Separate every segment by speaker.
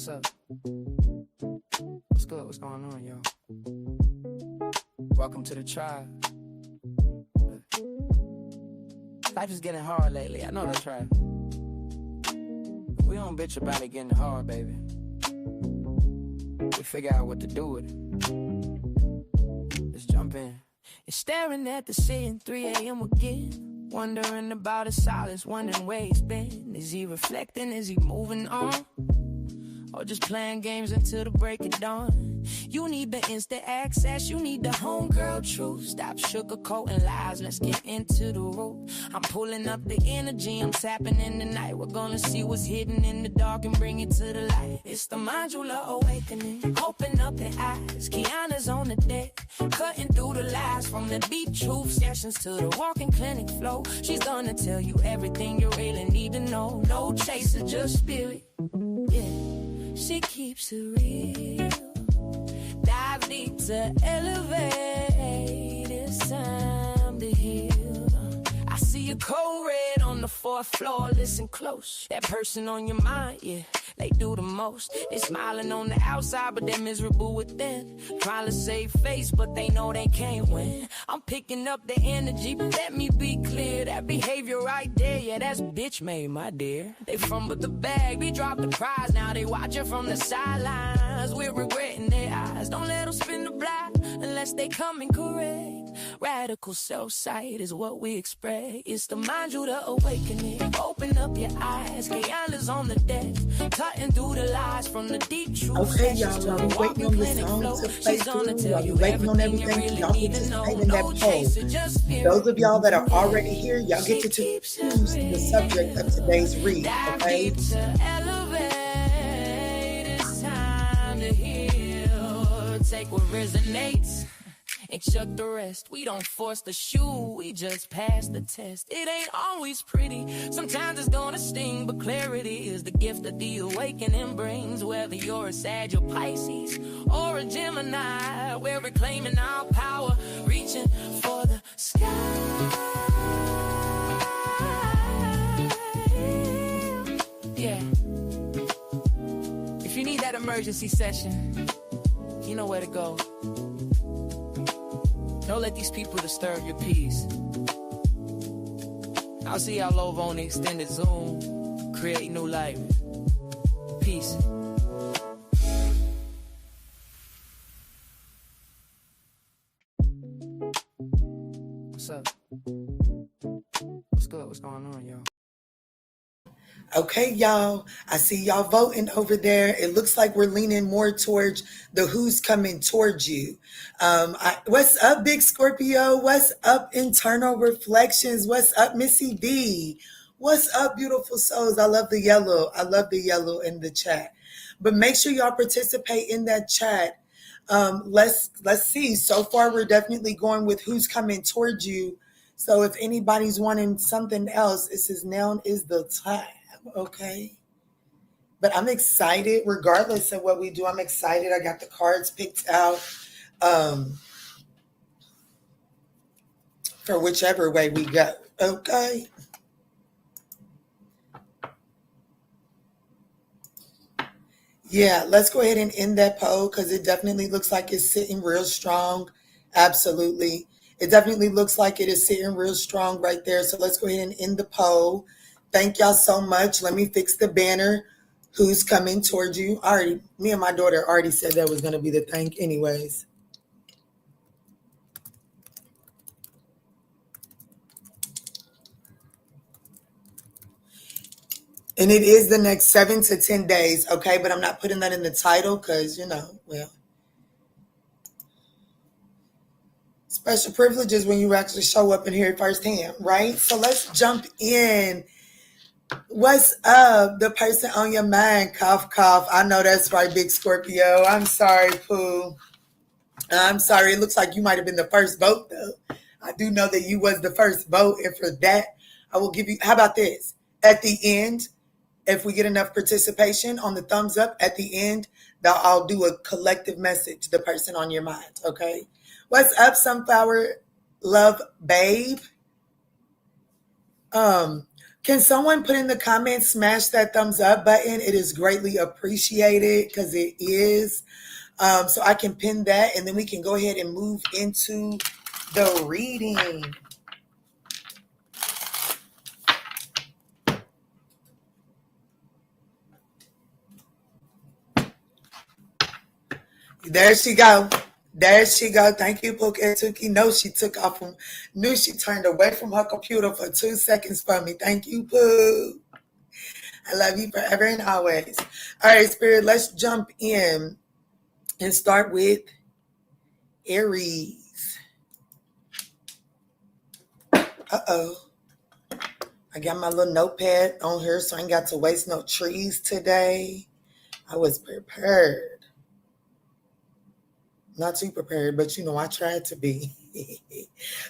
Speaker 1: What's up? What's good? What's going on, y'all? Welcome to the tribe. Life is getting hard lately. I know that's right. We don't bitch about it getting hard, baby. We figure out what to do with it. Let's jump in. You're staring at the ceiling, 3 a.m. again. Wondering about his silence, wondering where he's been. Is he reflecting? Is he moving on? Or just playing games until the break of dawn? You need the instant access, you need the homegirl truth. Stop sugarcoating lies, let's get into the root. I'm pulling up the energy, I'm tapping in the night. We're gonna see what's hidden in the dark and bring it to the light. It's the ManjulaAwakening, open up the eyes. Kiana's on the deck, cutting through the lies. From the deep truth sessions to the walking clinic flow. She's gonna tell you everything you really need to know. No chaser, just spirit, yeah. She keeps it real. Dive deep to elevate. It's time to heal. I see a cold red on the 4th floor. Listen close. That person on your mind, yeah, they do the most. They smiling on the outside, but they're miserable within. Trying to save face, but they know they can't win. I'm picking up the energy, but let me be clear. That behavior right there, yeah, that's bitch made, my dear. They fumbled the bag, they dropped the prize. Now they watching from the sidelines. We're regretting their eyes. Don't let them spin the block unless they come in correct. Radical self-sight is what we expect. It's the ManjulaAwakening. Open up your eyes. Kiana's on the deck, cutting through the lies from the deep truth.
Speaker 2: Okay, y'all, I'll be waiting on this song to play through. I'll be waiting on everything. Y'all participate in that poll. Those of y'all that are already here, y'all get to choose the subject of today's read, okay?
Speaker 1: It's time to heal. Take what resonates and chuck the rest. We don't force the shoe, we just pass the test. It ain't always pretty, sometimes it's gonna sting, but clarity is the gift that the awakening brings. Whether you're a Sag or Pisces or a Gemini, we're reclaiming our power, reaching for the sky. Yeah. If you need that emergency session, you know where to go. Don't let these people disturb your peace. I'll see y'all over on the extended Zoom. Create new life. Peace. What's up? What's good? What's going on, y'all?
Speaker 2: Okay, y'all, I see y'all voting over there. It looks like we're leaning more towards the who's coming towards you. What's up, Big Scorpio? What's up, Internal Reflections? What's up, Missy B? What's up, beautiful souls? I love the yellow. I love the yellow in the chat. But make sure y'all participate in that chat. Let's see. So far, we're definitely going with who's coming towards you. So if anybody's wanting something else, it says now is the time. Okay, but I'm excited regardless of what we do. I'm excited. I got the cards picked out for whichever way we go. Okay, yeah, let's go ahead and end that poll because it definitely looks like it's sitting real strong. Absolutely, it definitely looks like it is sitting real strong right there. So let's go ahead and end the poll. Thank y'all so much. Let me fix the banner. Who's coming towards you? Me and my daughter already said that was going to be the thing anyways. And it is the next 7 to 10 days, okay? But I'm not putting that in the title because, well, special privileges when you actually show up and hear it firsthand, right? So let's jump in. What's up? The person on your mind, cough, cough. I know that's right, Big Scorpio. I'm sorry, Pooh. I'm sorry. It looks like you might have been the first vote, though. I do know that you was the first vote. And for that, I will give you, how about this? At the end, if we get enough participation on the thumbs up, at the end, I'll do a collective message, the person on your mind, okay? What's up, Sunflower Love Babe? Can someone put in the comments, smash that thumbs up button? It is greatly appreciated because it is. So I can pin that and then we can go ahead and move into the reading. There she go. There she go. Thank you, Pookie. No, she took off from, knew she turned away from her computer for 2 seconds for me. Thank you, Pooh. I love you forever and always. All right, Spirit, let's jump in and start with Aries. Uh-oh. I got my little notepad on here, so I ain't got to waste no trees today. I was prepared. Not too prepared, but you know, I tried to be.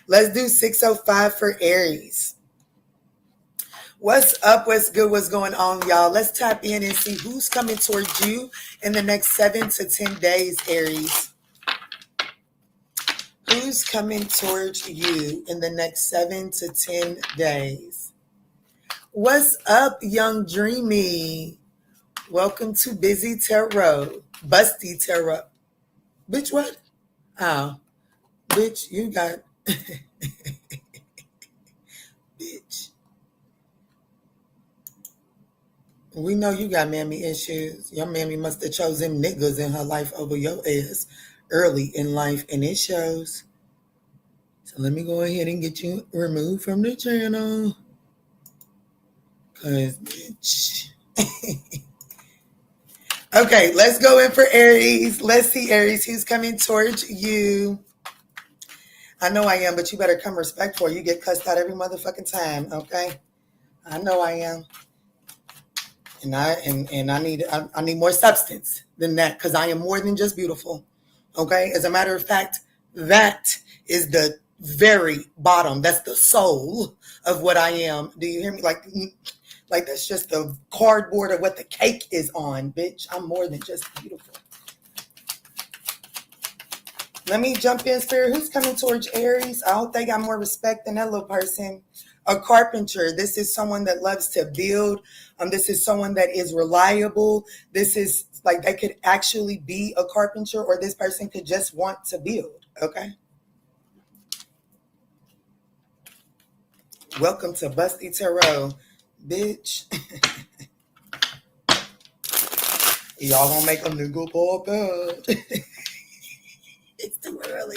Speaker 2: Let's do 605 for Aries. What's up? What's good? What's going on, y'all? Let's tap in and see who's coming towards you in the next 7 to 10 days, Aries. Who's coming towards you in the next 7 to 10 days? What's up, Young Dreamy? Welcome to Busy Tarot. Busty Tarot. Bitch, what? Oh, bitch, you got... Bitch. We know you got mammy issues. Your mammy must have chosen niggas in her life over your ass early in life, and it shows. So let me go ahead and get you removed from the channel. Because, bitch. Okay, let's go in for Aries. Let's see, Aries, who's coming towards you. I know I am, but you better come respectful. You get cussed out every motherfucking time, okay? I know I am. And I need more substance than that, because I am more than just beautiful. Okay? As a matter of fact, that is the very bottom. That's the soul of what I am. Do you hear me? Like that's just the cardboard of what the cake is on, bitch. I'm more than just beautiful. Let me jump in, Spirit. Who's coming towards Aries? I hope they got more respect than that little person. A carpenter. This is someone that loves to build. This is someone that is reliable. This is like they could actually be a carpenter, or this person could just want to build. Okay. Welcome to Busty Tarot, bitch. Y'all gonna make a nigga pop out. It's too early.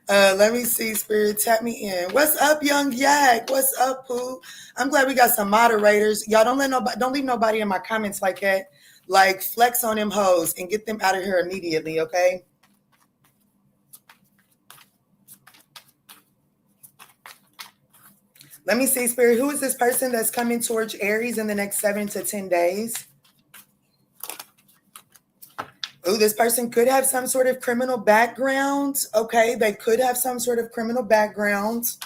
Speaker 2: Let me see, Spirit. Tap me in. What's up, Young Yak? What's up, Pooh? I'm glad we got some moderators. Y'all don't leave nobody in my comments like that. Like, flex on them hoes and get them out of here immediately, okay? Let me see, Spirit. Who is this person that's coming towards Aries in the next 7 to 10 days? Oh, this person could have some sort of criminal background. Okay, they could have some sort of criminal background.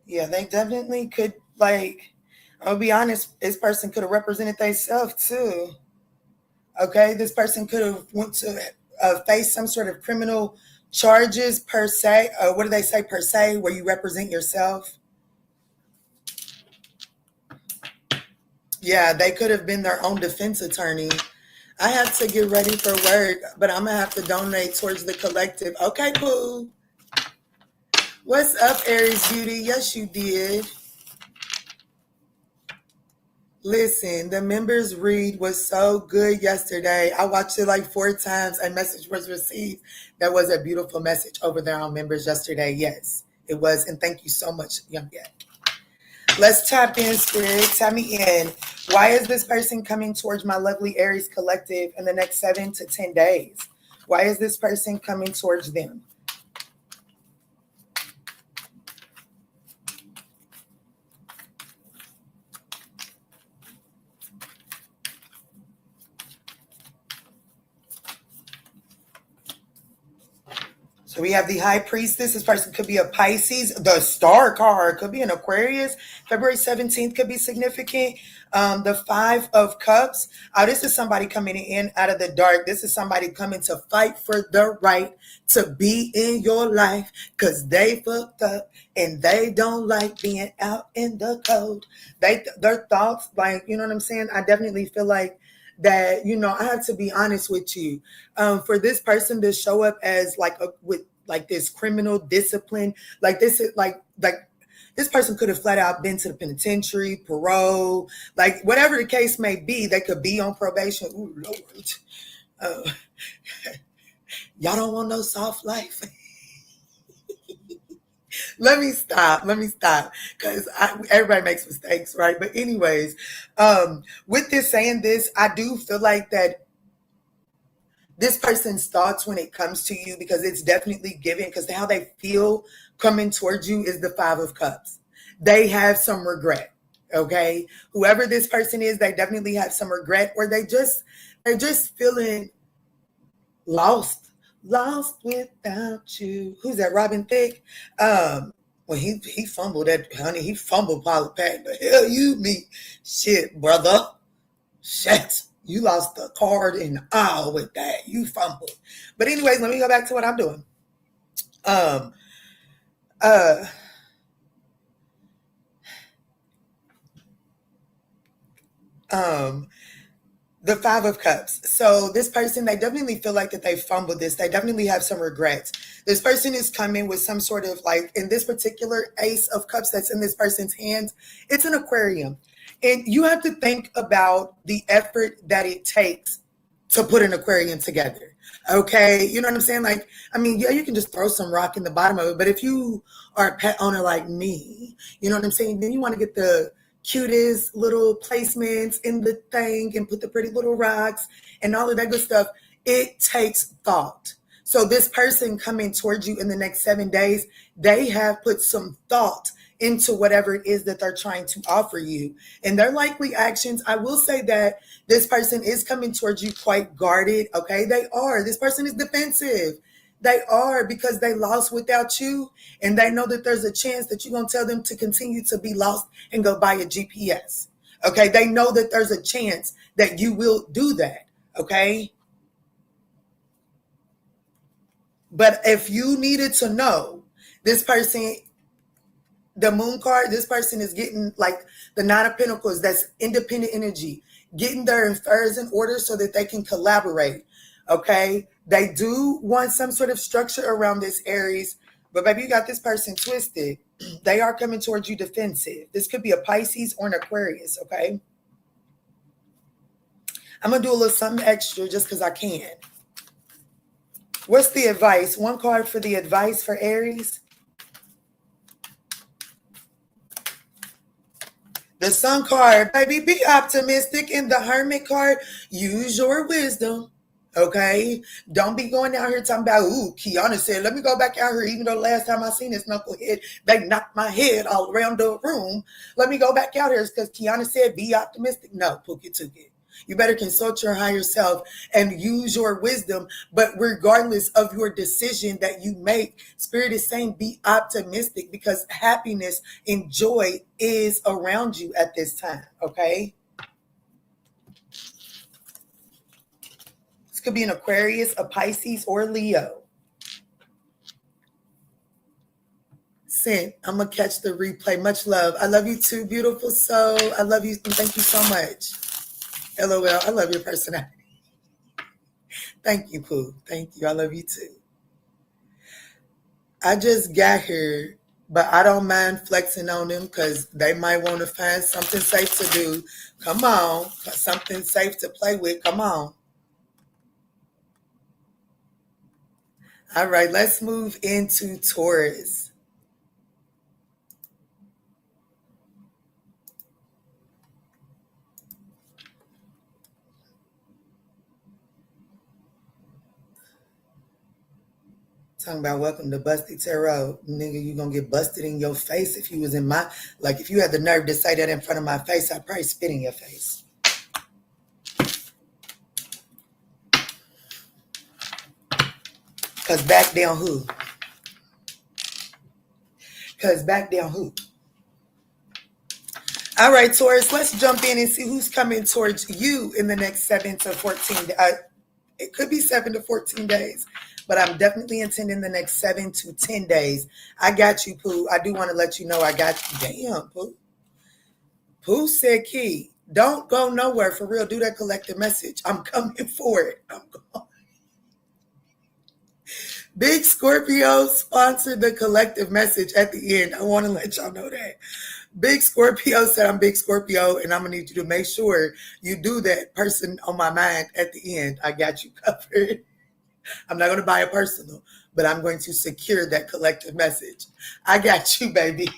Speaker 2: Yeah, they definitely could, like, I'll be honest, this person could have represented themselves too. Okay, this person could have went to face some sort of criminal charges per se. What do they say, per se, where you represent yourself? Yeah, they could have been their own defense attorney. I have to get ready for work, but I'm going to have to donate towards the collective. Okay, Pooh. What's up, Aries Beauty? Yes, you did. Listen, the members read was so good yesterday. I watched it like 4 times. A message was received. That was a beautiful message over there on members yesterday. Yes, it was. And thank you so much, Young Yak. Let's tap in, Spirit. Tap me in. Why is this person coming towards my lovely Aries collective in the next 7 to 10 days? Why is this person coming towards them? So we have the High Priestess. This person could be a Pisces. The Star card could be an Aquarius. February 17th could be significant. The Five of Cups. This is somebody coming in out of the dark. This is somebody coming to fight for the right to be in your life because they fucked up and they don't like being out in the cold. Their thoughts, like, you know what I'm saying? I definitely feel like that, you know, I have to be honest with you. For this person to show up as with this criminal discipline, like this is like this person could have flat out been to the penitentiary, parole, like whatever the case may be. They could be on probation. Ooh, Lord. Y'all don't want no soft life. Let me stop because everybody makes mistakes, right? But anyways, with this saying this, I do feel like that this person's thoughts when it comes to you, because it's definitely given, because how they feel coming towards you is the Five of Cups. They have some regret, okay? Whoever this person is, they definitely have some regret, or they're just feeling lost without you. Who's that? Robin Thicke? Well, he fumbled that, honey. He fumbled Pack. The hell you me? Shit, brother. Shit. You lost the card in the aisle with that. You fumbled. But anyways, let me go back to what I'm doing. The Five of Cups. So this person, they definitely feel like that they fumbled this. They definitely have some regrets. This person is coming with some sort of, like, in this particular Ace of Cups that's in this person's hands, it's an aquarium. And you have to think about the effort that it takes to put an aquarium together. Okay. You know what I'm saying? Like, I mean, yeah, you can just throw some rock in the bottom of it. But if you are a pet owner like me, you know what I'm saying? Then you want to get the cutest little placements in the thing and put the pretty little rocks and all of that good stuff. It takes thought. So this person coming towards you in the next 7 days, they have put some thought into whatever it is that they're trying to offer you. And their likely actions, I will say that this person is coming towards you quite guarded. Okay, they are. This person is defensive. They are, because they lost without you, and they know that there's a chance that you're going to tell them to continue to be lost and go buy a GPS. Okay, they know that there's a chance that you will do that. Okay. But if you needed to know, this person, the Moon card, this person is getting like the Nine of Pentacles, that's independent energy, getting their affairs in order so that they can collaborate. Okay. They do want some sort of structure around this, Aries, but baby, you got this person twisted. They are coming towards you defensive. This could be a Pisces or an Aquarius. Okay. I'm going to do a little something extra just because I can. What's the advice? One card for the advice for Aries. The Sun card, baby, be optimistic. In the Hermit card, use your wisdom. Okay? Don't be going out here talking about, ooh, Kiana said, let me go back out here, even though last time I seen this knucklehead, they knocked my head all around the room. Let me go back out here because Kiana said, be optimistic. No, Pookie took it. You better consult your higher self and use your wisdom. But regardless of your decision that you make, Spirit is saying be optimistic, because happiness and joy is around you at this time. Okay? This could be an Aquarius, a Pisces, or a Leo. Sent. I'm going to catch the replay. Much love. I love you too, beautiful soul. I love you. And thank you so much. LOL. I love your personality. Thank you, Pooh. Thank you. I love you too. I just got here, but I don't mind flexing on them because they might want to find something safe to do. Come on. Something safe to play with. Come on. All right. Let's move into Taurus. Talking about welcome to Busted Tarot. Nigga, you gonna get busted in your face if you was in my, like, if you had the nerve to say that in front of my face, I'd probably spit in your face. Cause back down who? All right, Taurus, let's jump in and see who's coming towards you in the next 7 to 14 days. It could be 7 to 14 days, but I'm definitely intending the next 7 to 10 days. I got you, Pooh. I do want to let you know I got you. Damn, Pooh. Pooh said, Key, don't go nowhere. For real, do that collective message. I'm coming for it. I'm going. Big Scorpio sponsored the collective message at the end. I want to let y'all know that. Big Scorpio said I'm Big Scorpio, and I'm going to need you to make sure you do that person on my mind at the end. I got you covered. I'm not going to buy a personal, but I'm going to secure that collective message. I got you, baby.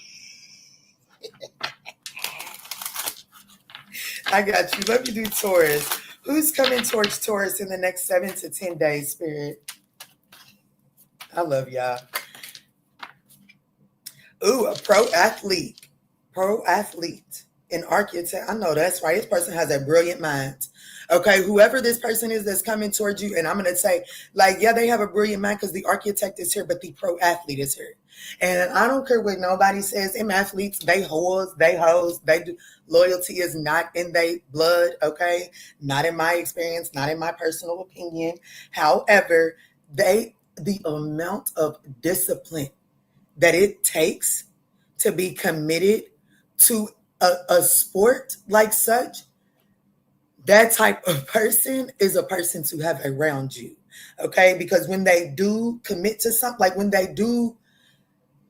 Speaker 2: I got you. Let me do Taurus. Who's coming towards Taurus in the next 7 to 10 days, Spirit? I love y'all. Ooh, a pro athlete, an architect. I know that's right. This person has a brilliant mind. Okay, whoever this person is that's coming towards you, and I'm going to say, like, yeah, they have a brilliant mind because the architect is here, but the pro athlete is here. And I don't care what nobody says. Them athletes, they hoes, they do. Loyalty is not in their blood, okay? Not in my experience, not in my personal opinion. However, the amount of discipline that it takes to be committed to a sport like such, that type of person is a person to have around you, okay? Because when they do commit to something, like when they do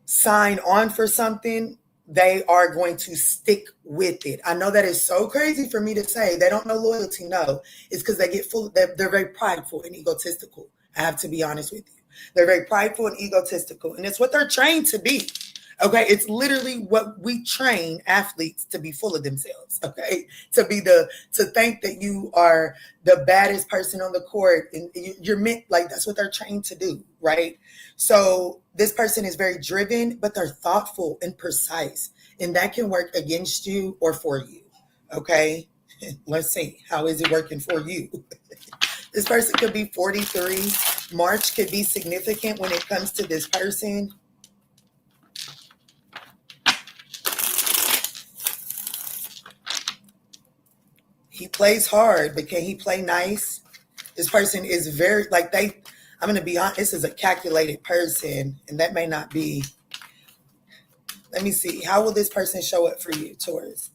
Speaker 2: sign on for something, they are going to stick with it. I know that is so crazy for me to say. They don't know loyalty. No, it's because they get full. They're very prideful and egotistical. I have to be honest with you. They're very prideful and egotistical, and it's what they're trained to be. Okay, it's literally what we train athletes to be, full of themselves. Okay, to think that you are the baddest person on the court, and you're meant, like, that's what they're trained to do, right? So this person is very driven, but they're thoughtful and precise, and that can work against you or for you. Okay, let's see, how is it working for you? This person could be 43. March could be significant when it comes to this person. He plays hard, but can he play nice? This person is very, like, I'm going to be honest, this is a calculated person, and that may not be. Let me see. How will this person show up for you, Taurus?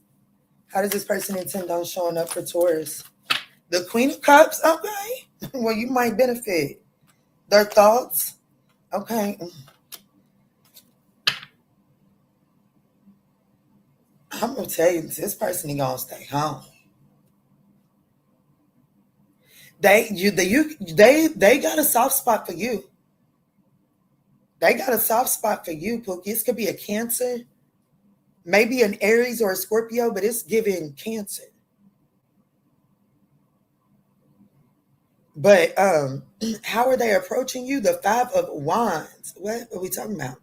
Speaker 2: How does this person intend on showing up for Taurus? The Queen of Cups, okay. Well, you might benefit. Their thoughts, okay. I'm going to tell you, this person is going to stay home. They got a soft spot for you. They got a soft spot for you, Pookie. This could be a Cancer, maybe an Aries or a Scorpio, but it's giving Cancer. But how are they approaching you? The Five of Wands. What are we talking about?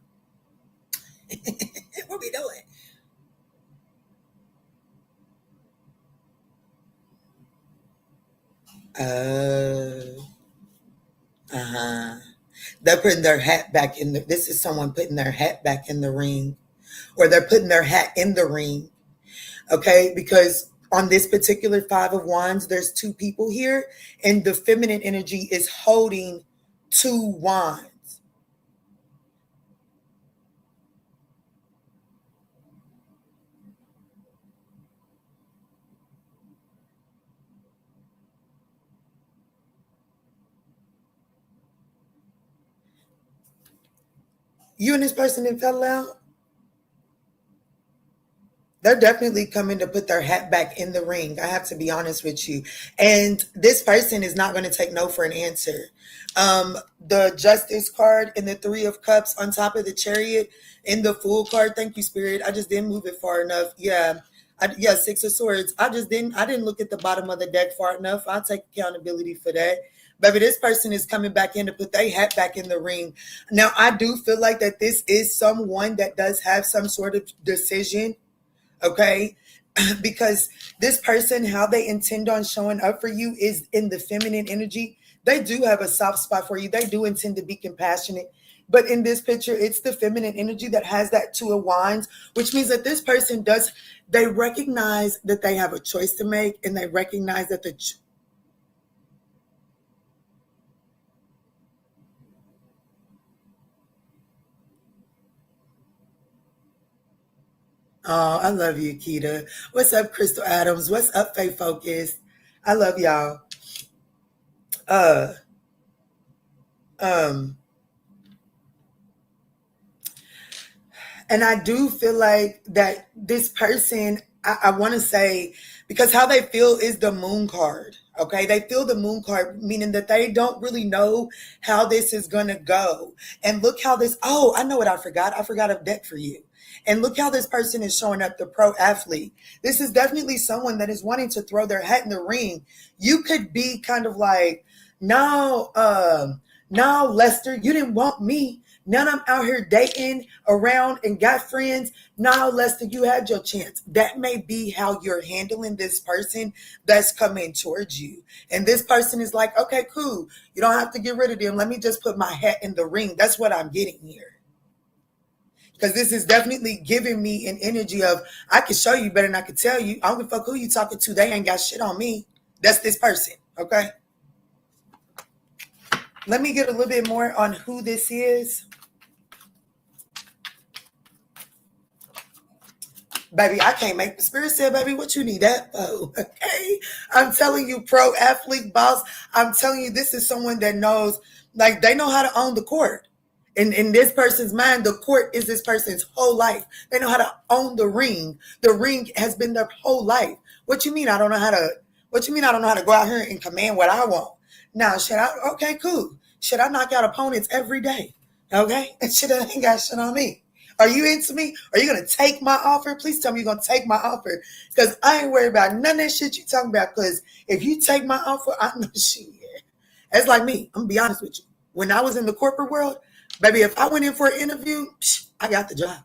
Speaker 2: What are we doing? They're putting their hat back in this is someone putting their hat back in the ring, or they're putting their hat in the ring. Okay, because on this particular Five of Wands, there's two people here, and the feminine energy is holding two wands. You and this person that fell out, they're definitely coming to put their hat back in the ring. I have to be honest with you. And this person is not going to take no for an answer. The Justice card and the Three of Cups on top of the Chariot and the Fool card. Thank you, Spirit. I just didn't move it far enough. Yeah. Six of Swords. I didn't look at the bottom of the deck far enough. I'll take accountability for that. Baby, this person is coming back in to put their hat back in the ring. Now, I do feel like that this is someone that does have some sort of decision, okay? Because this person, how they intend on showing up for you is in the feminine energy. They do have a soft spot for you. They do intend to be compassionate. But in this picture, it's the feminine energy that has that Two of Wands, which means that this person they recognize that they have a choice to make, and they recognize that oh, I love you, Keita. What's up, Crystal Adams? What's up, Faith Focus? I love y'all. And I do feel like that this person, I want to say, because how they feel is the moon card. Okay. They feel the moon card, meaning that they don't really know how this is going to go. And look how oh, I know what I forgot. I forgot a deck for you. And look how this person is showing up, the pro athlete. This is definitely someone that is wanting to throw their hat in the ring. You could be kind of like, no, Lester, you didn't want me. Now I'm out here dating around and got friends. Now, Lester, you had your chance. That may be how you're handling this person that's coming towards you. And this person is like, okay, cool. You don't have to get rid of them. Let me just put my hat in the ring. That's what I'm getting here. Because this is definitely giving me an energy of, I can show you better than I can tell you. I don't give a fuck who you talking to. They ain't got shit on me. That's this person, okay? Let me get a little bit more on who this is. Baby, I can't make the spirit say, baby, what you need that for? Okay. I'm telling you, pro athlete boss. I'm telling you, this is someone that knows, like, they know how to own the court. In this person's mind, the court is this person's whole life. They know how to own the ring. The ring has been their whole life. What you mean I don't know how to go out here and command what I want? Now, okay, cool. Should I knock out opponents every day? Okay? And shit ain't got shit on me. Are you into me? Are you going to take my offer? Please tell me you're going to take my offer. Because I ain't worried about none of that shit you talking about. Because if you take my offer, I know shit. It's like me. I'm going to be honest with you. When I was in the corporate world, baby, if I went in for an interview, I got the job.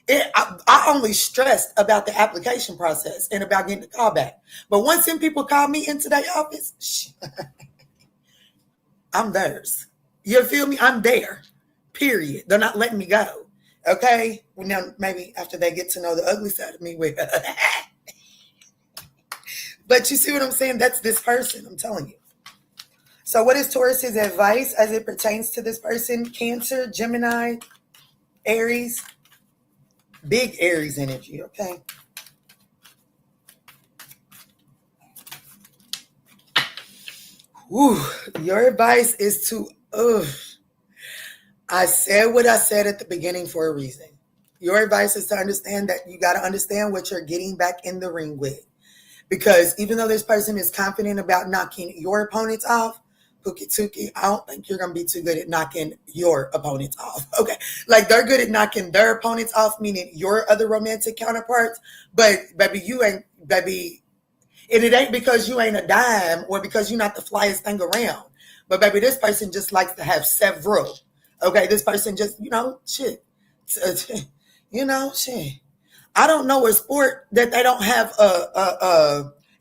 Speaker 2: I only stressed about the application process and about getting the call back. But once them people call me into their office, I'm theirs. You feel me? I'm there. Period. They're not letting me go. Okay? Well, now maybe after they get to know the ugly side of me. But you see what I'm saying? That's this person. I'm telling you. So what is Taurus's advice as it pertains to this person? Cancer, Gemini, Aries. Big Aries energy, okay? Whew, your advice is to, I said what I said at the beginning for a reason. Your advice is to understand that you got to understand what you're getting back in the ring with. Because even though this person is confident about knocking your opponents off, Pookie, I don't think you're going to be too good at knocking your opponents off. Okay. Like they're good at knocking their opponents off, meaning your other romantic counterparts. But baby, and it ain't because you ain't a dime or because you're not the flyest thing around. But baby, this person just likes to have several. Okay. This person just, shit. Shit. I don't know a sport that they don't have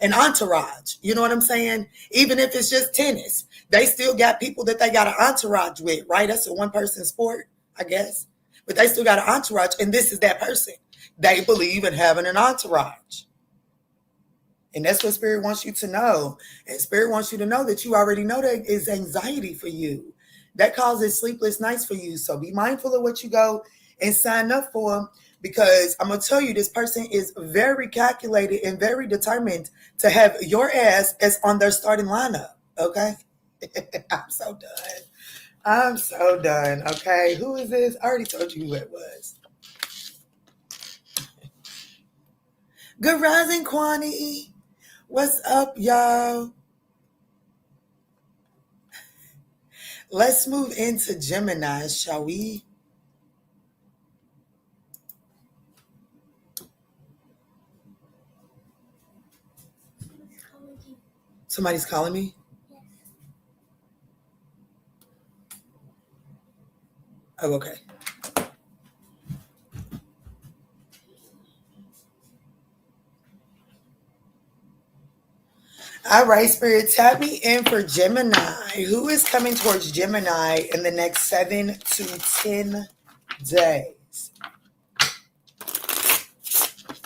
Speaker 2: an entourage. You know what I'm saying? Even if it's just tennis, they still got people that they got an entourage with, right? That's a one-person sport, I guess. But they still got an entourage, and this is that person. They believe in having an entourage. And that's what Spirit wants you to know. And Spirit wants you to know that you already know that is anxiety for you. That causes sleepless nights for you. So be mindful of what you go and sign up for. Because I'm going to tell you, this person is very calculated and very determined to have your ass as on their starting lineup. Okay? I'm so done. Okay? Who is this? I already told you who it was. Good rising, Kwani. What's up, y'all? Let's move into Gemini, shall we? Somebody's calling me? Yes. Oh, okay. All right, Spirit, tap me in for Gemini. Who is coming towards Gemini in the next 7 to 10 days?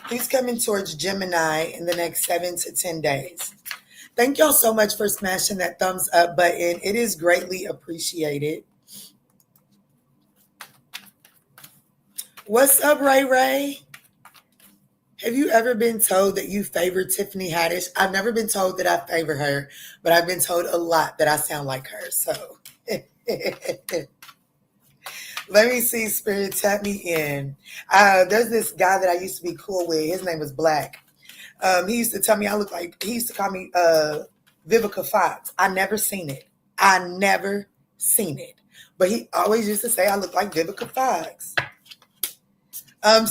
Speaker 2: Who's coming towards Gemini in the next 7 to 10 days? Thank y'all so much for smashing that thumbs up button. It is greatly appreciated. What's up, Ray Ray? Have you ever been told that you favor Tiffany Haddish? I've never been told that I favor her, but I've been told a lot that I sound like her. So let me see, Spirit, tap me in. There's this guy that I used to be cool with. His name was Black. He used to tell me I look like, he used to call me Vivica Fox. I never seen it. But he always used to say I look like Vivica Fox.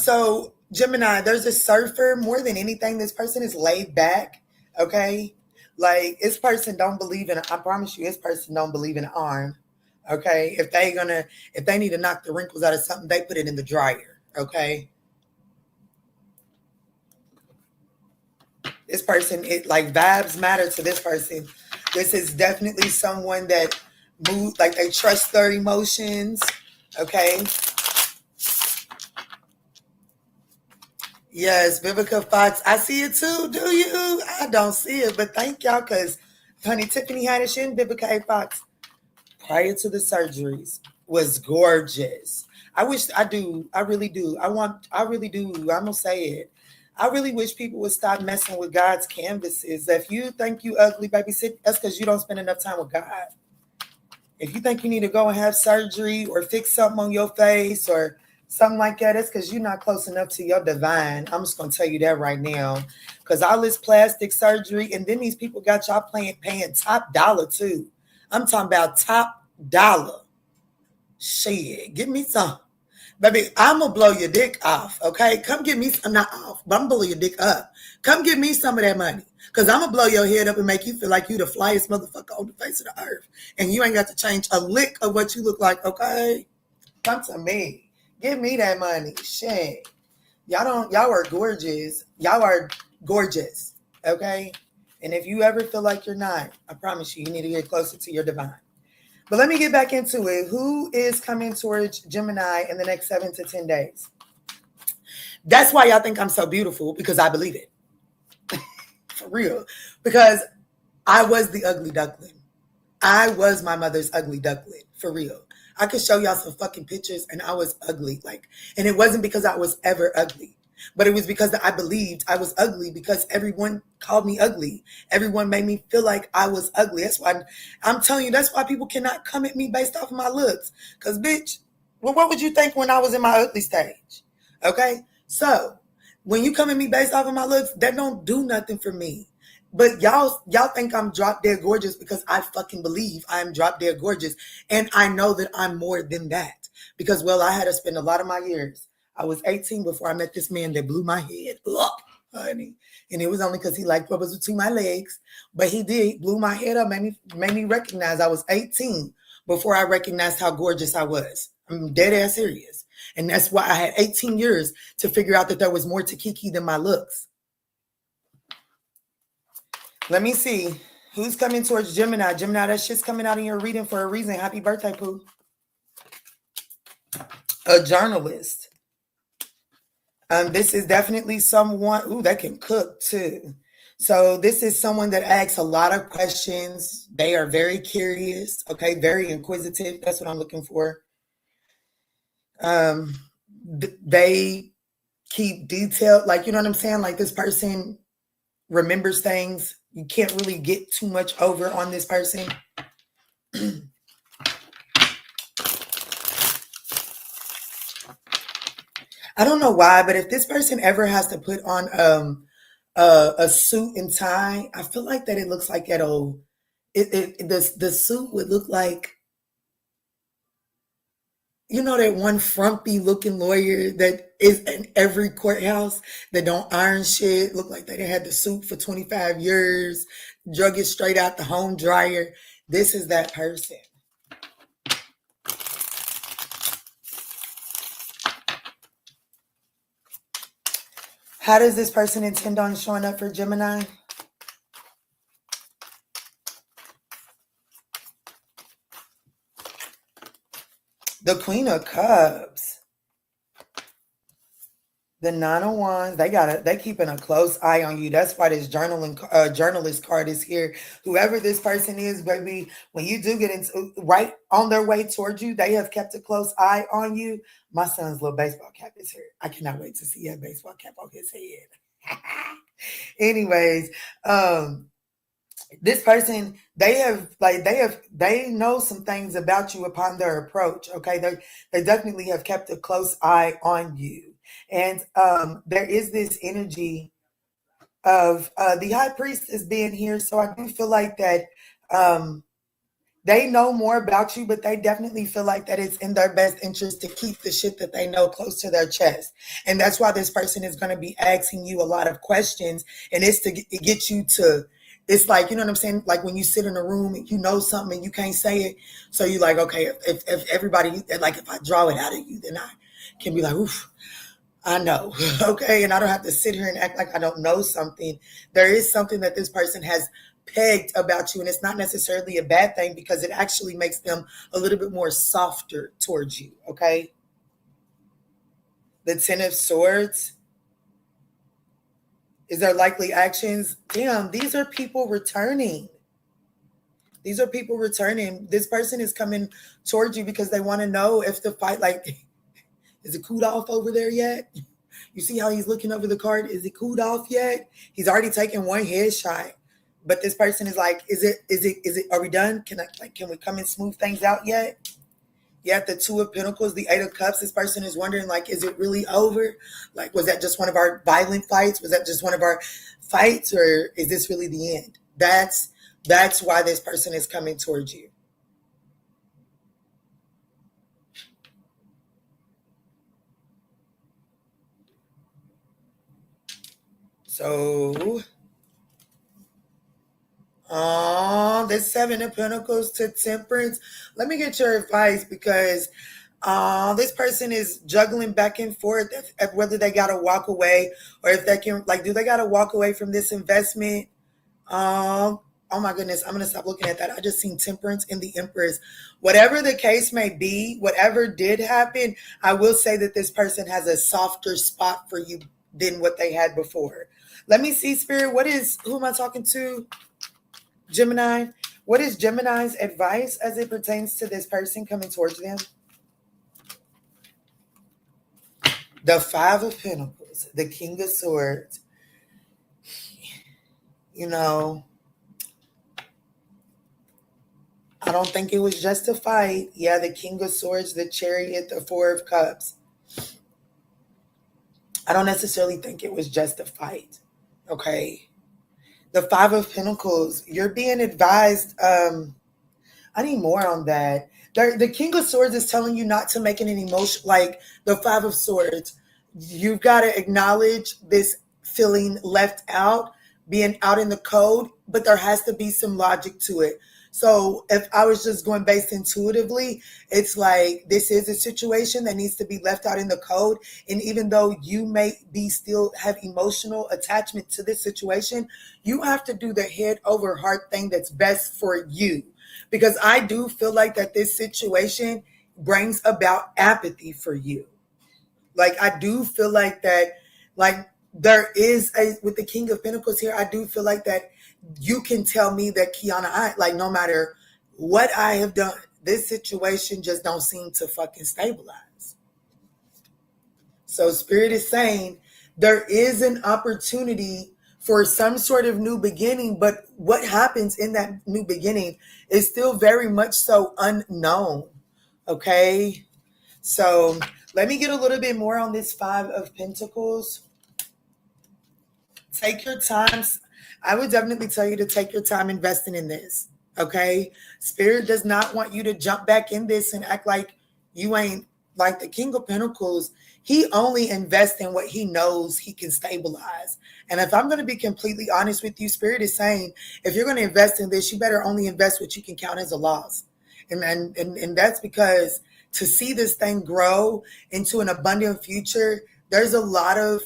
Speaker 2: So Gemini, there's a surfer. More than anything, this person is laid back. Okay. Like this person don't believe in, I promise you, this person don't believe in an arm. Okay. If they need to knock the wrinkles out of something, they put it in the dryer. Okay. This person, like vibes matter to this person. This is definitely someone that moves, like they trust their emotions. Okay. Yes, Vivica Fox. I see it too. Do you? I don't see it, but thank y'all, because honey, Tiffany Haddish and Vivica A. Fox, prior to the surgeries, was gorgeous. I really do. I'm gonna say it. I really wish people would stop messing with God's canvases. If you think you ugly, baby, that's because you don't spend enough time with God. If you think you need to go and have surgery or fix something on your face or something like that, it's because you're not close enough to your divine. I'm just going to tell you that right now. Because all this plastic surgery, and then these people got y'all paying top dollar too. I'm talking about top dollar. Shit, give me some. Baby, I'm going to blow your dick off, okay? Come get me some, not off, but I'm going to blow your dick up. Come give me some of that money. Because I'm going to blow your head up and make you feel like you the flyest motherfucker on the face of the earth. And you ain't got to change a lick of what you look like, okay? Come to me. Give me that money. Shit. Y'all are gorgeous. Y'all are gorgeous, okay? And if you ever feel like you're not, I promise you, you need to get closer to your divine. But let me get back into it. Who is coming towards Gemini in the next 7 to 10 days? That's why y'all think I'm so beautiful, because I believe it. For real. Because I was the ugly duckling. I was my mother's ugly duckling. For real. I could show y'all some fucking pictures and I was ugly. And it wasn't because I was ever ugly. But it was because I believed I was ugly, because everyone called me ugly. Everyone made me feel like I was ugly. That's why I'm telling you, that's why people cannot come at me based off of my looks. Because, bitch, well, what would you think when I was in my ugly stage? Okay? So, when you come at me based off of my looks, that don't do nothing for me. But y'all think I'm drop dead gorgeous because I fucking believe I'm drop dead gorgeous. And I know that I'm more than that. Because, well, I had to spend a lot of my years. I was 18 before I met this man that blew my head up, honey. And it was only because he liked what was between my legs. But he blew my head up, made me recognize I was 18 before I recognized how gorgeous I was. I'm dead ass serious. And that's why I had 18 years to figure out that there was more to Kiki than my looks. Let me see. Who's coming towards Gemini? Gemini, that shit's coming out in your reading for a reason. Happy birthday, Pooh. A journalist. This is definitely someone, that can cook too. So this is someone that asks a lot of questions. They are very curious, okay, very inquisitive. That's what I'm looking for. They keep detailed, like, you know what I'm saying? Like this person remembers things. You can't really get too much over on this person. I don't know why, but if this person ever has to put on a suit and tie, I feel like that it looks like the suit would look like, you know, that one frumpy looking lawyer that is in every courthouse that don't iron shit, look like they had the suit for 25 years, drug it straight out the home dryer. This is that person. How does this person intend on showing up for Gemini? The Queen of Cups. The Nine of Wands, they keeping a close eye on you. That's why this journalist card is here. Whoever this person is, baby, when you do get into right on their way towards you, they have kept a close eye on you. My son's little baseball cap is here. I cannot wait to see that baseball cap on his head. Anyways, this person, they know some things about you upon their approach. Okay, they definitely have kept a close eye on you. And there is this energy of the high priestess being here. So I do feel like that they know more about you, but they definitely feel like that it's in their best interest to keep the shit that they know close to their chest. And that's why this person is going to be asking you a lot of questions. And it's to get you to, it's like, you know what I'm saying? Like when you sit in a room and you know something and you can't say it. So you're like, okay, if everybody, like if I draw it out of you, then I can be like, oof, I know. Okay. And I don't have to sit here and act like I don't know something. There is something that this person has pegged about you, and it's not necessarily a bad thing because it actually makes them a little bit more softer towards you. Okay. The Ten of Swords. Is there likely actions? Damn, these are people returning. These are people returning. This person is coming towards you because they want to know if the fight, like, is it cooled off over there yet? You see how he's looking over the card? Is it cooled off yet? He's already taken one headshot. But this person is like, is it, are we done? Can we come and smooth things out yet? Yeah, the Two of Pentacles, the Eight of Cups. This person is wondering, like, is it really over? Like, was that just one of our violent fights? Was that just one of our fights? Or is this really the end? That's why this person is coming towards you. So, the Seven of Pentacles to Temperance. Let me get your advice because this person is juggling back and forth if whether they got to walk away or if they can, like, do they got to walk away from this investment? Oh my goodness, I'm going to stop looking at that. I just seen Temperance in the Empress. Whatever the case may be, whatever did happen, I will say that this person has a softer spot for you than what they had before. Let me see, Spirit. Who am I talking to? Gemini. What is Gemini's advice as it pertains to this person coming towards them? The Five of Pentacles, the King of Swords. You know, I don't think it was just a fight. Yeah, the King of Swords, the Chariot, the Four of Cups. I don't necessarily think it was just a fight. Okay. The Five of Pentacles, you're being advised. I need more on that. The King of Swords is telling you not to make it an emotion, like the Five of Swords. You've got to acknowledge this feeling left out, being out in the cold, but there has to be some logic to it. So if I was just going based intuitively, it's like this is a situation that needs to be left out in the cold. And even though you may be still have emotional attachment to this situation, you have to do the head over heart thing that's best for you. Because I do feel like that this situation brings about apathy for you. Like I do feel like that, like there is with the King of Pentacles here, I do feel like that you can tell me that Kiana, like no matter what I have done, this situation just don't seem to fucking stabilize. So Spirit is saying there is an opportunity for some sort of new beginning, but what happens in that new beginning is still very much so unknown. Okay. So let me get a little bit more on this Five of Pentacles. Take your time. I would definitely tell you to take your time investing in this. Okay. Spirit does not want you to jump back in this and act like you ain't, like the King of Pentacles. He only invests in what he knows he can stabilize. And if I'm going to be completely honest with you, Spirit is saying, if you're going to invest in this, you better only invest what you can count as a loss. And that's because to see this thing grow into an abundant future, there's a lot of,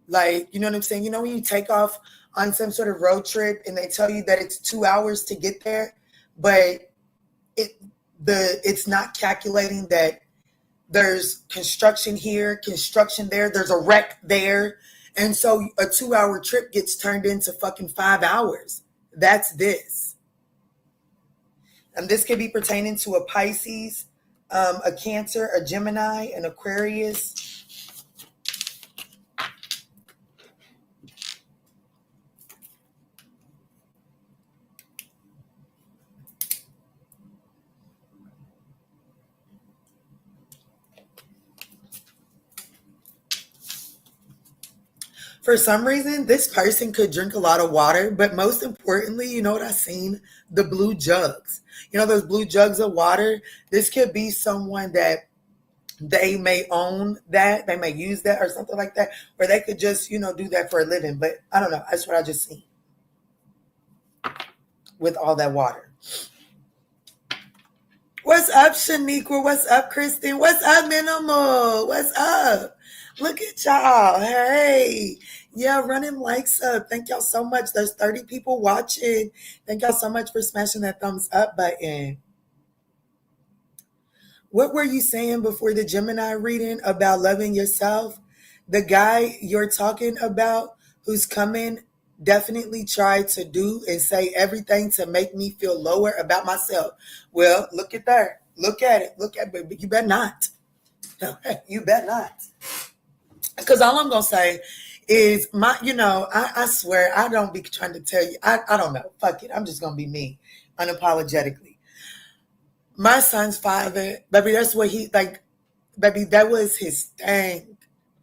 Speaker 2: like, you know what I'm saying? You know, when you take off on some sort of road trip and they tell you that it's 2 hours to get there, but it's not calculating that there's construction here, construction there, there's a wreck there. And so a 2-hour trip gets turned into fucking 5 hours. That's this. And this could be pertaining to a Pisces, a Cancer, a Gemini, an Aquarius. For some reason, this person could drink a lot of water, but most importantly, you know what I've seen? The blue jugs. You know those blue jugs of water? This could be someone that they may own that, they may use that or something like that, or they could just, do that for a living. But I don't know. That's what I just seen with all that water. What's up, Shaniqua? What's up, Kristen? What's up, Minimal? What's up? Look at y'all. Hey. Yeah, running likes up. Thank y'all so much. There's 30 people watching. Thank y'all so much for smashing that thumbs up button. What were you saying before the Gemini reading about loving yourself? The guy you're talking about who's coming definitely tried to do and say everything to make me feel lower about myself. Well, look at that. Look at it. Look at it. You better not. You better not. Because all I'm going to say is I swear I don't be trying to tell you. I don't know. Fuck it. I'm just going to be me unapologetically. My son's father, baby, that's what baby, that was his thing.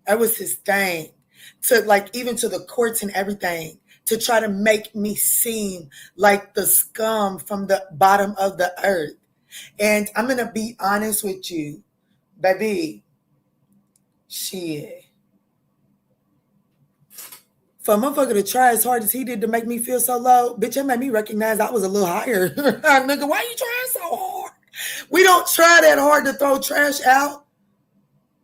Speaker 2: That was his thing. To even to the courts and everything, to try to make me seem like the scum from the bottom of the earth. And I'm going to be honest with you, baby. Shit. For a motherfucker to try as hard as he did to make me feel so low, bitch, it made me recognize I was a little higher. Nigga, why you trying so hard? We don't try that hard to throw trash out.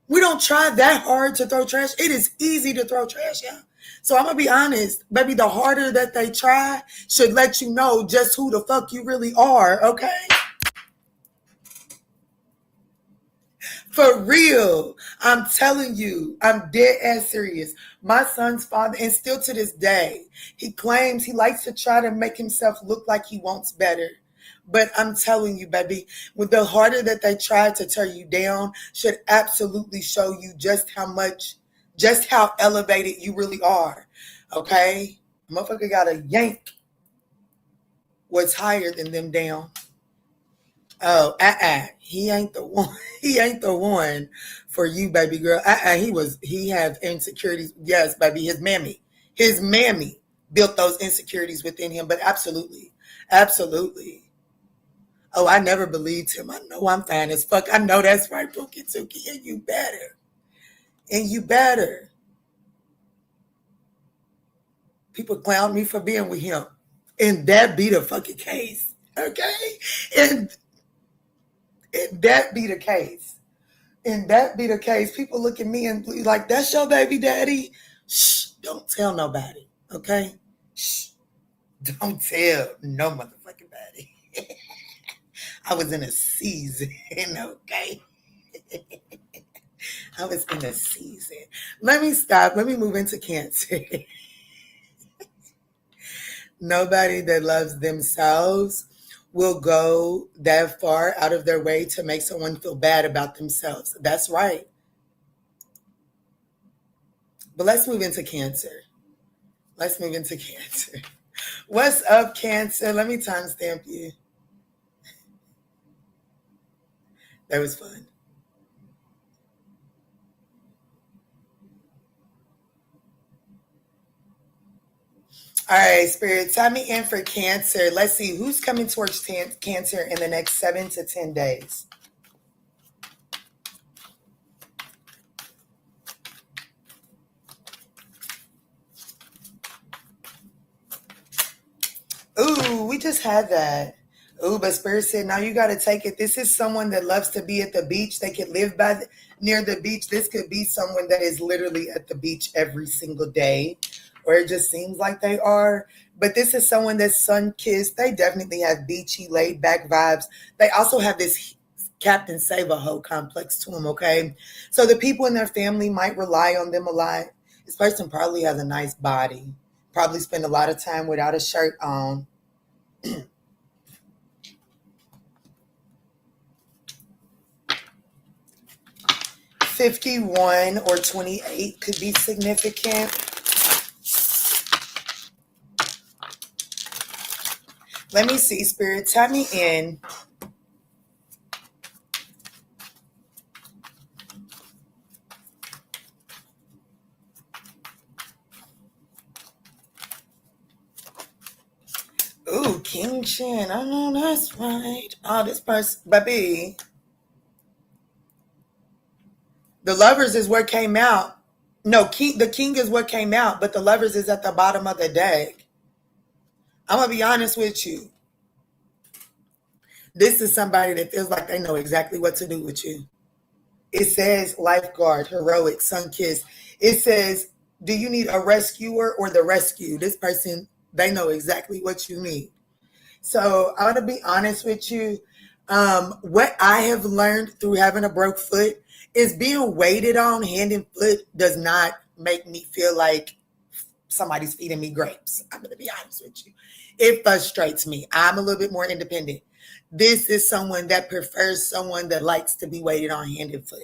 Speaker 2: We don't try that hard to throw trash. It is easy to throw trash out. So I'm going to be honest, baby, the harder that they try should let you know just who the fuck you really are, okay? For real. I'm telling you, I'm dead ass serious. My son's father, and still to this day, he claims he likes to try to make himself look like he wants better. But I'm telling you, baby, with the harder that they try to tear you down should absolutely show you just how elevated you really are. Okay? Motherfucker got to yank what's higher than them down. Oh, he ain't the one. He ain't the one for you, baby girl. He have insecurities. Yes, baby, his mammy built those insecurities within him. But absolutely. Oh, I never believed him. I know I'm fine as fuck. I know that's right, Pookie Tookie. And you better. People clown me for being with him. And that be the fucking case. Okay? And that be the case. People look at me and be like, that's your baby daddy? Shh, don't tell nobody. Okay? Shh. Don't tell no motherfucking body. I was in a season, okay? I was in a season. Let me stop. Let me move into Cancer. Nobody that loves themselves will go that far out of their way to make someone feel bad about themselves. That's right. But let's move into Cancer. What's up, Cancer? Let me timestamp you. That was fun. All right, Spirit, time me in for Cancer. Let's see who's coming towards Cancer in the next 7 to 10 days. Ooh, we just had that. Ooh, but Spirit said, now you got to take it. This is someone that loves to be at the beach. They could live near the beach. This could be someone that is literally at the beach every single day or it just seems like they are. But this is someone that's sun-kissed. They definitely have beachy, laid-back vibes. They also have this Captain Save-A-Ho complex to them, okay? So the people in their family might rely on them a lot. This person probably has a nice body. Probably spend a lot of time without a shirt on. 51 or 28 could be significant. Let me see, Spirit. Tap me in. Ooh, King Shin. I know that's right. Oh, this person, baby. The Lovers is what came out. No, the King is what came out, but the Lovers is at the bottom of the deck. I'm going to be honest with you. This is somebody that feels like they know exactly what to do with you. It says lifeguard, heroic, sun-kissed. It says, do you need a rescuer or the rescue? This person, they know exactly what you need. So I want to be honest with you. What I have learned through having a broke foot is being waited on hand and foot does not make me feel like somebody's feeding me grapes. I'm going to be honest with you. It frustrates me. I'm a little bit more independent. This is someone that prefers someone that likes to be waited on hand and foot.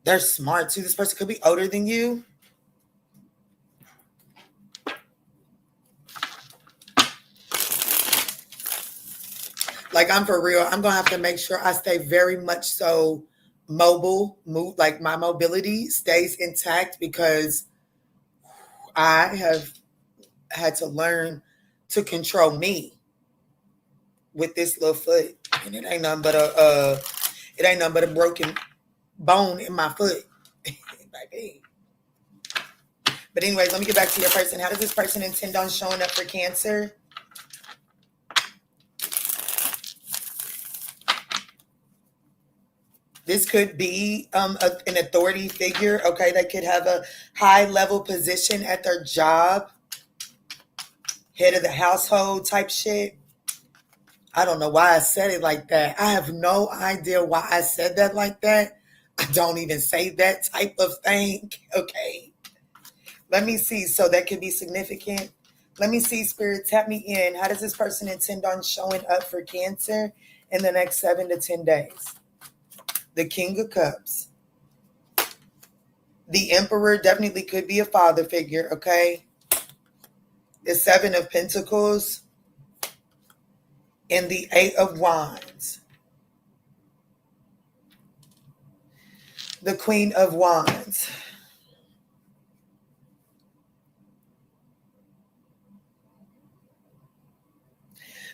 Speaker 2: They're smart too. This person could be older than you. Like, I'm for real. I'm going to have to make sure I stay very much so mobile, like my mobility stays intact, because I have had to learn to control me with this little foot. And it ain't nothing but a broken bone in my foot. Baby. But anyways, let me get back to your person. How does this person intend on showing up for Cancer? This could be an authority figure, okay? They could have a high-level position at their job, head of the household type shit. I don't know why I said it like that. I have no idea why I said that like that. I don't even say that type of thing, okay? Let me see. So that could be significant. Let me see, Spirit. Tap me in. How does this person intend on showing up for Cancer in the next 7 to 10 days? The King of Cups. The Emperor definitely could be a father figure, okay? The 7 of Pentacles. And the 8 of Wands. The Queen of Wands.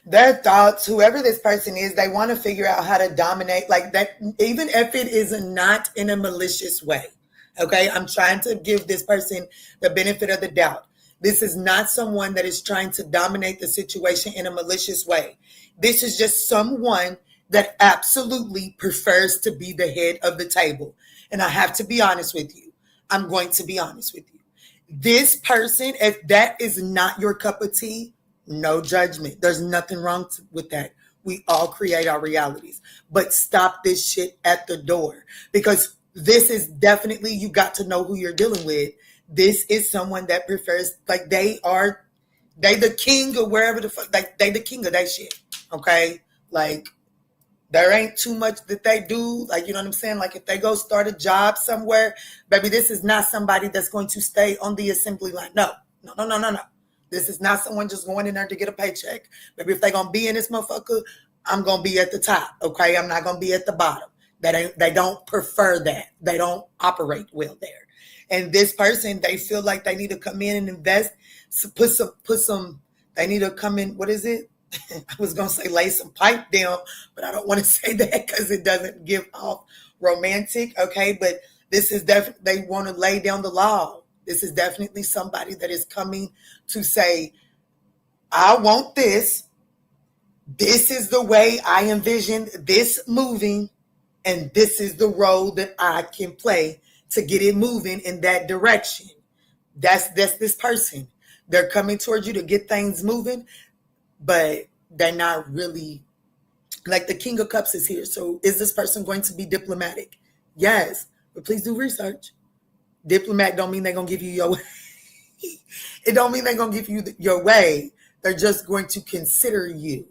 Speaker 2: Their thoughts, whoever this person is, they want to figure out how to dominate like that, even if it is not in a malicious way. Okay, I'm trying to give this person the benefit of the doubt. This is not someone that is trying to dominate the situation in a malicious way. This is just someone that absolutely prefers to be the head of the table. And I have to be honest with you. I'm going to be honest with you. This person, if that is not your cup of tea, no judgment. There's nothing wrong with that. We all create our realities. But stop this shit at the door. Because this is definitely, you got to know who you're dealing with. This is someone that prefers, like they the king of wherever the fuck, like they the king of that shit. Okay? Like there ain't too much that they do. Like, you know what I'm saying? Like if they go start a job somewhere, baby, this is not somebody that's going to stay on the assembly line. No. This is not someone just going in there to get a paycheck. Maybe if they're going to be in this motherfucker, I'm going to be at the top, okay? I'm not going to be at the bottom. They don't prefer that. They don't operate well there. And this person, they feel like they need to come in and invest, they need to come in, what is it? I was going to say lay some pipe down, but I don't want to say that because it doesn't give off romantic, okay? But this is definitely, they want to lay down the law. This is definitely somebody that is coming to say, I want this. This is the way I envision this moving, and this is the role that I can play to get it moving in that direction. That's this person. They're coming towards you to get things moving, but they're not really, like the King of Cups is here. So is this person going to be diplomatic? Yes, but please do research. Diplomat don't mean they're going to give you your way. It don't mean they're going to give you your way. They're just going to consider you.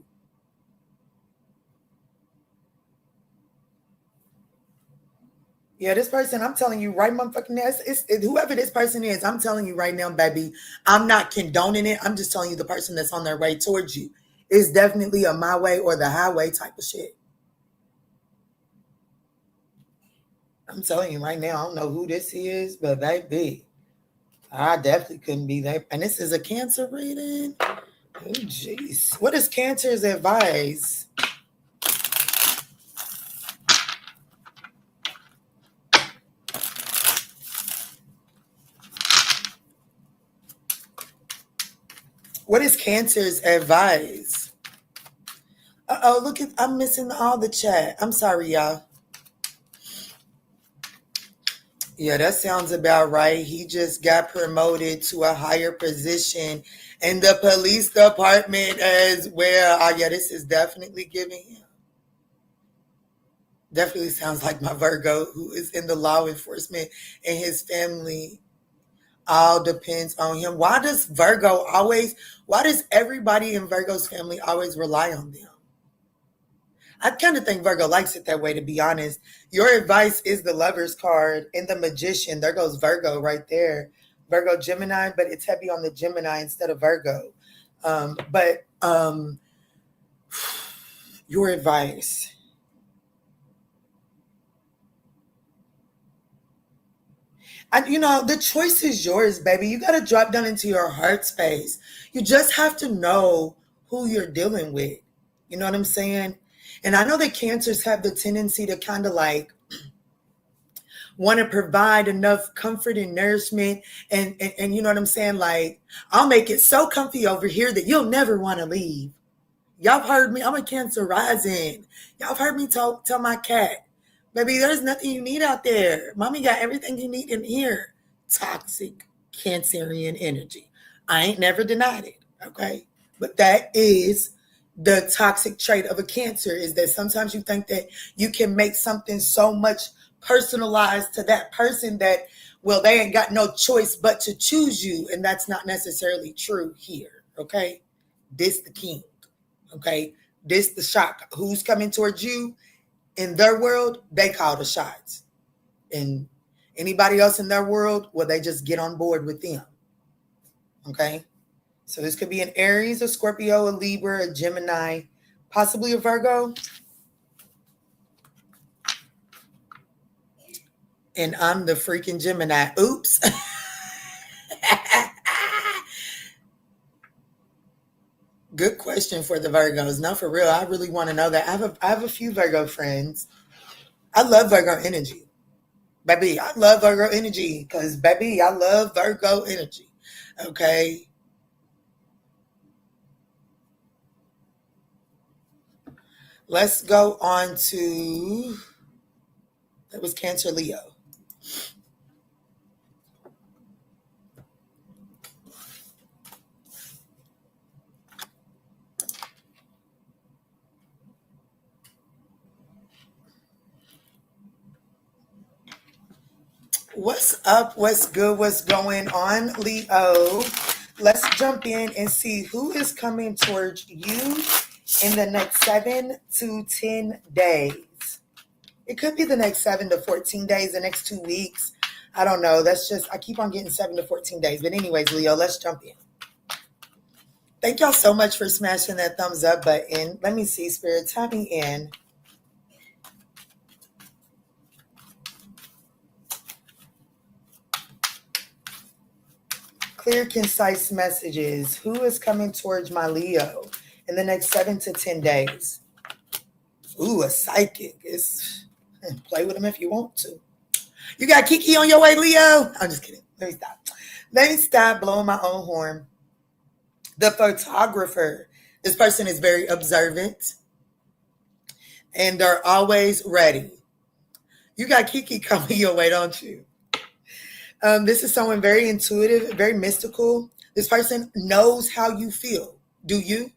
Speaker 2: Yeah, this person, I'm telling you right motherfucking now, it's whoever this person is, I'm telling you right now, baby, I'm not condoning it. I'm just telling you the person that's on their way towards you is definitely a my way or the highway type of shit. I'm telling you right now, I don't know who this is, but baby, I definitely couldn't be that. And this is a Cancer reading. Oh, jeez. What is Cancer's advice? What is Cancer's advice? Uh-oh, look at, I'm missing all the chat. I'm sorry, y'all. Yeah, that sounds about right. He just got promoted to a higher position in the police department as well. Oh, yeah, this is definitely giving him. Definitely sounds like my Virgo, who is in the law enforcement, and his family all depends on him. Why does everybody in Virgo's family always rely on them? I kind of think Virgo likes it that way, to be honest. Your advice is the Lover's card and the Magician. There goes Virgo right there. Virgo, Gemini, but it's heavy on the Gemini instead of Virgo. Your advice. And the choice is yours, baby. You got to drop down into your heart space. You just have to know who you're dealing with. You know what I'm saying? And I know that Cancers have the tendency to kind of like want to provide enough comfort and nourishment. And you know what I'm saying? Like, I'll make it so comfy over here that you'll never want to leave. Y'all have heard me. I'm a Cancer rising. Y'all have heard me tell my cat, baby, there's nothing you need out there. Mommy got everything you need in here. Toxic Cancerian energy. I ain't never denied it, okay? But that is the toxic trait of a Cancer, is that sometimes you think that you can make something so much personalized to that person that, well, they ain't got no choice but to choose you, and that's not necessarily true here, okay? This the king, okay? This the shock. Who's coming towards you? In their world, they call the shots. And anybody else in their world, well, they just get on board with them. Okay? So this could be an Aries, a Scorpio, a Libra, a Gemini, possibly a Virgo. And I'm the freaking Gemini. Oops. Good question for the Virgos. No, for real. I really want to know that. I have a few Virgo friends. I love Virgo energy. Baby, I love Virgo energy because, baby, I love Virgo energy. Okay? Let's go on to, that was Cancer Leo. What's up? What's good? What's going on, Leo? Let's jump in and see who is coming towards you in the next 7 to 10 days. It could be the next 7 to 14 days, the next 2 weeks. I don't know. That's just, I keep on getting 7 to 14 days. But anyways, Leo, let's jump in. Thank y'all so much for smashing that thumbs up button. Let me see, Spirit, tap me in. Clear, concise messages. Who is coming towards my Leo in the next 7 to 10 days? Ooh, a psychic. Play with him if you want to. You got Kiki on your way, Leo? I'm just kidding. Let me stop blowing my own horn. The photographer. This person is very observant. And they're always ready. You got Kiki coming your way, don't you? This is someone very intuitive, very mystical. This person knows how you feel. Do you?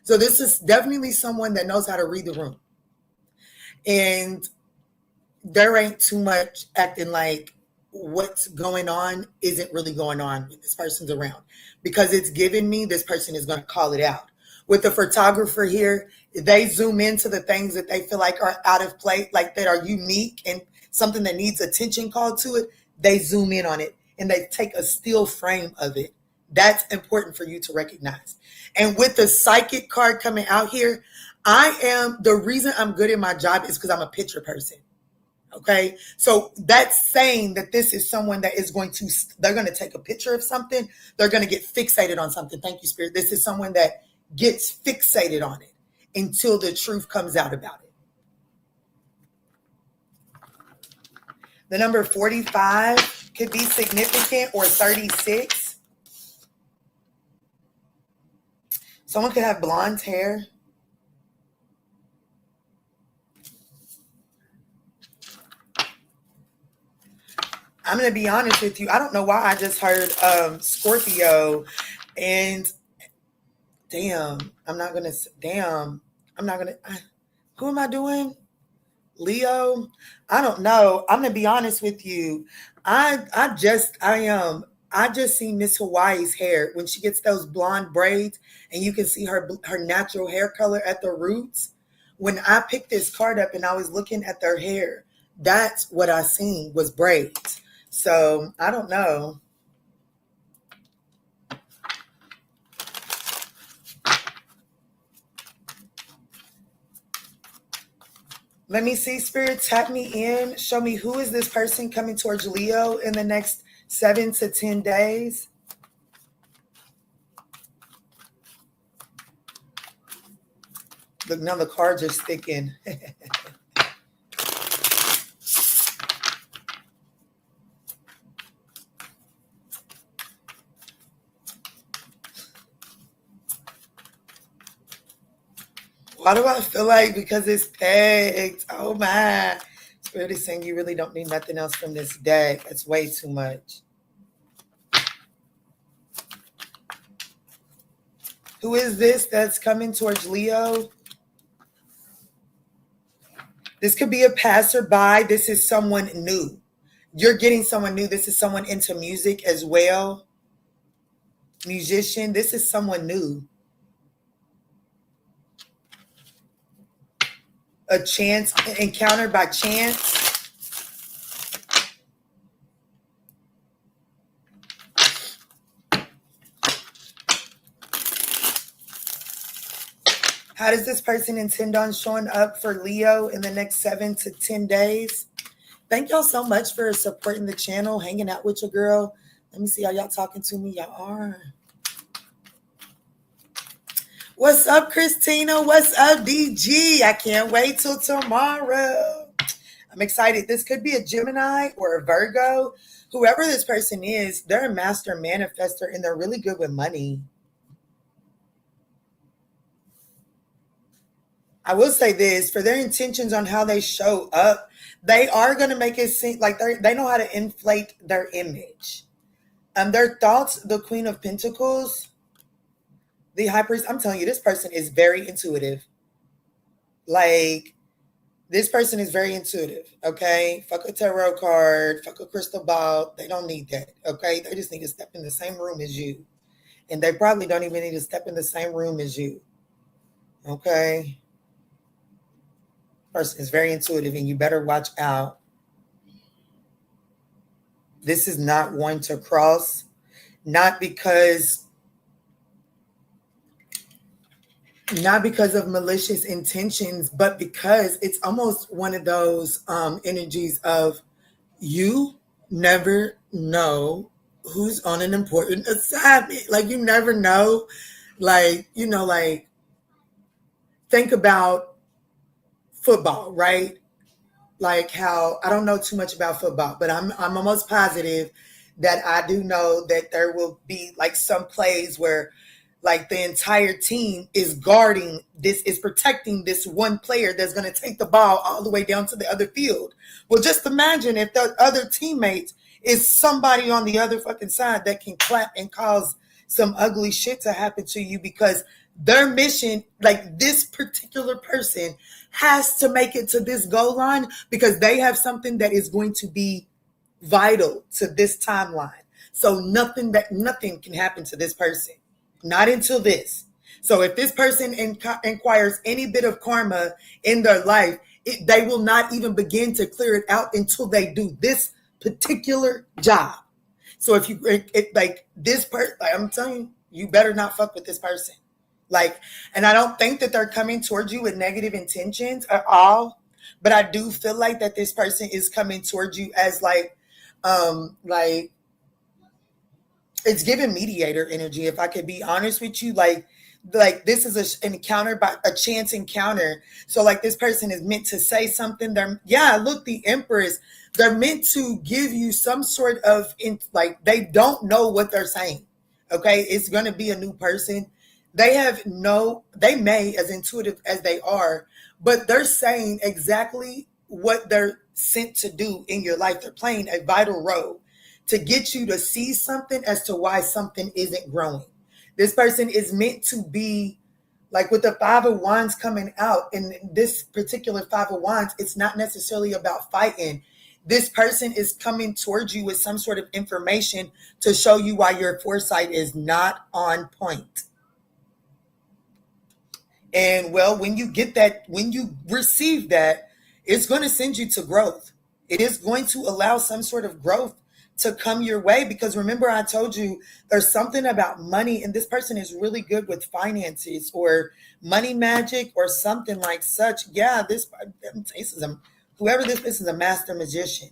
Speaker 2: So this is definitely someone that knows how to read the room. And there ain't too much acting like what's going on isn't really going on when this person's around, because it's giving me this person is going to call it out. With the photographer here, they zoom into the things that they feel like are out of place, like that are unique and something that needs attention called to it. They zoom in on it and they take a still frame of it. That's important for you to recognize. And with the psychic card coming out here, the reason I'm good at my job is because I'm a picture person. Okay, so that's saying that this is someone that is they're going to take a picture of something. They're going to get fixated on something. Thank you, Spirit. This is someone that gets fixated on it until the truth comes out about it. The number 45 could be significant, or 36. Someone could have blonde hair. I'm going to be honest with you. I don't know why I just heard Scorpio, and who am I doing? Leo? I don't know. I'm going to be honest with you. I just see Miss Hawaii's hair when she gets those blonde braids and you can see her natural hair color at the roots. When I picked this card up and I was looking at their hair, that's what I seen was braids. So I don't know. Let me see, Spirit, tap me in. Show me, who is this person coming towards Leo in the next 7 to 10 days? Look, now the cards are sticking. Why do I feel like, because it's pegged? Oh my. Spirit is saying you really don't need nothing else from this deck. It's way too much. Who is this that's coming towards Leo? This could be a passerby. This is someone new. You're getting someone new. This is someone into music as well. Musician. This is someone new. A chance, encountered by chance. How does this person intend on showing up for Leo in the next 7 to 10 days? Thank y'all so much for supporting the channel, hanging out with your girl. Let me see how y'all talking to me. Y'all are. What's up, Christina? What's up, DG? I can't wait till tomorrow. I'm excited. This could be a Gemini or a Virgo. Whoever this person is, they're a master manifester and they're really good with money. I will say this, for their intentions on how they show up, they are going to make it seem like they know how to inflate their image. Their thoughts, the Queen of Pentacles, the High Priest, I'm telling you, this person is very intuitive. Like, this person is very intuitive, okay? Fuck a tarot card, fuck a crystal ball. They don't need that, okay? They just need to step in the same room as you. And they probably don't even need to step in the same room as you, okay? Person is very intuitive and you better watch out. This is not one to cross, not because of malicious intentions, but because it's almost one of those energies of you never know who's on an important assignment. Like, you never know. Like, you know, like, think about football, right? Like how, I don't know too much about football, but I'm almost positive that I do know that there will be like some plays where Like the entire team is guarding this, is protecting this one player that's going to take the ball all the way down to the other field. Well, just imagine if the other teammates is somebody on the other fucking side that can clap and cause some ugly shit to happen to you, because their mission, like this particular person has to make it to this goal line because they have something that is going to be vital to this timeline. So nothing can happen to this person. Not until this. So if this person inquires any bit of karma in their life, they will not even begin to clear it out until they do this particular job. So if you like this person, like I'm telling you, you better not fuck with this person. Like, and I don't think that they're coming towards you with negative intentions at all, but I do feel like that this person is coming towards you as like it's giving mediator energy. If I could be honest with you, like this is an encounter, by a chance encounter. So like this person is meant to say something. Look, the Empress, they're meant to give you some sort of, like, they don't know what they're saying. Okay. It's going to be a new person. They may, as intuitive as they are, but they're saying exactly what they're sent to do in your life. They're playing a vital role to get you to see something as to why something isn't growing. This person is meant to be, like with the Five of Wands coming out, in this particular Five of Wands, it's not necessarily about fighting. This person is coming towards you with some sort of information to show you why your foresight is not on point. And well, when you get that, when you receive that, it's going to send you to growth. It is going to allow some sort of growth to come your way, because remember I told you there's something about money, and this person is really good with finances or money magic or something like such. Yeah, whoever this is a master magician.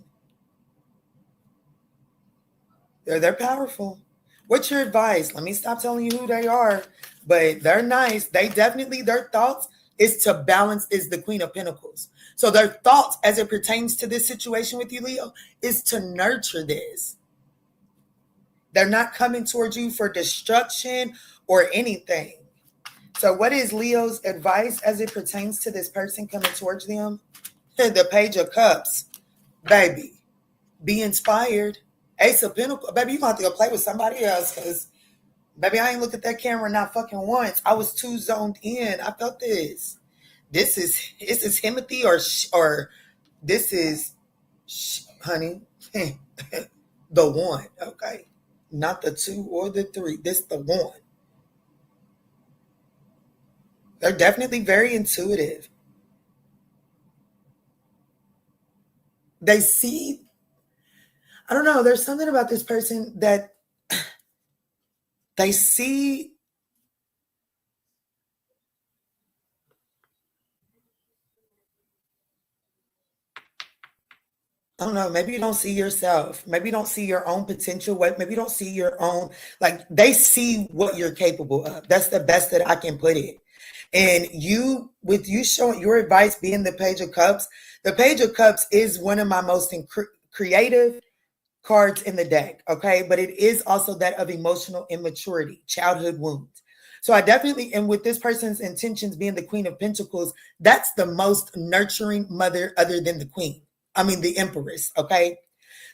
Speaker 2: They're powerful. What's your advice? Let me stop telling you who they are, but they're nice. They definitely, their thoughts is to balance, is the Queen of Pentacles. So their thoughts as it pertains to this situation with you, Leo, is to nurture this. They're not coming towards you for destruction or anything. So what is Leo's advice as it pertains to this person coming towards them? The Page of Cups. Baby, be inspired. Ace of Pentacles. Baby, you're going to have to go play with somebody else, because, baby, I ain't looked at that camera not fucking once. I was too zoned in. I felt this. This is Timothy or this is, honey, the one, okay? Not the two or the three. This the one. They're definitely very intuitive. They see, I don't know, there's something about this person that they see. I don't know, maybe you don't see yourself. Maybe you don't see your own potential. Maybe you don't see your own, like, they see what you're capable of. That's the best that I can put it. And you, with you showing your advice being the Page of Cups, the Page of Cups is one of my most creative cards in the deck, okay? But it is also that of emotional immaturity, childhood wounds. So I definitely, and with this person's intentions being the Queen of Pentacles, that's the most nurturing mother other than the Queen. I mean, the Empress, okay?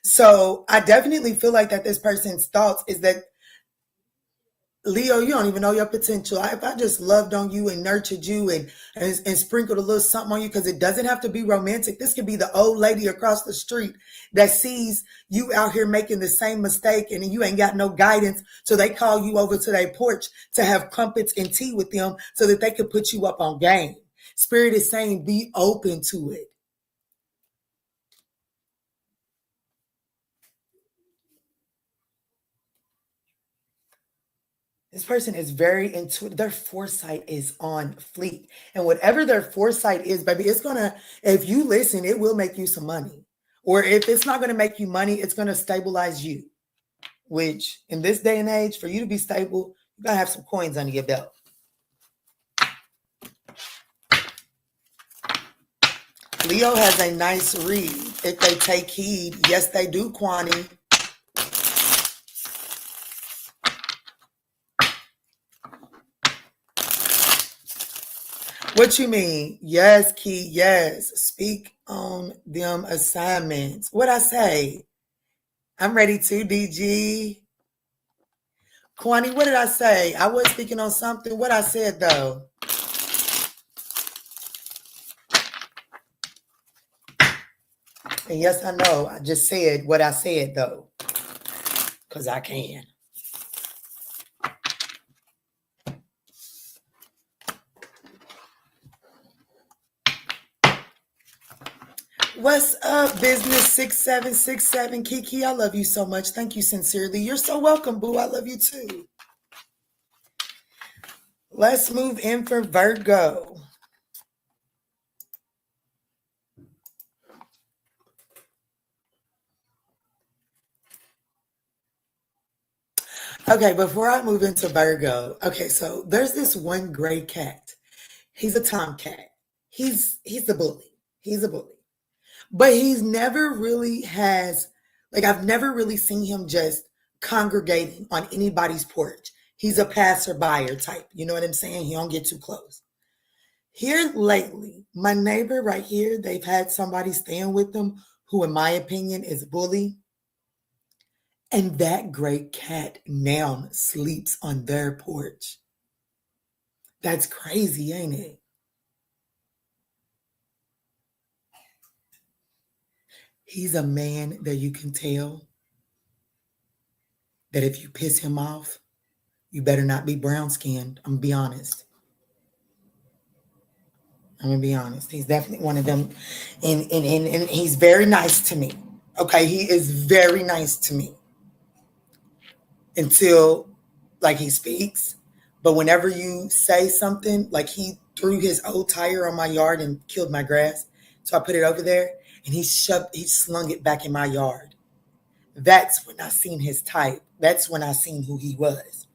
Speaker 2: So I definitely feel like that this person's thoughts is that, Leo, you don't even know your potential. If I just loved on you and nurtured you and sprinkled a little something on you, because it doesn't have to be romantic. This could be the old lady across the street that sees you out here making the same mistake and you ain't got no guidance. So they call you over to their porch to have crumpets and tea with them so that they could put you up on game. Spirit is saying, be open to it. This person is very intuitive. Their foresight is on fleek. And whatever their foresight is, baby, it's going to, if you listen, it will make you some money. Or if it's not going to make you money, it's going to stabilize you. Which, in this day and age, for you to be stable, you got to have some coins under your belt. Leo has a nice read if they take heed. Yes, they do, Kwani. What you mean? Yes, Key, yes. Speak on them assignments. What I say? I'm ready to, DG. Kwani, what did I say? I was speaking on something. What I said, though? And yes, I know. I just said what I said, though. Because I can. What's up, Business 6767? Kiki, I love you so much. Thank you sincerely. You're so welcome, boo. I love you too. Let's move in for Virgo. Okay, before I move into Virgo, okay, so there's this one gray cat. He's a tomcat. He's a bully. He's a bully. But he's never really has, like, I've never really seen him just congregating on anybody's porch. He's a passerby type. You know what I'm saying? He don't get too close. Here lately, my neighbor right here, they've had somebody staying with them who, in my opinion, is a bully. And that gray cat now sleeps on their porch. That's crazy, ain't it? He's a man that you can tell that if you piss him off, you better not be brown skinned. I'm gonna be honest. He's definitely one of them. And he's very nice to me. Okay, he is very nice to me. Until like he speaks. But whenever you say something, like he threw his old tire on my yard and killed my grass. So I put it over there and he slung it back in my yard. That's when I seen his type. That's when I seen who he was.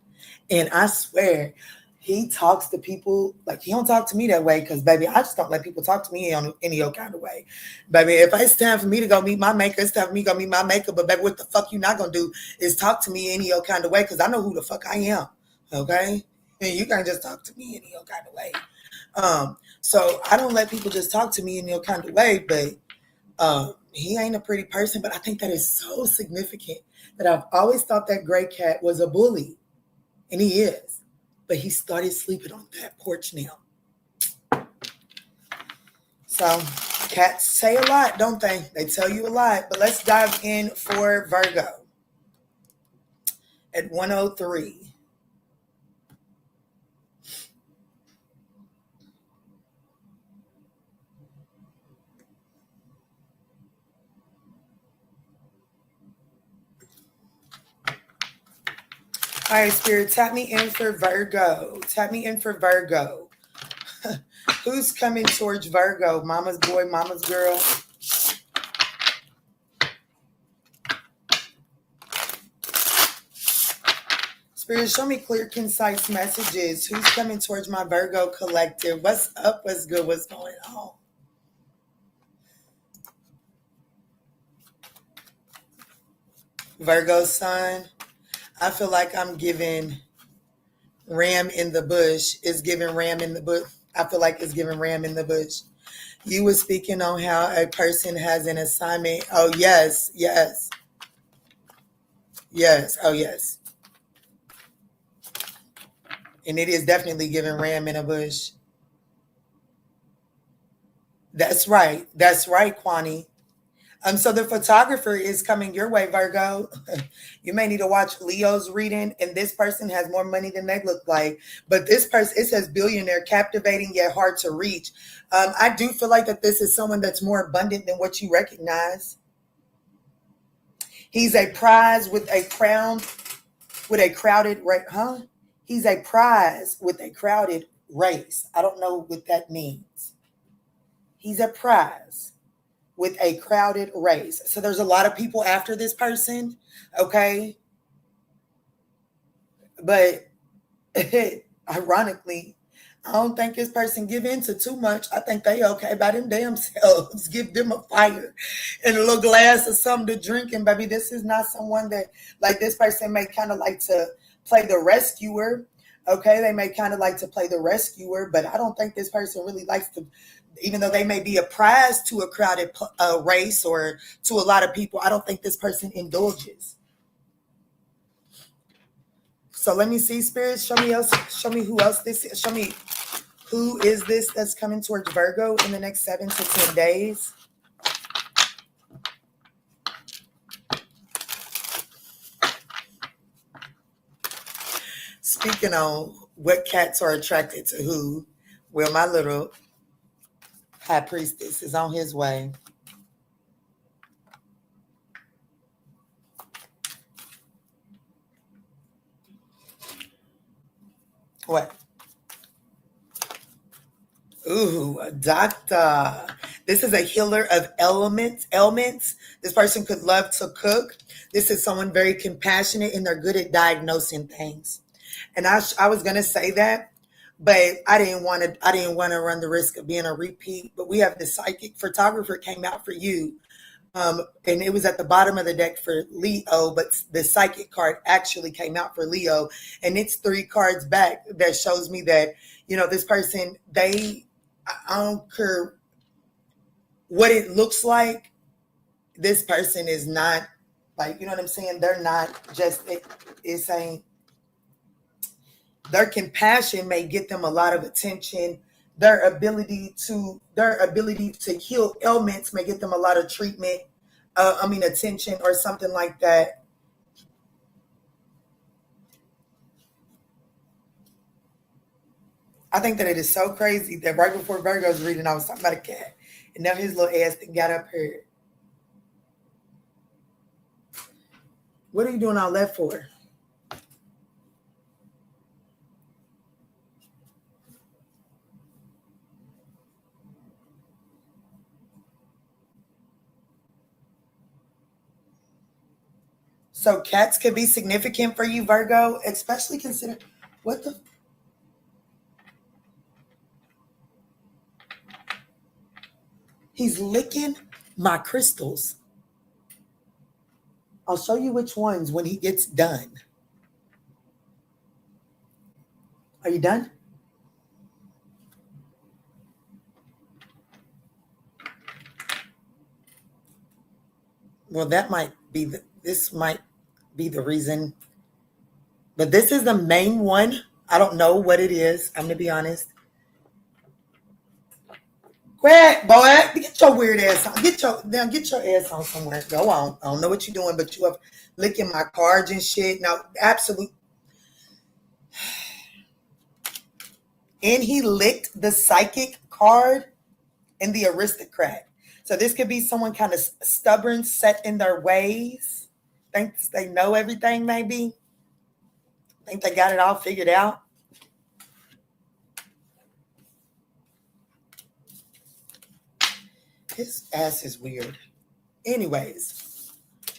Speaker 2: And I swear, he talks to people, like he don't talk to me that way because, baby, I just don't let people talk to me on any old kind of way. Baby, if it's time for me to go meet my maker, it's time for me to go meet my maker. But, baby, what the fuck you not going to do is talk to me any old kind of way because I know who the fuck I am, okay? And you can't just talk to me any old kind of way. So I don't let people just talk to me any old kind of way, but he ain't a pretty person. But I think that is so significant that I've always thought that gray cat was a bully. And he is. But he started sleeping on that porch now. So cats say a lot, don't they? They tell you a lot. But let's dive in for Virgo at 103. All right, Spirit, tap me in for Virgo. Tap me in for Virgo. Who's coming towards Virgo? Mama's boy, mama's girl. Spirit, show me clear, concise messages. Who's coming towards my Virgo collective? What's up? What's good? What's going on? Virgo sun. I feel like I'm giving ram in the bush. It's giving ram in the bush. I feel like it's giving ram in the bush. You were speaking on how a person has an assignment. Oh, yes, yes. Yes, oh, yes. And it is definitely giving ram in a bush. That's right. That's right, Kwani. So the photographer is coming your way, Virgo. You may need to watch Leo's reading, and this person has more money than they look like. But this person, it says billionaire, captivating yet hard to reach. I do feel like that this is someone that's more abundant than what you recognize. He's a prize with a crown, with a crowded race. He's a prize with a crowded race. I don't know what that means. He's a prize with a crowded race. So there's a lot of people after this person, okay? But ironically, I don't think this person give in to too much. I think they okay by them damn selves. Give them a fire and a little glass of something to drink. And baby, this is not someone that, like, this person may kind of like to play the rescuer. Okay, they may kind of like to play the rescuer, but I don't think this person really likes to, even though they may be a prize to a crowded race or to a lot of people, I don't think this person indulges. So let me see, spirits. Show me else. Show me who else this is. Show me who is this that's coming towards Virgo in the next 7 to 10 days. Speaking on what cats are attracted to who, well, my little high priestess is on his way. What? Ooh, a doctor. This is a healer of ailments. This person could love to cook. This is someone very compassionate and they're good at diagnosing things. And I was gonna say that, but I didn't want to run the risk of being a repeat. But we have the psychic photographer came out for you. And it was at the bottom of the deck for Leo, but the psychic card actually came out for Leo. And it's 3 cards back that shows me that, this person, I don't care what it looks like. This person is not like, you know what I'm saying? They're not just, it's saying their compassion may get them a lot of attention. Their ability to heal ailments may get them a lot of treatment, attention or something like that. I think that it is so crazy that right before Virgo's reading, I was talking about a cat, and now his little ass got up here. What are you doing all that for? So cats could be significant for you, Virgo, especially consider what the. He's licking my crystals. I'll show you which ones when he gets done. Are you done? Well, this might be the reason. But this is the main one. I don't know what it is. I'm going to be honest. Quick, boy, get your weird ass on. Get your ass on somewhere. Go on. I don't know what you're doing, but you are licking my cards and shit. No, absolutely. And he licked the psychic card and the aristocrat. So this could be someone kind of stubborn, set in their ways. Thinks they know everything, maybe. Think they got it all figured out. His ass is weird. Anyways,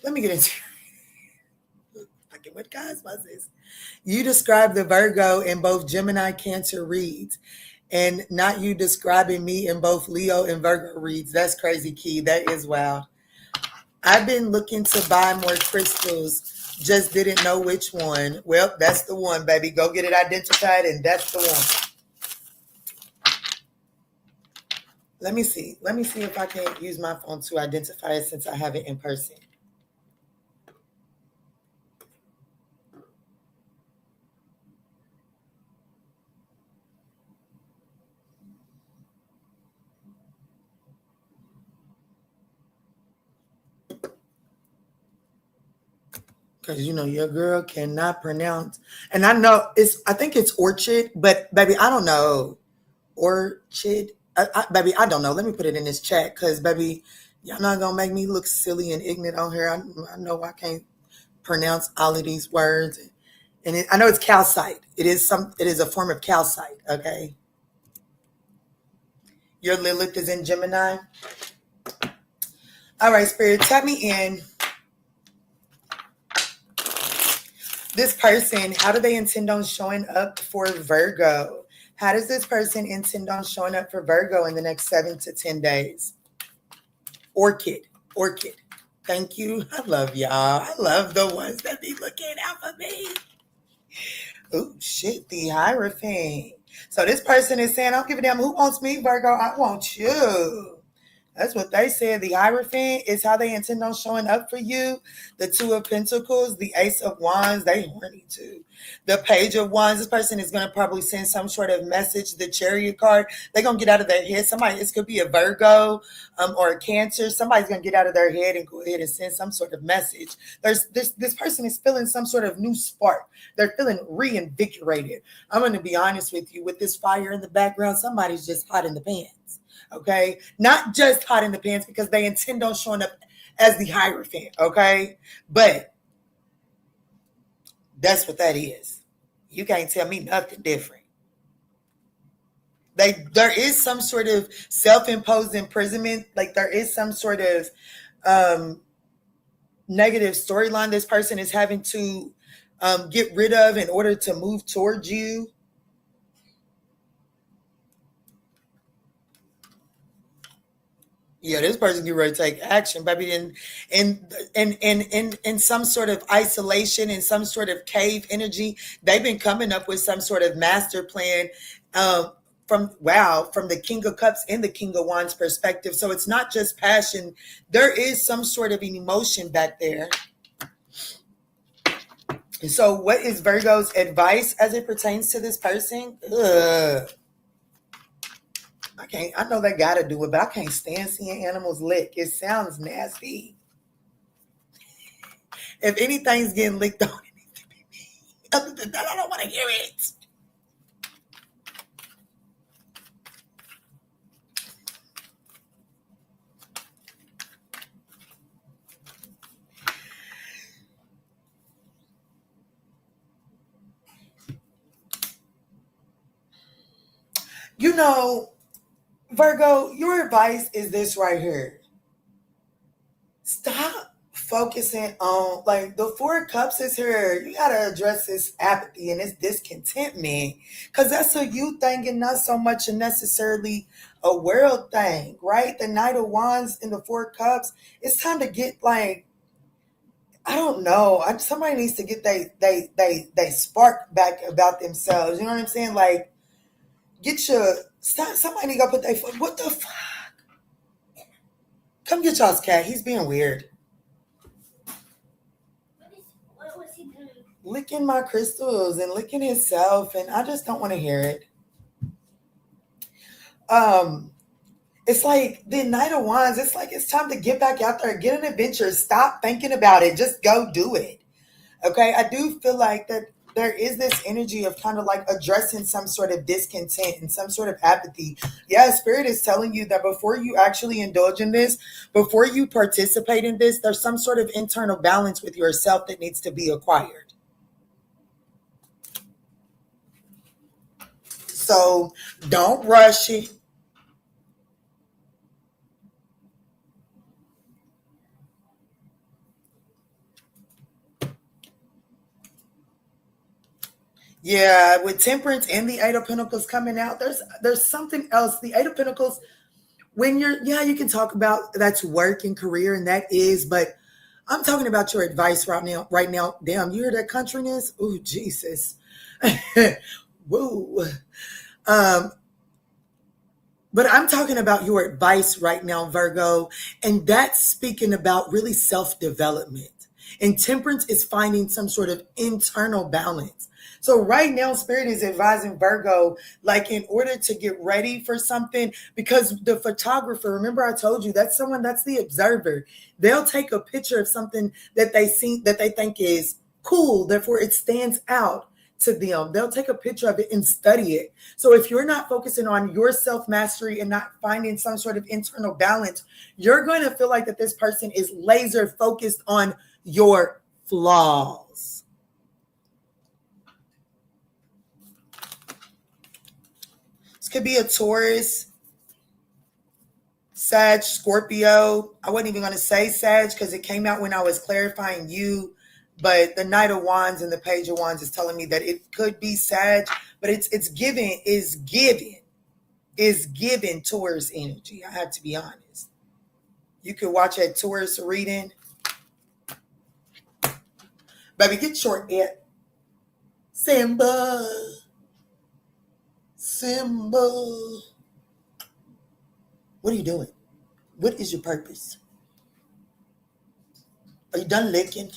Speaker 2: let me get into what cosmos is. You describe the Virgo in both Gemini, Cancer reads, and not you describing me in both Leo and Virgo reads. That's crazy, Key. That is wild. I've been looking to buy more crystals, just didn't know which one. Well, that's the one, baby. Go get it identified, and that's the one. Let me see. Let me see if I can use my phone to identify it since I have it in person. Because, your girl cannot pronounce. And I know I think it's orchid, but baby, I don't know. Orchid. Baby, I don't know. Let me put it in this chat because, baby, y'all not going to make me look silly and ignorant on here. I know I can't pronounce all of these words. And I know it's calcite. It is a form of calcite, okay? Your Lilith is in Gemini. All right, Spirit, tap me in. This person, how do they intend on showing up for Virgo? How does this person intend on showing up for Virgo in the next 7 to 10 days? Orchid. Thank you. I love y'all. I love the ones that be looking out for me. Oh, shit, the Hierophant. So this person is saying, I don't give a damn who wants me, Virgo. I want you. That's what they said. The Hierophant is how they intend on showing up for you. The Two of Pentacles, the Ace of Wands, they horny too. The Page of Wands, this person is going to probably send some sort of message. The Chariot card, they're going to get out of their head. Somebody, this could be a Virgo or a Cancer. Somebody's going to get out of their head and go ahead and send some sort of message. This person is feeling some sort of new spark. They're feeling reinvigorated. I'm going to be honest with you. With this fire in the background, somebody's just hot in the pants. Okay, not just hot in the pants because they intend on showing up as the Hierophant. Okay, but that's what that is. You can't tell me nothing different. There is some sort of self-imposed imprisonment. Like there is some sort of negative storyline this person is having to get rid of in order to move towards you. Yeah, this person get ready to take action, baby. In some sort of isolation, in some sort of cave energy, they've been coming up with some sort of master plan from the King of Cups and the King of Wands perspective. So it's not just passion. There is some sort of emotion back there. And so what is Virgo's advice as it pertains to this person? I know they gotta do it, but I can't stand seeing animals lick. It sounds nasty. If anything's getting licked on, it needs to be me. Other than that, I don't want to hear it. You know, Virgo, your advice is this right here. Stop focusing on, like, the Four of Cups is here. You got to address this apathy and this discontentment because that's a you thing and not so much a necessarily a world thing, right? The Knight of Wands and the Four of Cups, it's time to get, like, I don't know. Somebody needs to get they spark back about themselves. You know what I'm saying? Like, somebody need to go put their foot. What the fuck? Come get y'all's cat. He's being weird.
Speaker 3: What was he doing?
Speaker 2: Licking my crystals and licking himself, and I just don't want to hear it. It's like the Knight of Wands. It's like it's time to get back out there, get an adventure. Stop thinking about it. Just go do it. Okay, I do feel like that there is this energy of kind of like addressing some sort of discontent and some sort of apathy. Yeah, Spirit is telling you that before you actually indulge in this, before you participate in this, there's some sort of internal balance with yourself that needs to be acquired. So don't rush it. Yeah, with Temperance and the Eight of Pentacles coming out, there's something else. The Eight of Pentacles, when you can talk about that's work and career, and that is, but I'm talking about your advice right now. Damn, you hear that countryness? Oh, Jesus. Woo. But I'm talking about your advice right now, Virgo, and that's speaking about really self-development. And Temperance is finding some sort of internal balance. So right now, Spirit is advising Virgo, like in order to get ready for something, because the photographer, remember I told you, that's the observer. They'll take a picture of something that they see, that they think is cool, therefore it stands out to them. They'll take a picture of it and study it. So if you're not focusing on your self-mastery and not finding some sort of internal balance, you're going to feel like that this person is laser focused on your flaws. This could be a Taurus, Sag, Scorpio. I wasn't even going to say Sag because it came out when I was clarifying you. But the Knight of Wands and the Page of Wands is telling me that it could be Sag, but is giving Taurus energy. I have to be honest. You could watch a Taurus reading. Baby, get your Simba. Simba. What are you doing? What is your purpose? Are you done licking?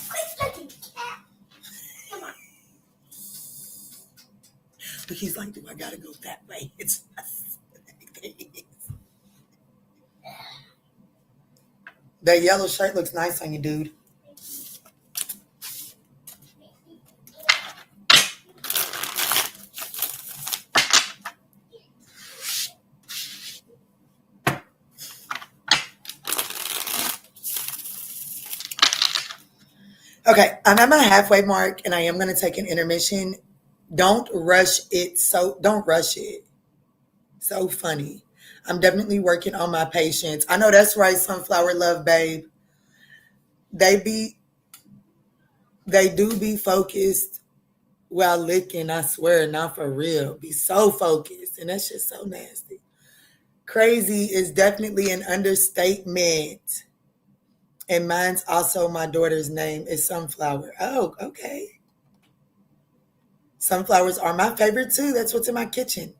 Speaker 3: Quit looking, cat. Come on.
Speaker 2: But he's like, do I gotta go that way? It's not. That yellow shirt looks nice on you, dude. Okay, I'm at my halfway mark and I am going to take an intermission. Don't rush it. Don't rush it. So funny. I'm definitely working on my patience. I know that's right, Sunflower Love, babe. They do be focused while licking, I swear, not for real. Be so focused. And that's just so nasty. Crazy is definitely an understatement. And mine's also my daughter's name is Sunflower. Oh, okay. Sunflowers are my favorite too. That's what's in my kitchen.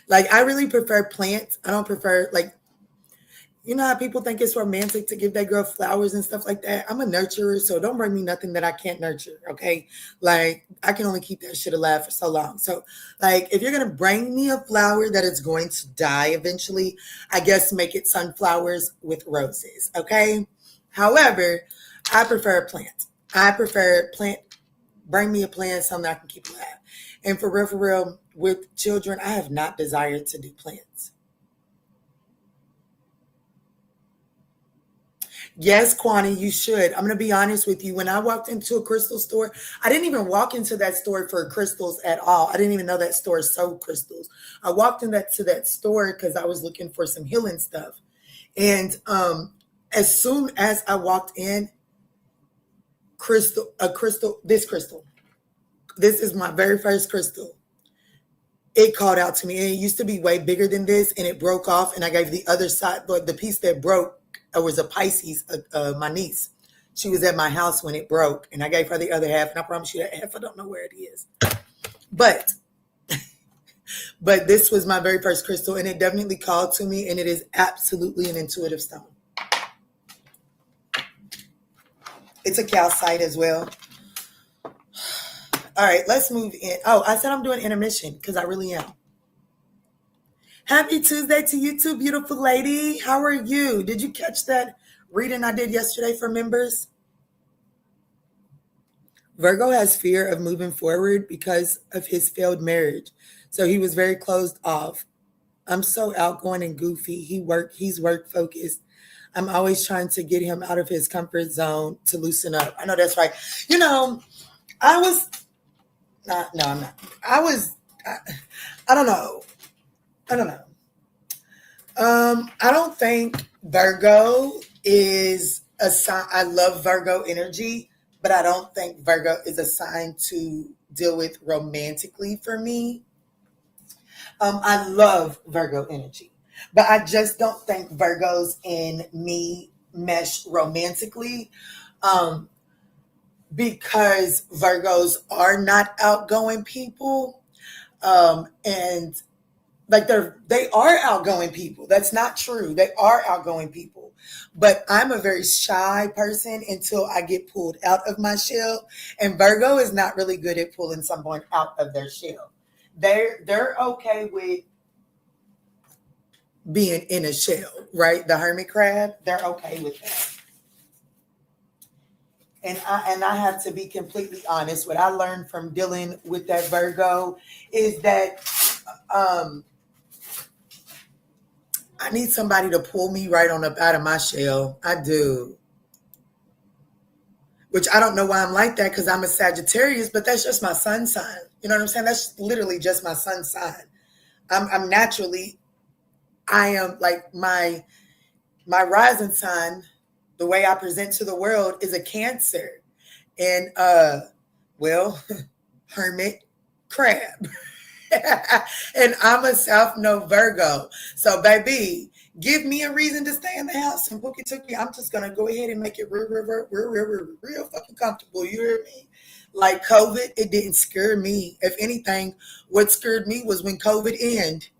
Speaker 2: Like, I really prefer plants. I don't prefer, like, you know how people think it's romantic to give that girl flowers and stuff like that? I'm a nurturer, so don't bring me nothing that I can't nurture, okay? Like, I can only keep that shit alive for so long. So, like, if you're going to bring me a flower that is going to die eventually, I guess make it sunflowers with roses, okay? However, I prefer a plant. I prefer a plant. Bring me a plant, something I can keep alive. And for real, with children, I have not desired to do plants. Yes, Kwani, you should. I'm going to be honest with you. When I walked into a crystal store, I didn't even walk into that store for crystals at all. I didn't even know that store sold crystals. I walked in to that store because I was looking for some healing stuff. And as soon as I walked in, this crystal. This is my very first crystal. It called out to me. And it used to be way bigger than this, and it broke off. And I gave the other side, but the piece that broke, it was a Pisces, my niece. She was at my house when it broke, and I gave her the other half. And I promise you that half, I don't know where it is. But this was my very first crystal, and it definitely called to me, and it is absolutely an intuitive stone. It's a calcite as well. All right, let's move in. Oh, I said I'm doing intermission because I really am. Happy Tuesday to you too, beautiful lady. How are you? Did you catch that reading I did yesterday for members? Virgo has fear of moving forward because of his failed marriage. So he was very closed off. I'm so outgoing and goofy. He's work focused. I'm always trying to get him out of his comfort zone to loosen up. I know that's right. You know, I'm not. I don't know. I don't think Virgo is a sign. I love Virgo energy, but I don't think Virgo is a sign to deal with romantically for me. I love Virgo energy, but I just don't think Virgos and me mesh romantically. Because Virgos are not outgoing people. And like they are outgoing people. That's not true. They are outgoing people. But I'm a very shy person until I get pulled out of my shell. And Virgo is not really good at pulling someone out of their shell. They're okay with being in a shell, right? The hermit crab, they're okay with that. And I have to be completely honest. What I learned from dealing with that Virgo is that I need somebody to pull me right on up out of my shell. I do. Which I don't know why I'm like that because I'm a Sagittarius, but that's just my sun sign. You know what I'm saying? That's literally just my sun sign. I'm naturally, I am like my rising sign. The way I present to the world is a Cancer. And, hermit crab. And I'm a South Node Virgo. So, baby, give me a reason to stay in the house. And Pookie took me, I'm just going to go ahead and make it real fucking comfortable. You hear me? Like COVID, it didn't scare me. If anything, what scared me was when COVID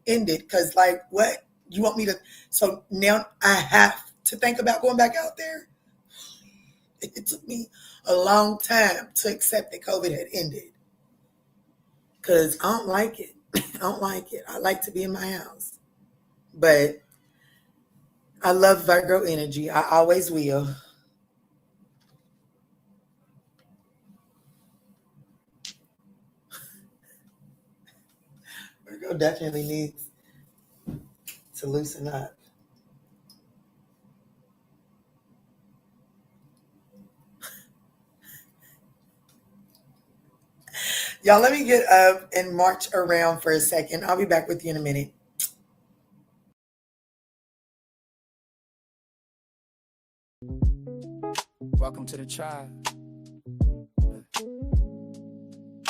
Speaker 2: ended. Because like, what? You want me to? So now I have to think about going back out there. It took me a long time to accept that COVID had ended. Because I don't like it. I don't like it. I like to be in my house. But I love Virgo energy. I always will. Virgo definitely needs to loosen up. Y'all, let me get up and march around for a second. I'll be back with you in a minute.
Speaker 1: Welcome to the tribe.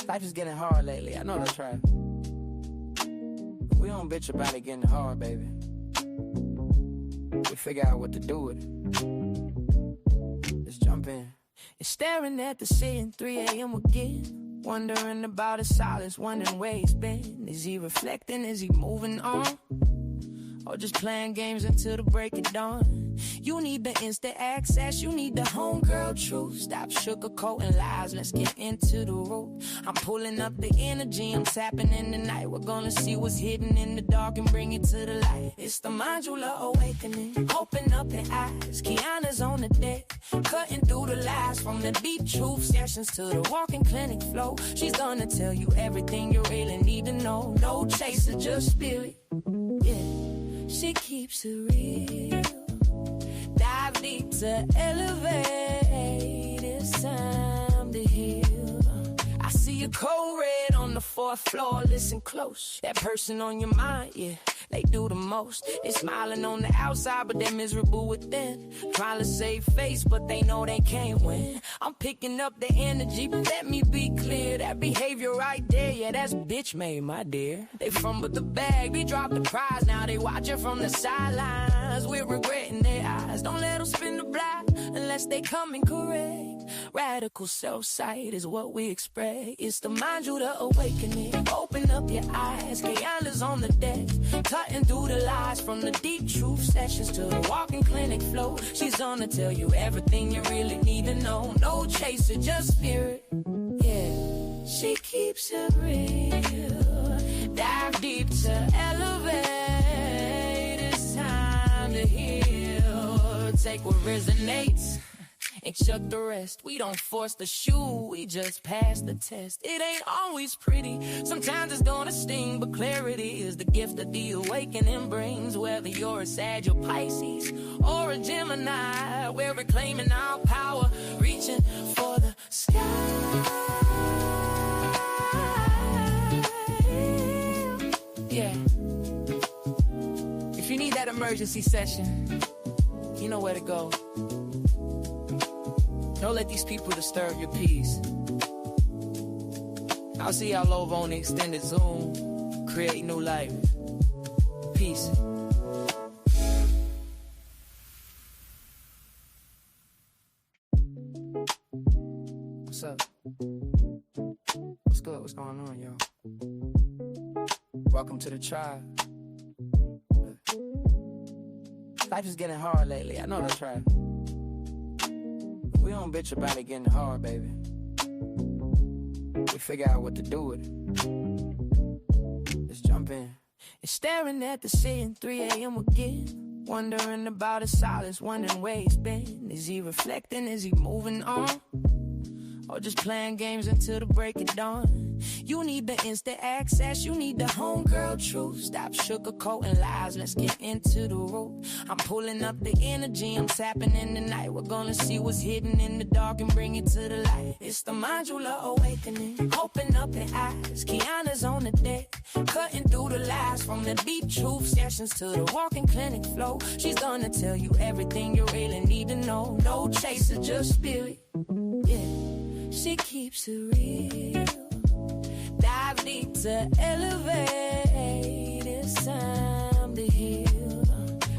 Speaker 1: Life is getting hard lately. I know the tribe. We don't bitch about it getting hard, baby. We figure out what to do with it. Let's jump in. You're staring at the ceiling, 3 a.m. again. Wondering about his silence, wondering where he's been. Is he reflecting? Is he moving on? Or just playing games until the break of dawn? You need the instant access, you need the homegirl truth. Stop sugarcoating lies, let's get into the root. I'm pulling up the energy, I'm tapping in the night. We're gonna see what's hidden in the dark and bring it to the light. It's the ManjulaAwakening, open up your eyes. Kiana's on the deck, cutting through the lies. From the deep truth sessions to the walking clinic flow. She's gonna tell you everything you really need to know. No chaser, just spirit, yeah. She keeps it real. Dive deep to elevate. It's time to heal. I see a cold red on the 4th floor. Listen close. That person on your mind, yeah, they do the most. They smiling on the outside, but they're miserable within. Trying to save face, but they know they can't win. I'm picking up the energy, but let me be clear. That behavior right there, yeah, that's bitch made, my dear. They fumbled the bag, they dropped the prize. Now they watching from the sidelines with regret in their eyes. Don't let them spin the block unless they come in correct. Radical self-sight is what we express. It's the ManjulaAwakening. Open up your eyes. Kiana's on the deck, cutting through the lies. From the deep truth sessions to the walking clinic flow. She's gonna tell you everything you really need to know. No chaser, just spirit, yeah. She keeps it real. Dive deep to elevate. It's time to heal. Take what resonates and chuck the rest. We don't force the shoe, we just pass the test. It ain't always pretty, sometimes it's gonna sting, but clarity is the gift that the awakening brings. Whether you're a Sag or Pisces or a Gemini, we're reclaiming our power, reaching for the sky. Yeah. If you need that emergency session, you know where to go. Don't let these people disturb your peace. I'll see y'all over on the extended Zoom. Create new life. Peace. What's up? What's good? What's going on, y'all? Welcome to the tribe. Life is getting hard lately. I know the tribe. We don't bitch about it getting hard, baby. We figure out what to do with it. Let's jump in. You're staring at the ceiling, 3 a.m. again. Wondering about his silence, wondering where he's been. Is he reflecting? Is he moving on? Or just playing games until the break of dawn? You need the instant access, you need the homegirl truth. Stop sugarcoating lies, let's get into the root. I'm pulling up the energy, I'm tapping in the night. We're gonna see what's hidden in the dark and bring it to the light. It's the ManjulaAwakening, open up your eyes. Kiana's on the deck, cutting through the lies. From the deep truth sessions to the walking clinic flow. She's gonna tell you everything you really need to know. No chaser, just spirit, yeah. She keeps it real. Dive deep to elevate. It's time to heal.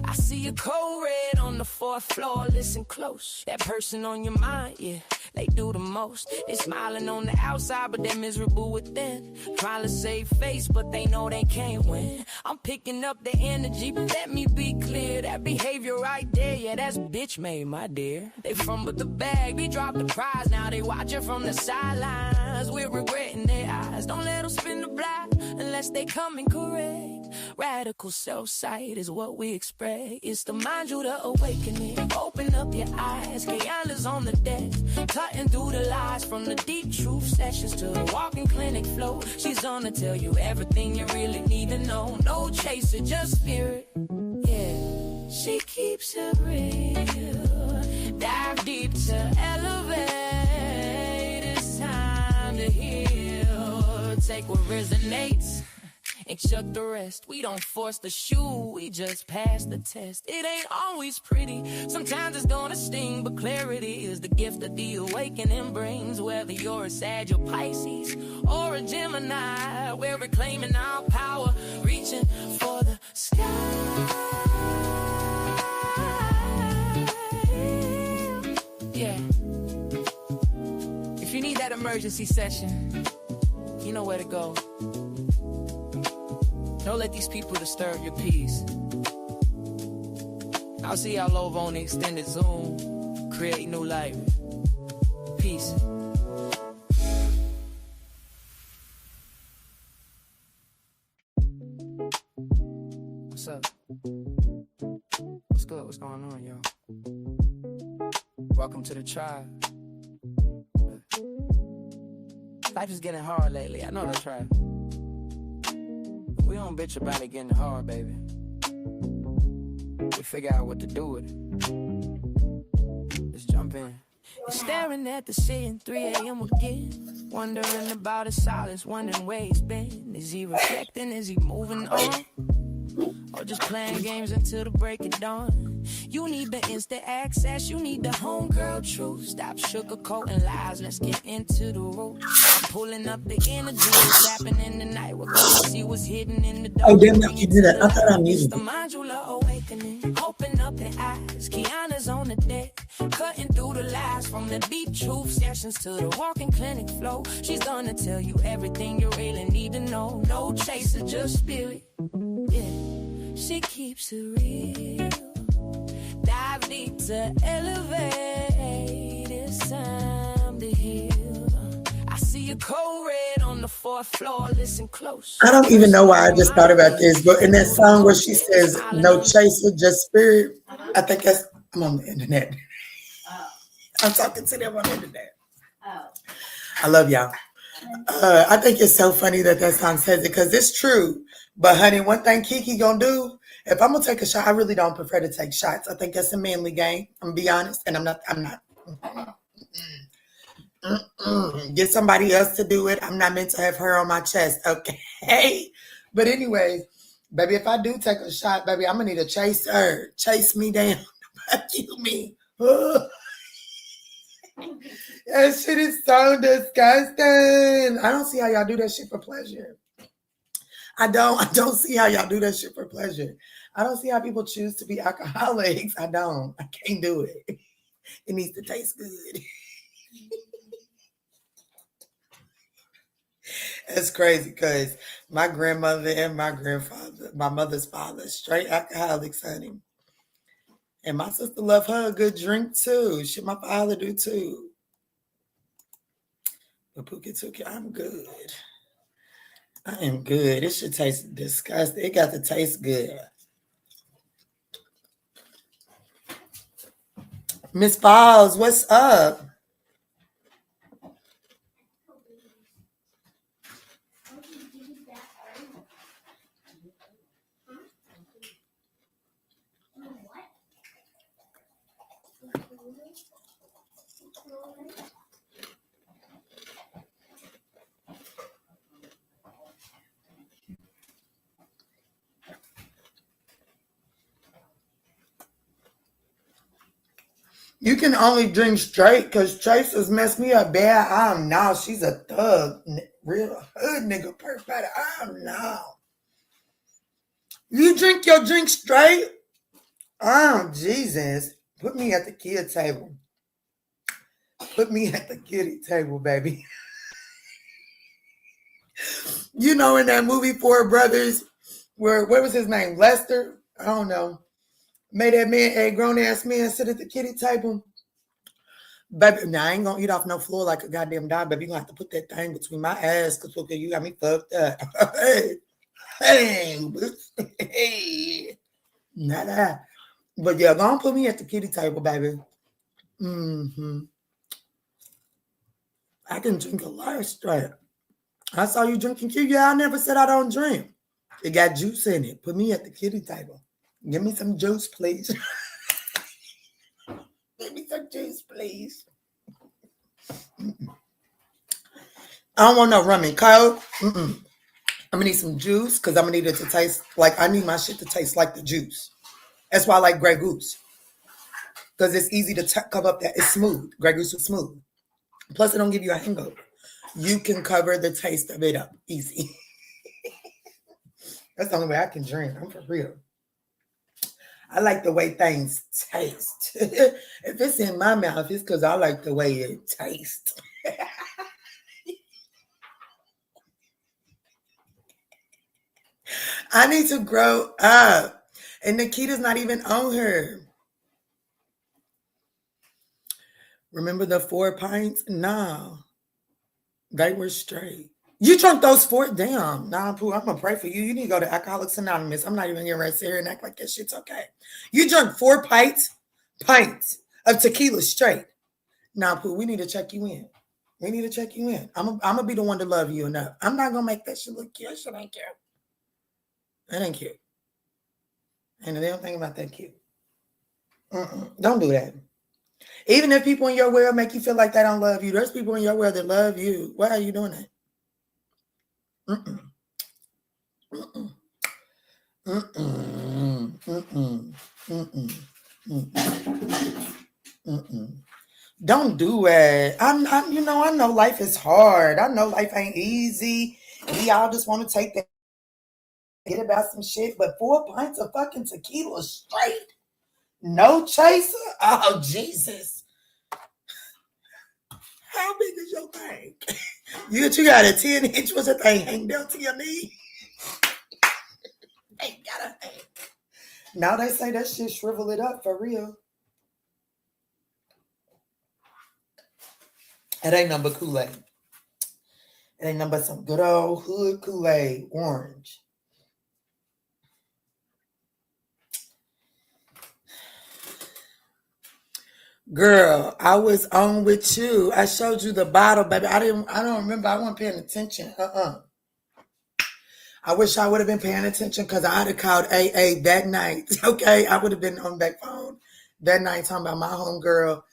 Speaker 1: I see a code red on the fourth floor, listen close. That person on your mind, yeah, they do the most. They smiling on the outside, but they're miserable within. Trying to save face, but they know they can't win. I'm picking up the energy, but let me be clear. That behavior right there, yeah, that's bitch made, my dear. They fumbled the bag, they dropped the prize. Now they watching from the sidelines with regret in their eyes. Don't let them spin the block unless they come in correct. Radical self-sight is what we expect. It's the ManjulaAwakening. Open up your eyes. Kiana's on the deck, cutting through the lies from the deep truth sessions to the walking clinic flow. She's gonna tell you everything you really need to know. No chaser, just spirit. Yeah, she keeps it real. Dive deep to elevate. It's time to heal. Take what resonates and chuck the rest. We don't force the shoe, we just pass the test. It ain't always pretty, sometimes it's gonna sting, but clarity is the gift that the awakening brings. Whether you're a Sag or Pisces or a Gemini, we're reclaiming our power, reaching for the sky. Yeah. If you need that emergency session, you know where to go. Don't let these people disturb your peace. I'll see y'all over on the extended Zoom. Create new life. Peace. What's up? What's good? What's going on, y'all? Welcome to the tribe. Life is getting hard lately. I know that's right. We don't bitch about it getting hard, baby. We figure out what to do with it. Let's jump in. You're staring at the ceiling, 3 a.m. again. Wondering about his silence, wondering where he's been. Is he reflecting? Is he moving on? Or just playing games until the break of dawn? You need the instant access, you need the homegirl truth. Stop sugarcoating lies, let's get into the root. I'm pulling up the energy, what's happening in the night. We're gonna see what's hidden in the dark.
Speaker 2: Oh, damn, you did that. I thought I muted
Speaker 1: the ManjulaAwakening. Open up the eyes, Kiana's on the deck, cutting through the lies from the deep truth sessions to the walking clinic flow. She's gonna tell you everything you really need to know. No chaser, just spirit. Yeah, she keeps it real. Dive deep to elevate. It's time to heal. I see a code red on the fourth floor. Listen close.
Speaker 2: I don't even know why I just thought about this, but in that song where she says, no chaser, just spirit, I think that's, I'm on the internet. I'm talking to them on the internet. I love y'all. I think it's so funny that song says it because it's true. But honey, one thing Kiki gonna do, if I'm gonna take a shot, I really don't prefer to take shots. I think that's a manly game. I'm gonna be honest, and I'm not. Get somebody else to do it. I'm not meant to have her on my chest, okay? But anyway, baby, if I do take a shot, baby, I'm gonna need a chaser. Chase me down. Kill me. That shit is so disgusting. I don't see how y'all do that shit for pleasure. I don't see how y'all do that shit for pleasure. I don't see how people choose to be alcoholics. I can't do it. It needs to taste good. That's crazy because my grandmother and my grandfather, my mother's father, straight alcoholics, honey. And my sister loved her a good drink too. Shit, my father do too. But Pookie Tookie, I'm good. I am good. It should taste disgusting. It got to taste good. Miss Falls, what's up? You can only drink straight because Chasers messed me up bad. I don't know. She's a thug. Real hood nigga person. I don't know. You drink your drink straight? Oh, Jesus. Put me at the kid table. Put me at the kitty table, baby. You know, in that movie Four Brothers, where, what was his name? Lester? I don't know. Made that man, a grown ass man, sit at the kitty table. Baby, now I ain't gonna eat off no floor like a goddamn dog, baby. You gonna have to put that thing between my ass, because okay, you got me fucked up. Hey, hey, not that. But yeah, go on, put me at the kitty table, baby. I can drink a lot straight. I saw you drinking Q. Yeah, I never said I don't drink. It got juice in it. Put me at the kitty table. Give me some juice, please. Give me some juice, please. I don't want no rum and coke. I'm gonna need some juice because I'm gonna need it to taste like, I need my shit to taste like the juice. That's why I like Grey Goose, because it's easy to cover up that. It's smooth. Grey Goose is smooth. Plus, it don't give you a hangover. You can cover the taste of it up easy. That's the only way I can drink. I'm for real. I like the way things taste. If it's in my mouth, it's because I like the way it tastes. I need to grow up. And Nikita's not even on her. Remember the 4 pints? No. They were straight. You drunk those 4? Damn. Nah, Pooh, I'm going to pray for you. You need to go to Alcoholics Anonymous. I'm not even getting ready to sit here and act like that shit's okay. You drunk 4 pints of tequila straight. Nah, Pooh, we need to check you in. We need to check you in. I'm going to be the one to love you enough. I'm not going to make that shit look cute. That shit ain't cute. That ain't cute. And they don't think about that cute. Don't do that. Even if people in your world make you feel like they don't love you, there's people in your world that love you. Why are you doing that? Don't do it. I know life is hard. I know life ain't easy. We all just want to take that, get about some shit, but 4 pints of fucking tequila straight. No chaser? Oh, Jesus. How big is your thing? You got a 10-inch, what's that thing hang down to your knee? Ain't got a thing. Now they say that shit shrivel it up for real. It ain't nothing but Kool-Aid. It ain't nothing but some good old hood Kool-Aid, orange. Girl, I was on with you. I showed you the bottle, baby. I don't remember. I wasn't paying attention. I wish I would have been paying attention because I'd have called AA that night. Okay, I would have been on that phone that night talking about my homegirl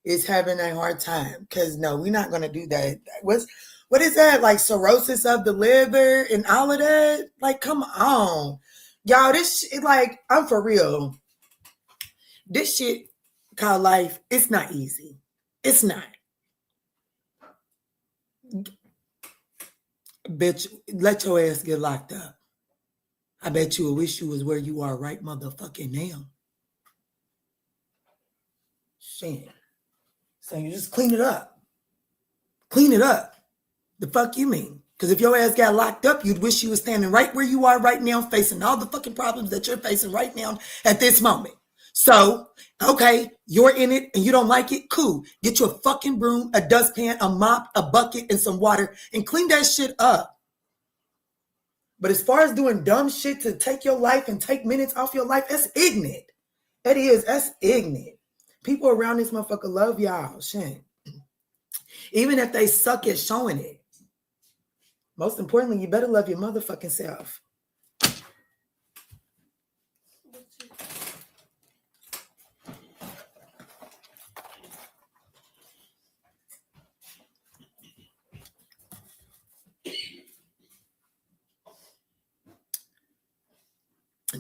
Speaker 2: is having a hard time. Because no, we're not gonna do that. What is that? Like cirrhosis of the liver and all of that? Like, come on. Y'all, this shit, like, I'm for real. This shit called life, it's not easy. It's not. Bitch, let your ass get locked up. I bet you wish you was where you are right motherfucking now. Shit. So you just clean it up. Clean it up. The fuck you mean? Because if your ass got locked up, you'd wish you was standing right where you are right now, facing all the fucking problems that you're facing right now at this moment. So, okay, you're in it and you don't like it, cool. Get you a fucking broom, a dustpan, a mop, a bucket, and some water, and clean that shit up. But as far as doing dumb shit to take your life and take minutes off your life, that's ignorant. It is. That's ignorant. People around this motherfucker love y'all. Shit. Even if they suck at showing it. Most importantly, you better love your motherfucking self.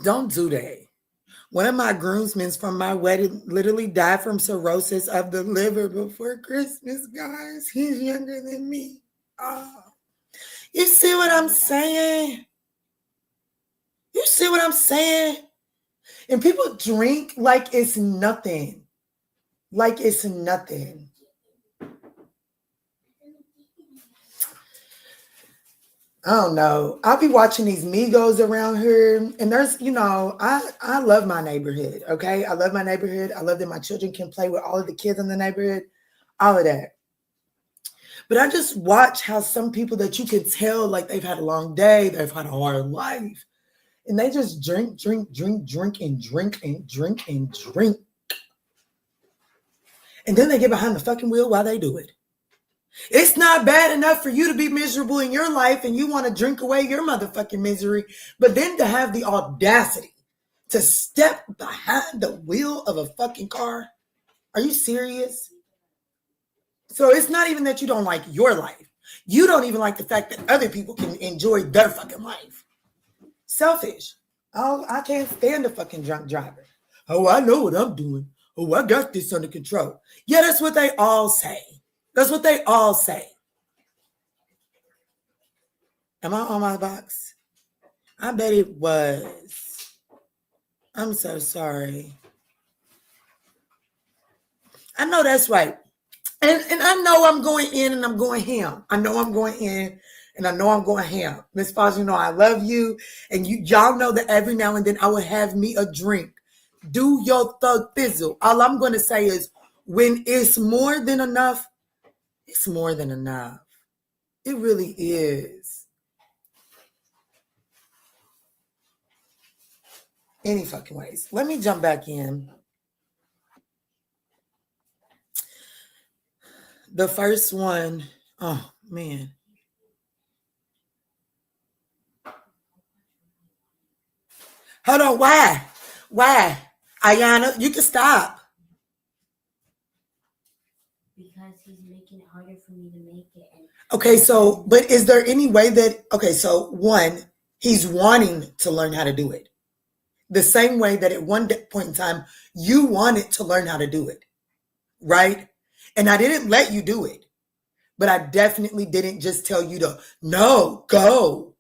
Speaker 2: Don't do that. One of my groomsmen from my wedding literally died from cirrhosis of the liver before Christmas, guys. He's younger than me. Oh. You see what I'm saying? You see what I'm saying? And people drink like it's nothing. Like it's nothing. I don't know. I'll be watching these Migos around here. And there's, you know, I love my neighborhood. Okay. I love my neighborhood. I love that my children can play with all of the kids in the neighborhood. All of that. But I just watch how some people that you can tell like they've had a long day, they've had a hard life, and they just drink, drink, drink, drink, and drink, and drink, and drink. And then they get behind the fucking wheel while they do it. It's not bad enough for you to be miserable in your life and you want to drink away your motherfucking misery, but then to have the audacity to step behind the wheel of a fucking car. Are you serious? So it's not even that you don't like your life. You don't even like the fact that other people can enjoy their fucking life. Selfish. Oh, I can't stand a fucking drunk driver. Oh, I know what I'm doing. Oh, I got this under control. Yeah, that's what they all say. That's what they all say. Am I on my box? I bet it was. I'm so sorry. I know that's right. And I know I'm going in and I'm going ham. I know I'm going in and I know I'm going ham. Miss Foz, you know I love you. And y'all know that every now and then I will have me a drink. Do your thug fizzle. All I'm going to say is when it's more than enough, it's more than enough. It really is. Any fucking ways. Let me jump back in. The first one, oh man. Hold on, why? Why? Ayana, you can stop.
Speaker 3: Because he's making it harder for me to make it.
Speaker 2: Okay, so, but is there any way that, okay, so one, he's wanting to learn how to do it. The same way that at one point in time, you wanted to learn how to do it, right? And I didn't let you do it, but I definitely didn't just tell you to, no, go.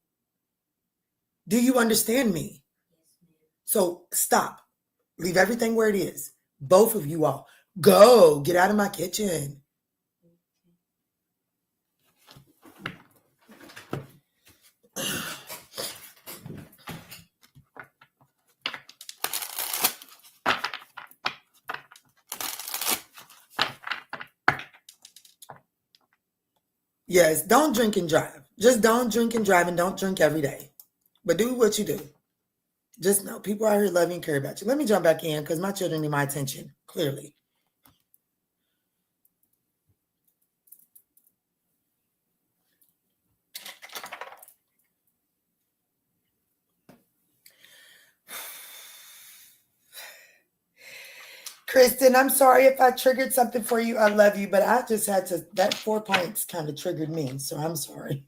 Speaker 2: Do you understand me? So stop. Leave everything where it is. Both of you all. Go. Get out of my kitchen. Yes, don't drink and drive. Just don't drink and drive and don't drink every day. But do what you do. Just know people out here love you and care about you. Let me jump back in because my children need my attention, clearly. Kristen, I'm sorry if I triggered something for you. I love you, but I just had to, that 4 points kind of triggered me, so I'm sorry.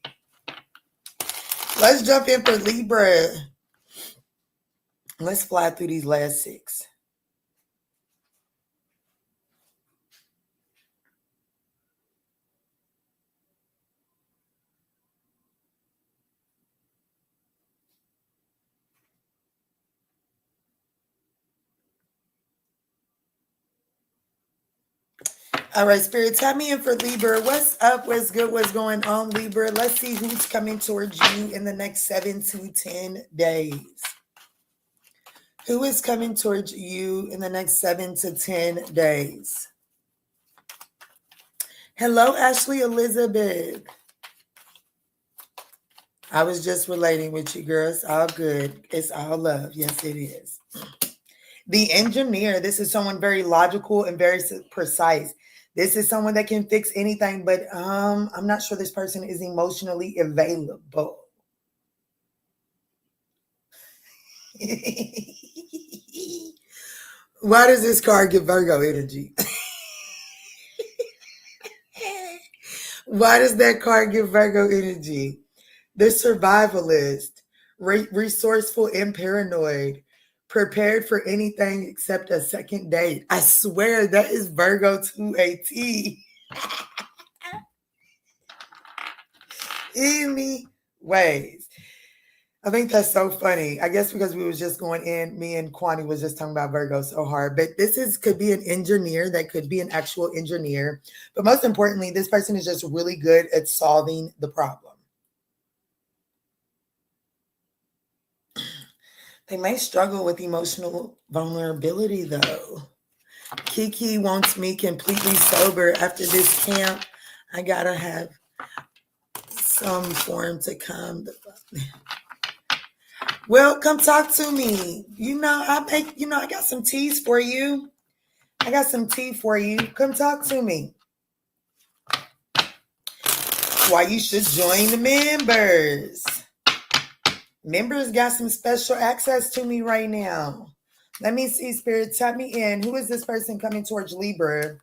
Speaker 2: Let's jump in for Libra. Let's fly through these last 6. All right, Spirit, tap me in for Libra. What's up? What's good? What's going on, Libra? Let's see who's coming towards you in the next 7 to 10 days. Who is coming towards you in the next 7 to 10 days? Hello, Ashley Elizabeth. I was just relating with you, girls. All good. It's all love. Yes, it is. The engineer. This is someone very logical and very precise. This is someone that can fix anything, but I'm not sure this person is emotionally available. Why does this card give Virgo energy? Why does that card give Virgo energy? The survivalist, resourceful and paranoid, prepared for anything except a second date. I swear that is Virgo to a T. Anyways, I think that's so funny. I guess because we was just going in, me and Kwani was just talking about Virgo so hard. But could be an engineer, that could be an actual engineer. But most importantly, this person is just really good at solving the problem. They may struggle with emotional vulnerability though. Kiki wants me completely sober after this camp. I gotta have some form to come. Well, come talk to me. I got some teas for you. I got some tea for you. Come talk to me. Why you should join the members. Members got some special access to me right now. Let me see, Spirit, tap me in. Who is this person coming towards Libra?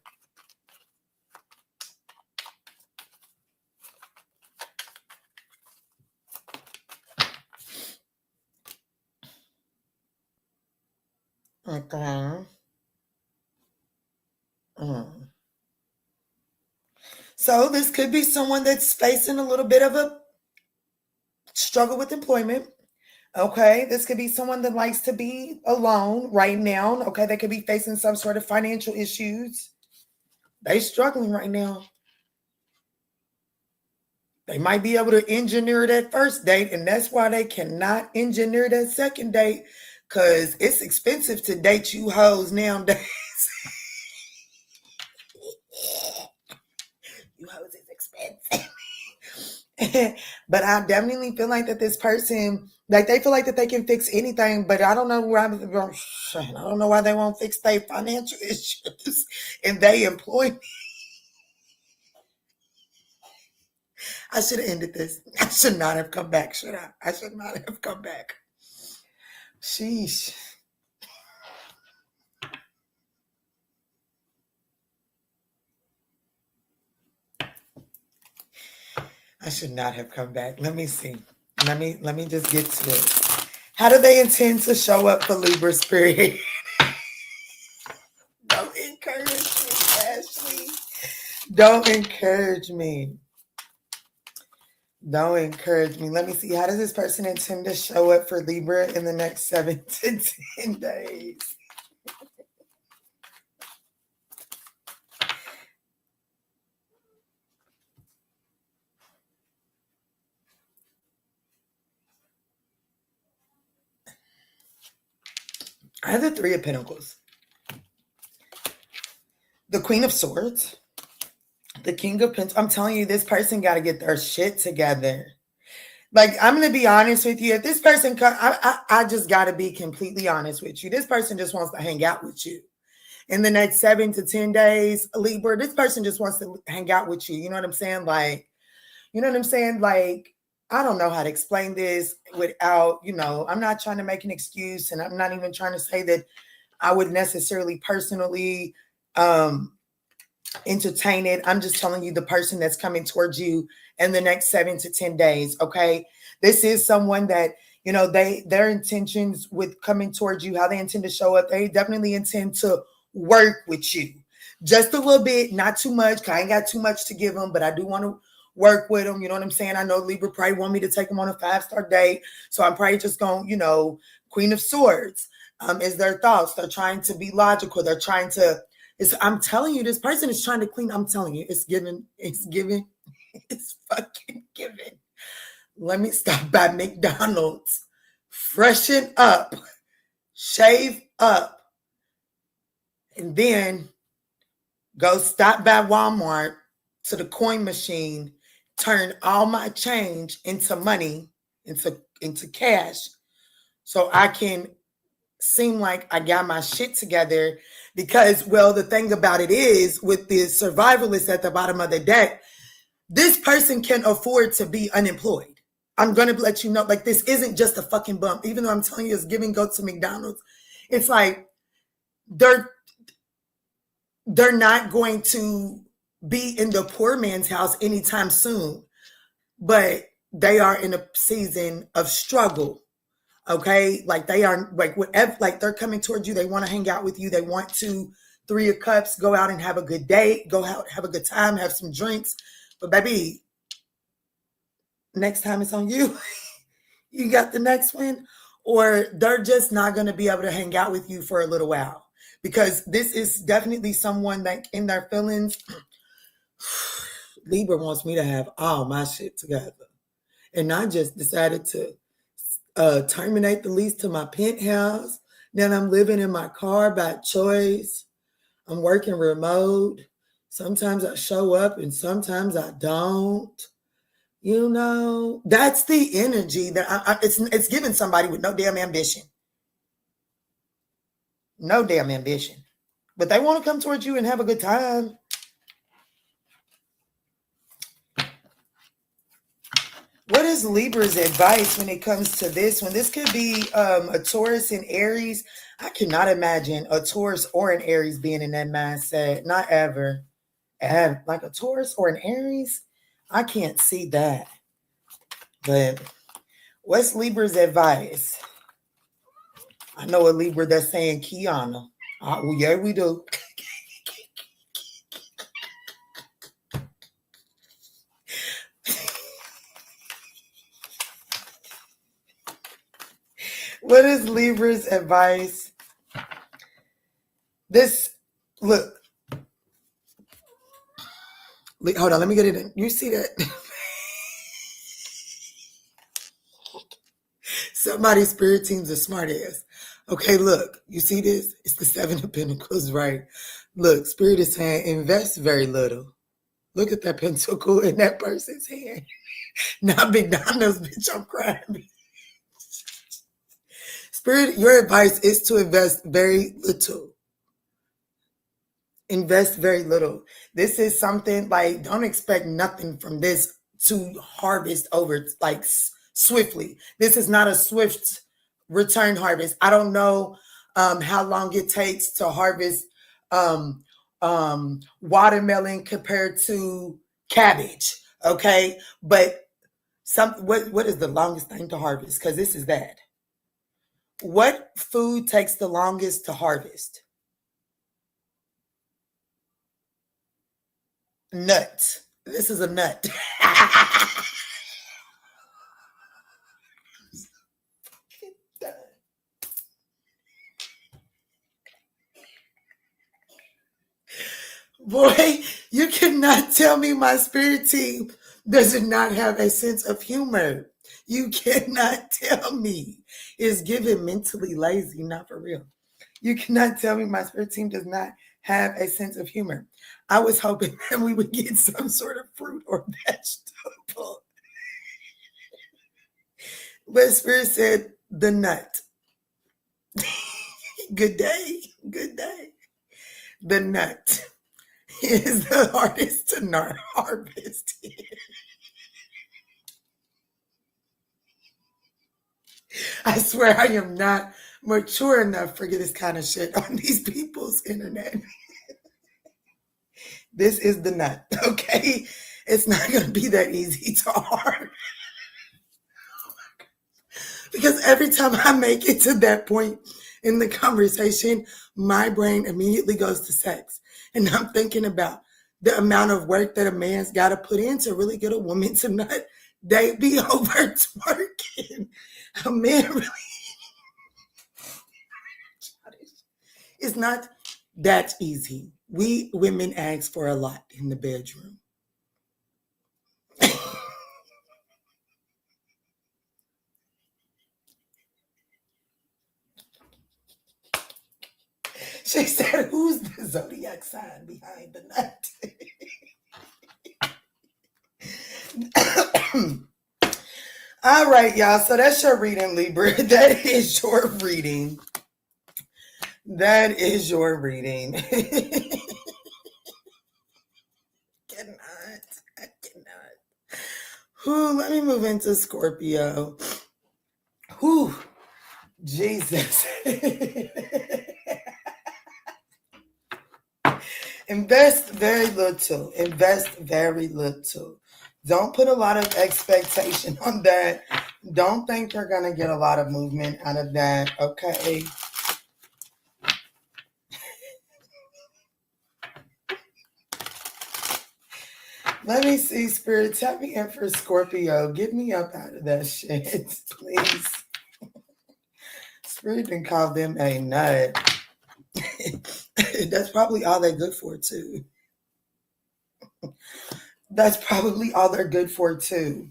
Speaker 2: Okay. So this could be someone that's facing a little bit of a struggle with employment. Okay, this could be someone that likes to be alone right now. Okay, they could be facing some sort of financial issues. They're struggling right now. They might be able to engineer that first date, and that's why they cannot engineer that second date, because it's expensive to date you hoes nowadays. You hoes is expensive. But I definitely feel like that this person, like they feel like that they can fix anything, but I don't know why they won't fix their financial issues and they employ me. I should have ended this. I should not have come back, should I? I should not have come back. Sheesh. I should not have come back. Let me see. Let me just get to it. How do they intend to show up for Libra spirit? Don't encourage me, Ashley. Don't encourage me. Don't encourage me. Let me see. How does this person intend to show up for Libra in the next 7 to 10 days? I have the Three of Pentacles, the Queen of Swords, the King of Pentacles. I'm telling you, this person got to get their shit together. Like, I'm going to be honest with you. If this person I just got to be completely honest with you. This person just wants to hang out with you. In the next 7 to 10 days, Libra, this person just wants to hang out with you. You know what I'm saying? Like, I don't know how to explain this without, I'm not trying to make an excuse, and I'm not even trying to say that I would necessarily personally entertain it. I'm just telling you the person that's coming towards you in the next 7 to 10 days. Okay. This is someone that, their intentions with coming towards you, how they intend to show up. They definitely intend to work with you just a little bit, not too much, because I ain't got too much to give them, but I do want to work with them. You know what I'm saying? I know Libra probably want me to take them on a 5-star date. So I'm probably just going, Queen of Swords is their thoughts. They're trying to be logical. They're trying to, I'm telling you, this person is trying to clean. I'm telling you, it's fucking given. Let me stop by McDonald's, freshen up, shave up, and then go stop by Walmart to the coin machine, turn all my change into money, into cash, so I can seem like I got my shit together. Because, well, the thing about it is, with the survivalist at the bottom of the deck, this person can afford to be unemployed. I'm going to let you know, like, this isn't just a fucking bump. Even though I'm telling you it's giving go to McDonald's, it's like they're not going to be in the poor man's house anytime soon, but they are in a season of struggle. Okay. Like, they are, like, whatever, like, they're coming towards you. They want to hang out with you. They want to, 3 of Cups, go out and have a good day, go out, have a good time, have some drinks. But baby, next time it's on you. You got the next one? Or they're just not going to be able to hang out with you for a little while. Because this is definitely someone that in their feelings, Libra wants me to have all my shit together. And I just decided to terminate the lease to my penthouse. Then I'm living in my car by choice. I'm working remote. Sometimes I show up and sometimes I don't. You know, that's the energy that it's giving somebody with no damn ambition. No damn ambition. But they want to come towards you and have a good time. What is Libra's advice when it comes to this one? This could be a Taurus and Aries. I cannot imagine a Taurus or an Aries being in that mindset. Not ever. Like a Taurus or an Aries? I can't see that. But what's Libra's advice? I know a Libra that's saying Kiana. Well, yeah, we do. What is Libra's advice? Look. Hold on, let me get it in. You see that? Somebody's spirit team's a smart ass. Okay, look, you see this? It's the Seven of Pentacles, right? Look, spirit is saying invest very little. Look at that pentacle in that person's hand. Not McDonald's, bitch, I'm crying. Spirit, your advice is to invest very little. Invest very little. This is something like, don't expect nothing from this to harvest over like swiftly. This is not a swift return harvest. I don't know how long it takes to harvest watermelon compared to cabbage. Okay. But what is the longest thing to harvest? Because this is that. What food takes the longest to harvest? Nut. This is a nut. Boy, you cannot tell me my spirit team does not have a sense of humor. You cannot tell me. It's giving mentally lazy, not for real. You cannot tell me my spirit team does not have a sense of humor. I was hoping that we would get some sort of fruit or vegetable. But spirit said the nut. Good day. Good day. The nut is the hardest to not harvest. I swear I am not mature enough for this kind of shit on these people's internet. This is the nut, okay? It's not going to be that easy to harvest. Because every time I make it to that point in the conversation, my brain immediately goes to sex. And I'm thinking about the amount of work that a man's got to put in to really get a woman to nut. They be over twerking. A man really... It's not that easy. We women ask for a lot in the bedroom. She said, who's the zodiac sign behind the nut? All right, y'all. So that's your reading, Libra. That is your reading. That is your reading. I cannot. Whew, let me move into Scorpio. Whew, Jesus. Invest very little. Invest very little. Don't put a lot of expectation on that. Don't think you're going to get a lot of movement out of that, okay? Let me see, Spirit. Tap me in for Scorpio. Get me up out of that shit, please. Spirit didn't call them a nut. That's probably all they're good for, too. That's probably all they're good for, too.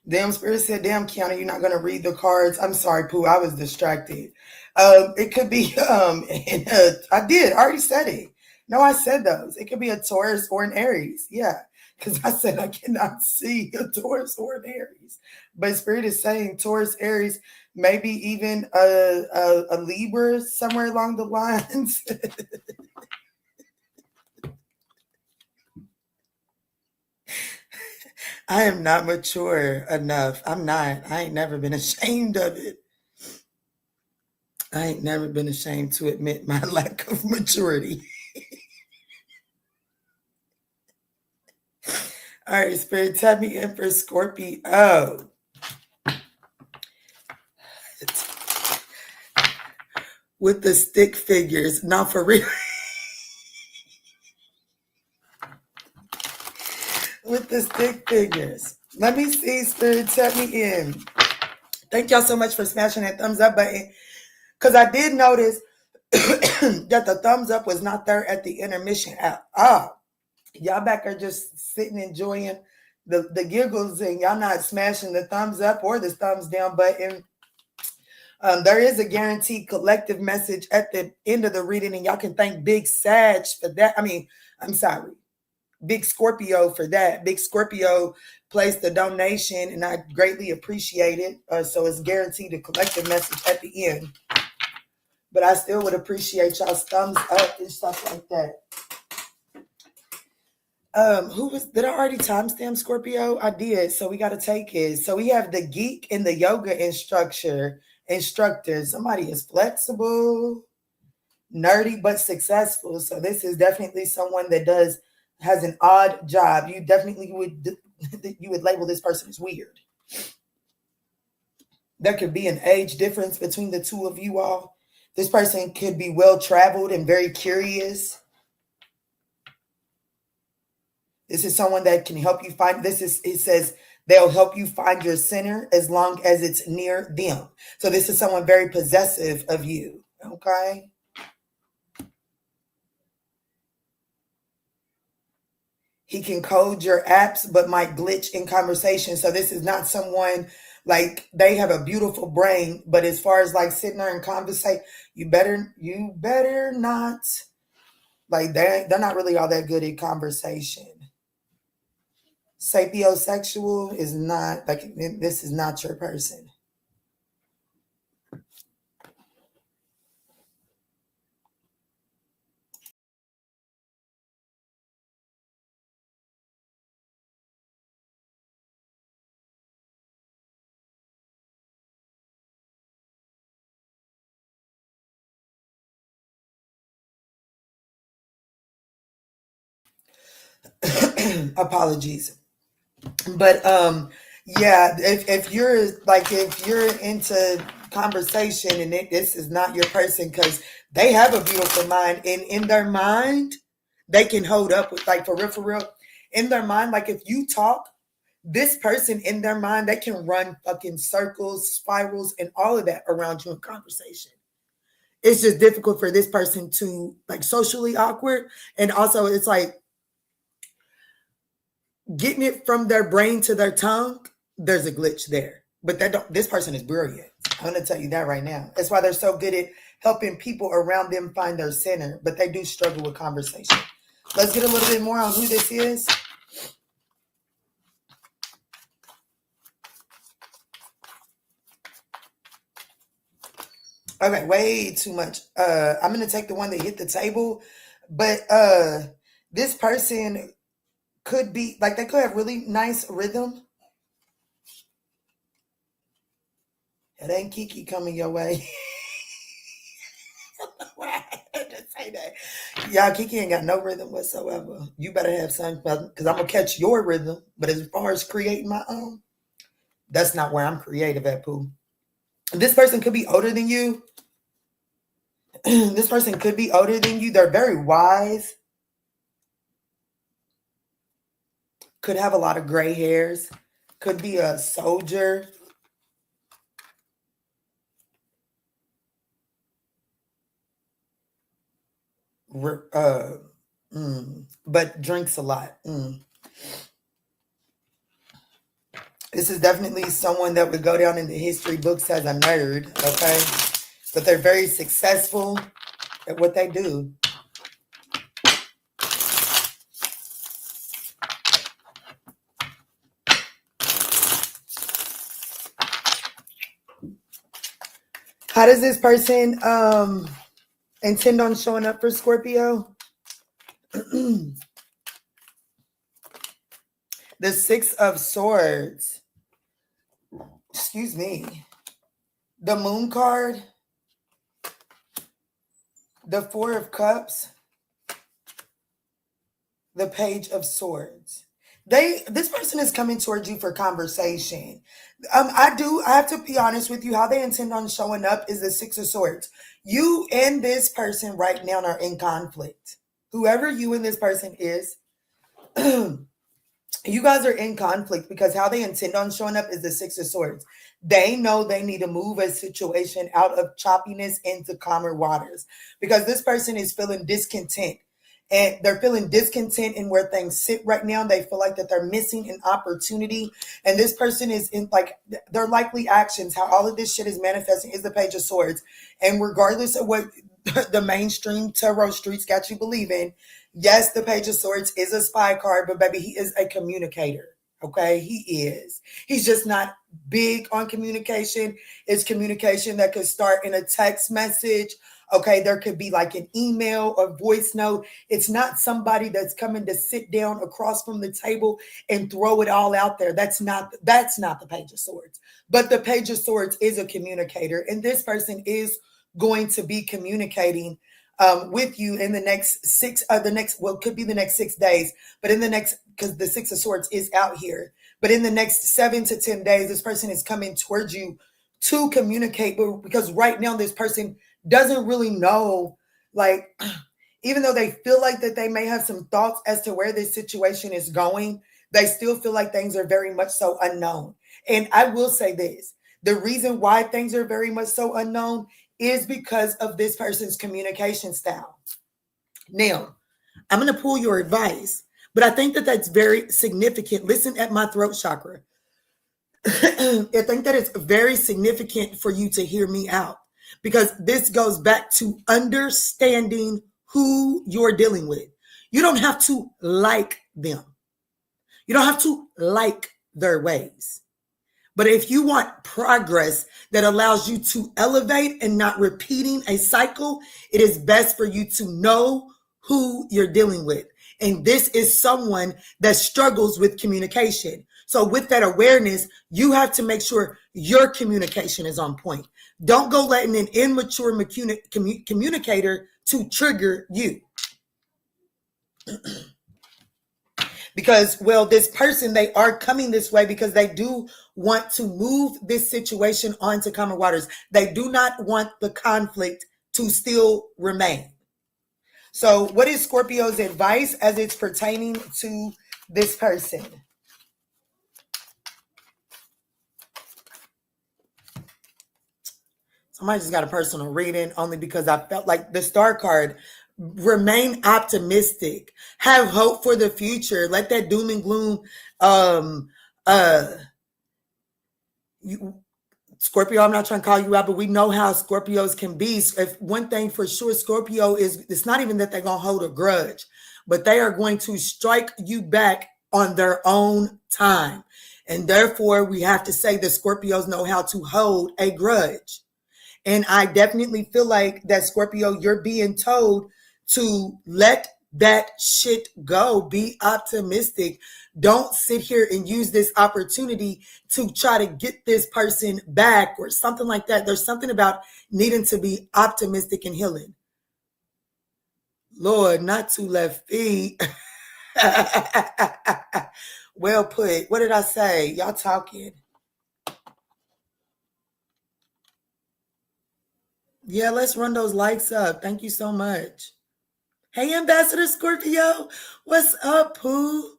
Speaker 2: Damn, Spirit said, damn, Kiana, you're not going to read the cards. I'm sorry, Pooh. I was distracted. It could be, I already said it. No, I said those. It could be a Taurus or an Aries. Yeah, because I said I cannot see a Taurus or an Aries. But Spirit is saying Taurus, Aries, maybe even a Libra somewhere along the lines. I am not mature enough. I'm not. I ain't never been ashamed of it. I ain't never been ashamed to admit my lack of maturity. All right, Spirit, tap me in for Scorpio. With the stick figures. Not for real. With the stick figures. Let me see, Spirit, tap me in. Thank y'all so much for smashing that thumbs up button. Because I did notice that the thumbs up was not there at the intermission at all. Y'all back are just sitting enjoying the giggles, and y'all not smashing the thumbs up or the thumbs down button. There is a guaranteed collective message at the end of the reading, and y'all can thank Big Sag for that. I mean, I'm sorry, Big Scorpio for that. Big Scorpio placed the donation, and I greatly appreciate it. So it's guaranteed a collective message at the end. But I still would appreciate y'all's thumbs up and stuff like that. Did I already timestamp Scorpio? I did, so we got to take it. So we have the geek and the yoga instructor. Somebody is flexible, nerdy, but successful. So this is definitely someone that has an odd job. You definitely would label this person as weird. There could be an age difference between the two of you all. This person could be well-traveled and very curious. This is someone that can help you find, it says they'll help you find your center as long as it's near them. So this is someone very possessive of you, okay? He can code your apps, but might glitch in conversation. So this is not someone like they have a beautiful brain, but as far as like sitting there and conversate, you better not, like they're not really all that good at conversation. Sapiosexual is not, like, this is not your person. Apologies. But yeah, if you're into conversation and this is not your person, because they have a beautiful mind, and in their mind they can hold up with, like, for real in their mind, like if you talk, this person in their mind, they can run fucking circles, spirals, and all of that around you in conversation. It's just difficult for this person to, like, socially awkward, and also it's like getting it from their brain to their tongue, there's a glitch there. But this person is brilliant. I'm going to tell you that right now. That's why they're so good at helping people around them find their center, but they do struggle with conversation. Let's get a little bit more on who this is. Okay, way too much. I'm going to take the one that hit the table, but this person could be, like, they could have really nice rhythm. It ain't Kiki coming your way. Why I had to say that? Y'all, Kiki ain't got no rhythm whatsoever. You better have something, because I'm going to catch your rhythm. But as far as creating my own, that's not where I'm creative at, Pooh. This person could be older than you. This person could be older than you. They're very wise. Could have a lot of gray hairs. Could be a soldier. But drinks a lot. This is definitely someone that would go down in the history books as a nerd, okay? But they're very successful at what they do. How does this person intend on showing up for Scorpio? The Six of Swords. Excuse me. The Moon card. The Four of Cups. The Page of Swords. This person is coming towards you for conversation. I have to be honest with you. How they intend on showing up is the Six of Swords. You and this person right now are in conflict. Whoever you and this person is, you guys are in conflict because how they intend on showing up is the Six of Swords. They know they need to move a situation out of choppiness into calmer waters because this person is feeling discontent. And they're feeling discontent in where things sit right now. They feel like that they're missing an opportunity. And this person is in like their likely actions, how all of this shit is manifesting is the Page of Swords. And regardless of what the mainstream tarot streets got you believing, yes, the Page of Swords is a spy card, but baby, he is a communicator. Okay, he is. He's just not big on communication. It's communication that could start in a text message. Okay, there could be like an email or voice note. It's not somebody that's coming to sit down across from the table and throw it all out there. That's not the Page of Swords. But the Page of Swords is a communicator, and this person is going to be communicating with you in the next could be the next 6 days, but in the next, because the Six of Swords is out here, but in the next 7 to 10 days, this person is coming towards you to communicate. But because right now this person doesn't really know, like, even though they feel like that they may have some thoughts as to where this situation is going, they still feel like things are very much so unknown. And I will say this, the reason why things are very much so unknown is because of this person's communication style. Now, I'm going to pull your advice, but I think that that's very significant. Listen at my throat chakra. I think that it's very significant for you to hear me out because this goes back to understanding who you're dealing with. You don't have to like them. You don't have to like their ways. But if you want progress that allows you to elevate and not repeating a cycle, it is best for you to know who you're dealing with. And this is someone that struggles with communication. So with that awareness, you have to make sure your communication is on point. Don't go letting an immature communicator to trigger you. Because, well, this person, they are coming this way because they do want to move this situation onto calmer waters. They do not want the conflict to still remain. So what is Scorpio's advice as it's pertaining to this person? Somebody just got a personal reading only because I felt like the Star card. Remain optimistic. Have hope for the future. Let that doom and gloom. Scorpio, I'm not trying to call you out, but we know how Scorpios can be. If one thing for sure, Scorpio is, it's not even that they're going to hold a grudge, but they are going to strike you back on their own time. And therefore, we have to say that Scorpios know how to hold a grudge. And I definitely feel like that, Scorpio, you're being told to let that shit go. Be optimistic. Don't sit here and use this opportunity to try to get this person back or something like that. There's something about needing to be optimistic and healing. Lord, not 2 left feet. Well put. What did I say? Y'all talking. Yeah, let's run those likes up. Thank you so much. Hey, Ambassador Scorpio. What's up, Pooh?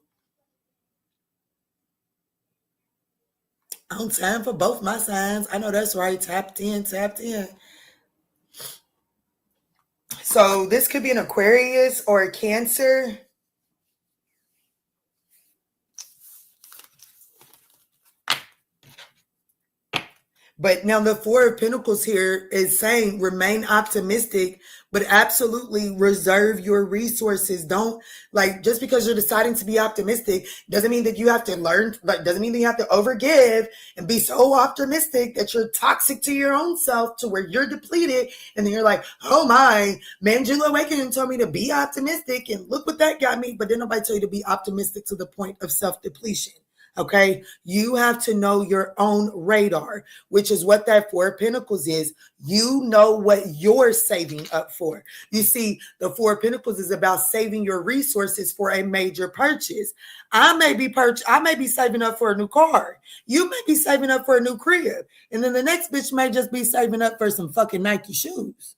Speaker 2: On time for both my signs. I know that's right. Tapped in, tapped in. So this could be an Aquarius or a Cancer. But now the Four of Pentacles here is saying remain optimistic, but absolutely reserve your resources. Don't, like, just because you're deciding to be optimistic doesn't mean that you have to learn, like, doesn't mean that you have to overgive and be so optimistic that you're toxic to your own self to where you're depleted. And then you're like, oh my, ManjulaAwakening told me to be optimistic and look what that got me. But then nobody tell you to be optimistic to the point of self-depletion. Okay, you have to know your own radar, which is what that Four of Pentacles is. You know what you're saving up for. You see, the Four of Pentacles is about saving your resources for a major purchase. I may be saving up for a new car. You may be saving up for a new crib. And then the next bitch may just be saving up for some fucking Nike shoes.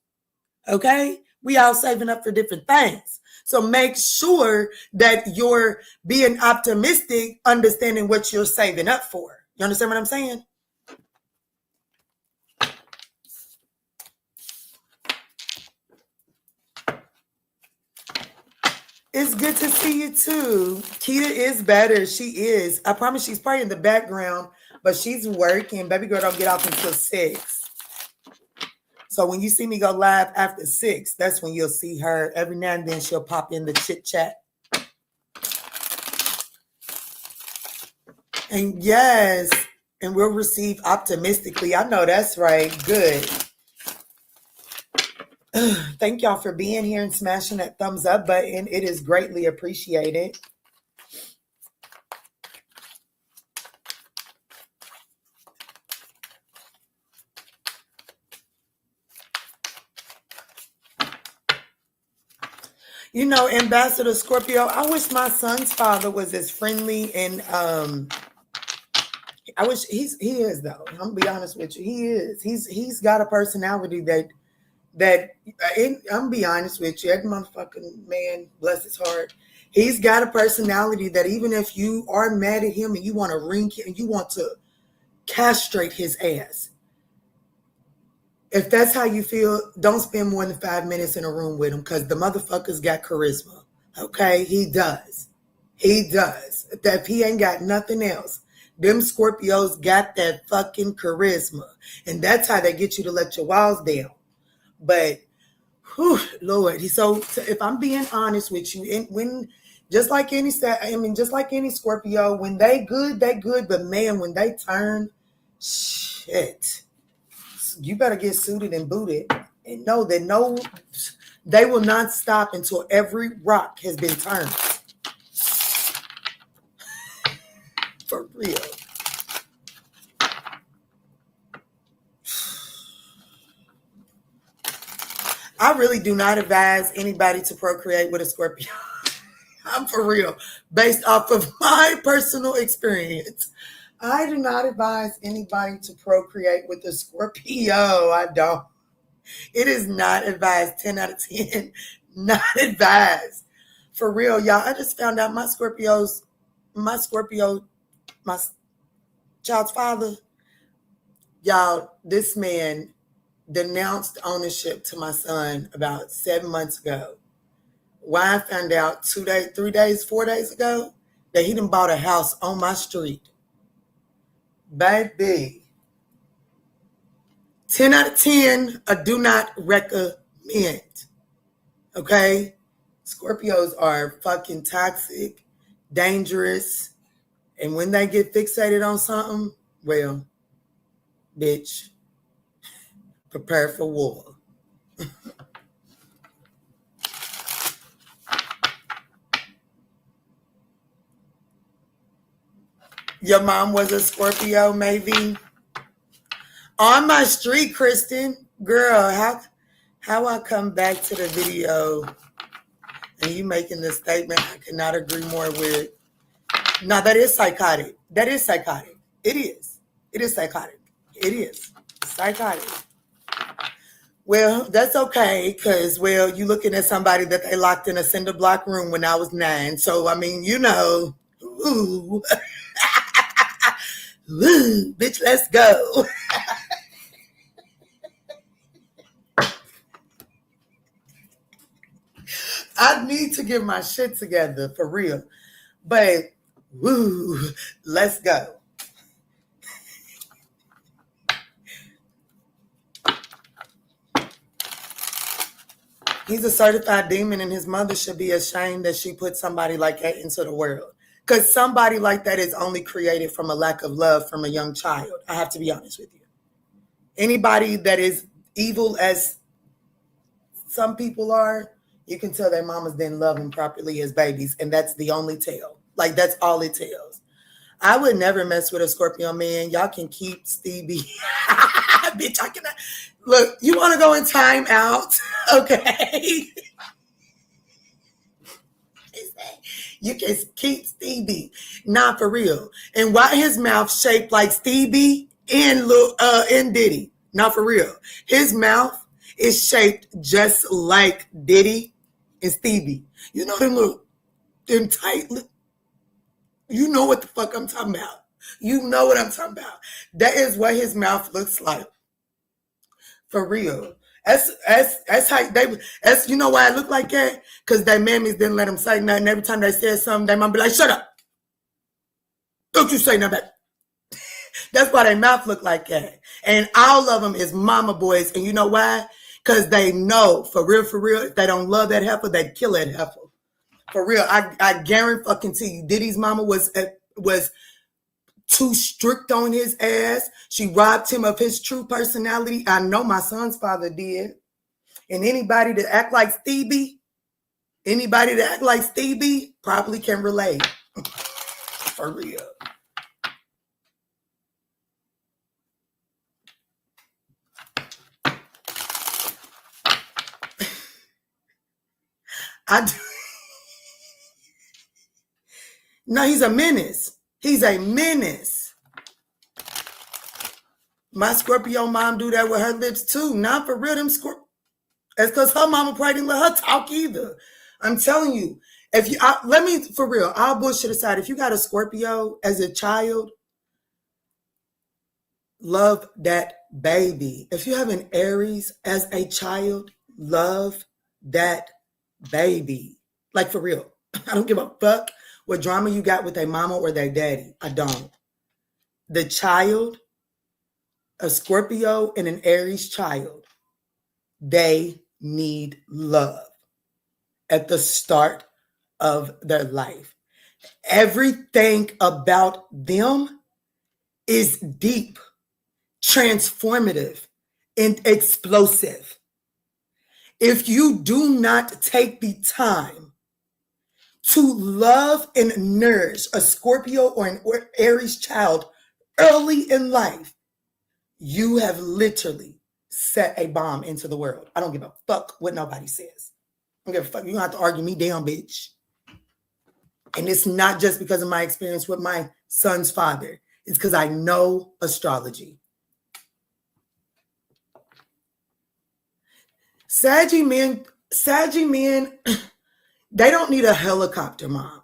Speaker 2: Okay, we all saving up for different things. So make sure that you're being optimistic, understanding what you're saving up for. You understand what I'm saying? It's good to see you too. Keita is better. She is. I promise she's probably in the background, but she's working. Baby girl don't get off until 6. So when you see me go live after 6, that's when you'll see her. Every now and then she'll pop in the chit chat. And yes, and we'll receive optimistically. I know that's right. Good. Thank y'all for being here and smashing that thumbs up button. It is greatly appreciated. You know, Ambassador Scorpio, I wish my son's father was as friendly and I wish he is though. I'm gonna be honest with you. He is. He's got a personality that I'm gonna be honest with you. That motherfucking man, bless his heart. He's got a personality that even if you are mad at him and you want to ring him and you want to castrate his ass, if that's how you feel, don't spend more than 5 minutes in a room with him because the motherfucker's got charisma. Okay? He does. He does. If he ain't got nothing else, them Scorpios got that fucking charisma. And that's how they get you to let your walls down. But, whew, Lord. So if I'm being honest with you, and when just like any Scorpio, when they good, but man, when they turn, shit. You better get suited and booted and know that they will not stop until every rock has been turned. For real. I really do not advise anybody to procreate with a Scorpio. I'm for real. Based off of my personal experience. I do not advise anybody to procreate with a Scorpio. I don't. It is not advised. 10 out of 10. Not advised. For real, y'all. I just found out my child's father, y'all, this man denounced ownership to my son about 7 months ago. Why I found out 2 days, 3 days, 4 days ago that he done bought a house on my street. Baby, 10 out of 10, I do not recommend. Okay? Scorpios are fucking toxic, dangerous, and when they get fixated on something, well, bitch, prepare for war. Your mom was a Scorpio, maybe? On my street, Kristen. Girl, how I come back to the video and you making this statement I cannot agree more with. No, that is psychotic. That is psychotic. It is. It is psychotic. It is. Psychotic. Well, that's okay, because, well, you're looking at somebody that they locked in a cinder block room when I was 9. So, I mean, you know, ooh. Woo, bitch, let's go. I need to get my shit together for real. But woo, let's go. He's a certified demon, and his mother should be ashamed that she put somebody like that into the world. Because somebody like that is only created from a lack of love from a young child. I have to be honest with you. Anybody that is evil as some people are, you can tell their mamas didn't love them properly as babies, and that's the only tell. Like, that's all it tells. I would never mess with a Scorpio man. Y'all can keep Stevie. Bitch, I cannot. Look, you want to go in time out? Okay. You can keep Stevie. Not for real. And why his mouth shaped like Stevie and Diddy? Not for real. His mouth is shaped just like Diddy and Stevie. You know them tight. You know what the fuck I'm talking about. You know what I'm talking about. That is what his mouth looks like. For real. That's how you know why I look like that? Because their mammies didn't let them say nothing. Every time they said something, their mom be like, shut up. Don't you say nothing. That's why their mouth look like that. And all of them is mama boys. And you know why? Because they know, for real, if they don't love that heifer, they'd kill that heifer. For real. I guarantee you, Diddy's mama was too strict on his ass. She robbed him of his true personality. I know my son's father did. And anybody that act like Stevie probably can relate. For real. No, he's a menace. He's a menace. My Scorpio mom do that with her lips too. Not for real. Them Scorpio. It's because her mama probably didn't let her talk either. I'm telling you. For real, I'll bullshit aside. If you got a Scorpio as a child, love that baby. If you have an Aries as a child, love that baby. Like, for real. I don't give a fuck what drama you got with their mama or their daddy. I don't. The child, a Scorpio and an Aries child, they need love at the start of their life. Everything about them is deep, transformative, and explosive. If you do not take the time to love and nourish a Scorpio or an Aries child early in life, you have literally set a bomb into the world. I don't give a fuck what nobody says. I don't give a fuck. You don't have to argue me down, bitch. And it's not just because of my experience with my son's father. It's because I know astrology. Saggy men, they don't need a helicopter mom.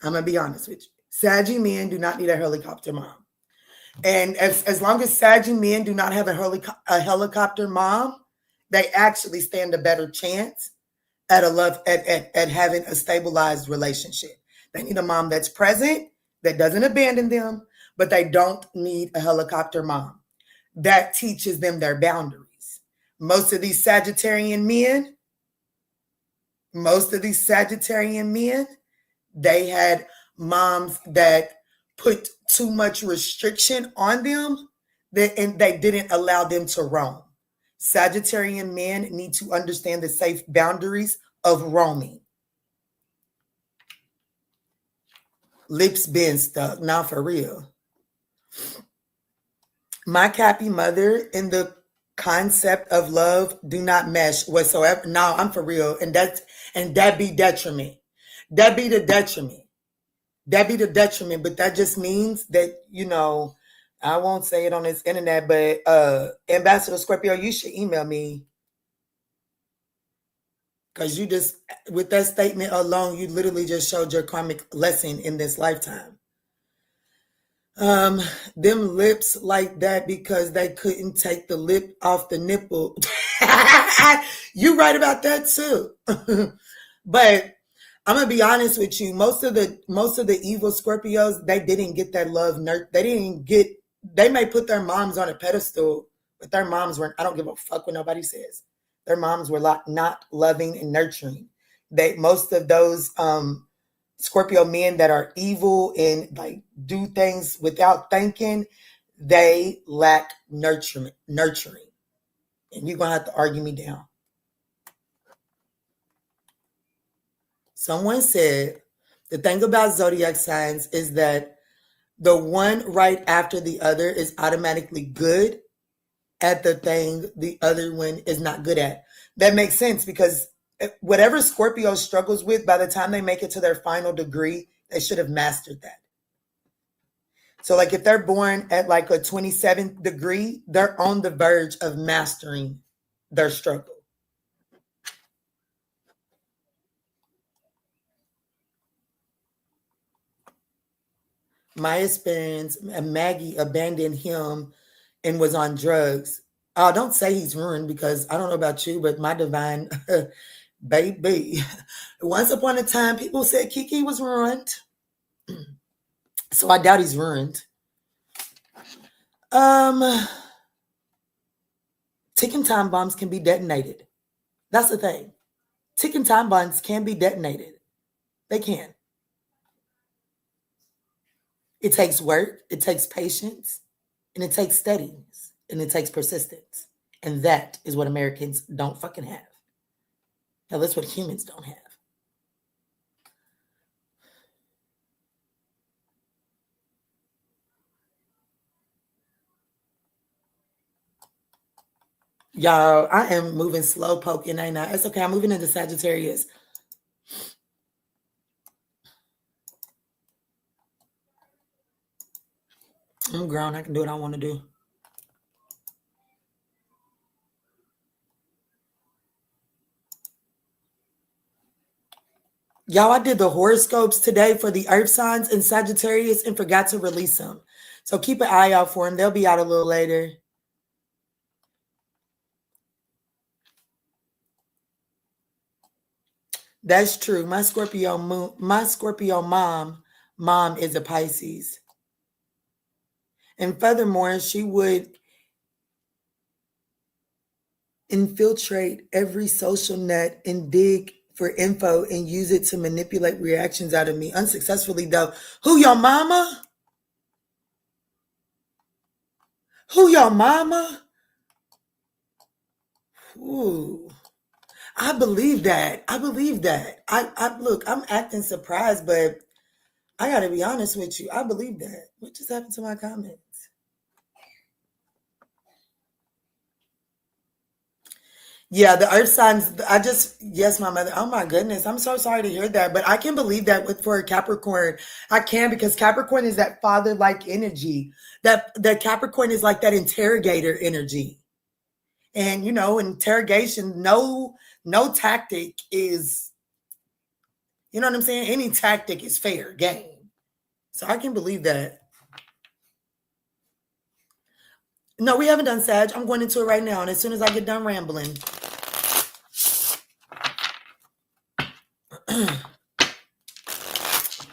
Speaker 2: I'm going to be honest with you. Saggy men do not need a helicopter mom. And as long as Saggy men do not have a helicopter mom, they actually stand a better chance at having a stabilized relationship. They need a mom that's present, that doesn't abandon them, but they don't need a helicopter mom. That teaches them their boundaries. Most of these Sagittarian men, they had moms that put too much restriction on them and they didn't allow them to roam. Sagittarian men need to understand the safe boundaries of roaming. Lips been stuck, not for real. My Cappy mother and the concept of love do not mesh whatsoever. No, I'm for real. And that be detriment. That be the detriment. But that just means that, I won't say it on this internet, but Ambassador Scorpio, you should email me. Because you just, with that statement alone, you literally just showed your karmic lesson in this lifetime. Them lips like that because they couldn't take the lip off the nipple. You right about that too. But I'm gonna be honest with you. Most of the evil Scorpios, they didn't get that love. They may put their moms on a pedestal, but their moms weren't. I don't give a fuck what nobody says. Their moms were not loving and nurturing. Most of those Scorpio men that are evil and like do things without thinking, they lack nurturing. And you're gonna have to argue me down. Someone said the thing about zodiac signs is that the one right after the other is automatically good at the thing the other one is not good at. That makes sense because whatever Scorpio struggles with, by the time they make it to their final degree, they should have mastered that. So like if they're born at like a 27th degree, they're on the verge of mastering their struggle. My experience, Maggie abandoned him and was on drugs. Oh, don't say he's ruined because I don't know about you, but my divine baby. Once upon a time, people said Kiki was ruined. So I doubt he's ruined. Ticking time bombs can be detonated. That's the thing. Ticking time bombs can be detonated. They can. It takes work, it takes patience, and it takes steadiness, and it takes persistence. And that is what Americans don't fucking have. Now, that's what humans don't have. Y'all, I am moving slow poking, ain't I? It's okay. I'm moving into Sagittarius. I'm grown. I can do what I want to do. Y'all, I did the horoscopes today for the earth signs in Sagittarius and forgot to release them. So keep an eye out for them. They'll be out a little later. That's true. My Scorpio mom is a Pisces. And furthermore, she would infiltrate every social net and dig for info and use it to manipulate reactions out of me unsuccessfully, though. Who, your mama? Who, your mama? Ooh, I believe that. I look, I'm acting surprised, but I got to be honest with you. I believe that. What just happened to my comments? Yeah, the earth signs, yes, my mother. Oh my goodness. I'm so sorry to hear that. But I can believe that for a Capricorn. I can because Capricorn is that father-like energy. That Capricorn is like that interrogator energy. And interrogation, no tactic is, you know what I'm saying? Any tactic is fair game. So I can believe that. No, we haven't done Sag. I'm going into it right now. And as soon as I get done rambling.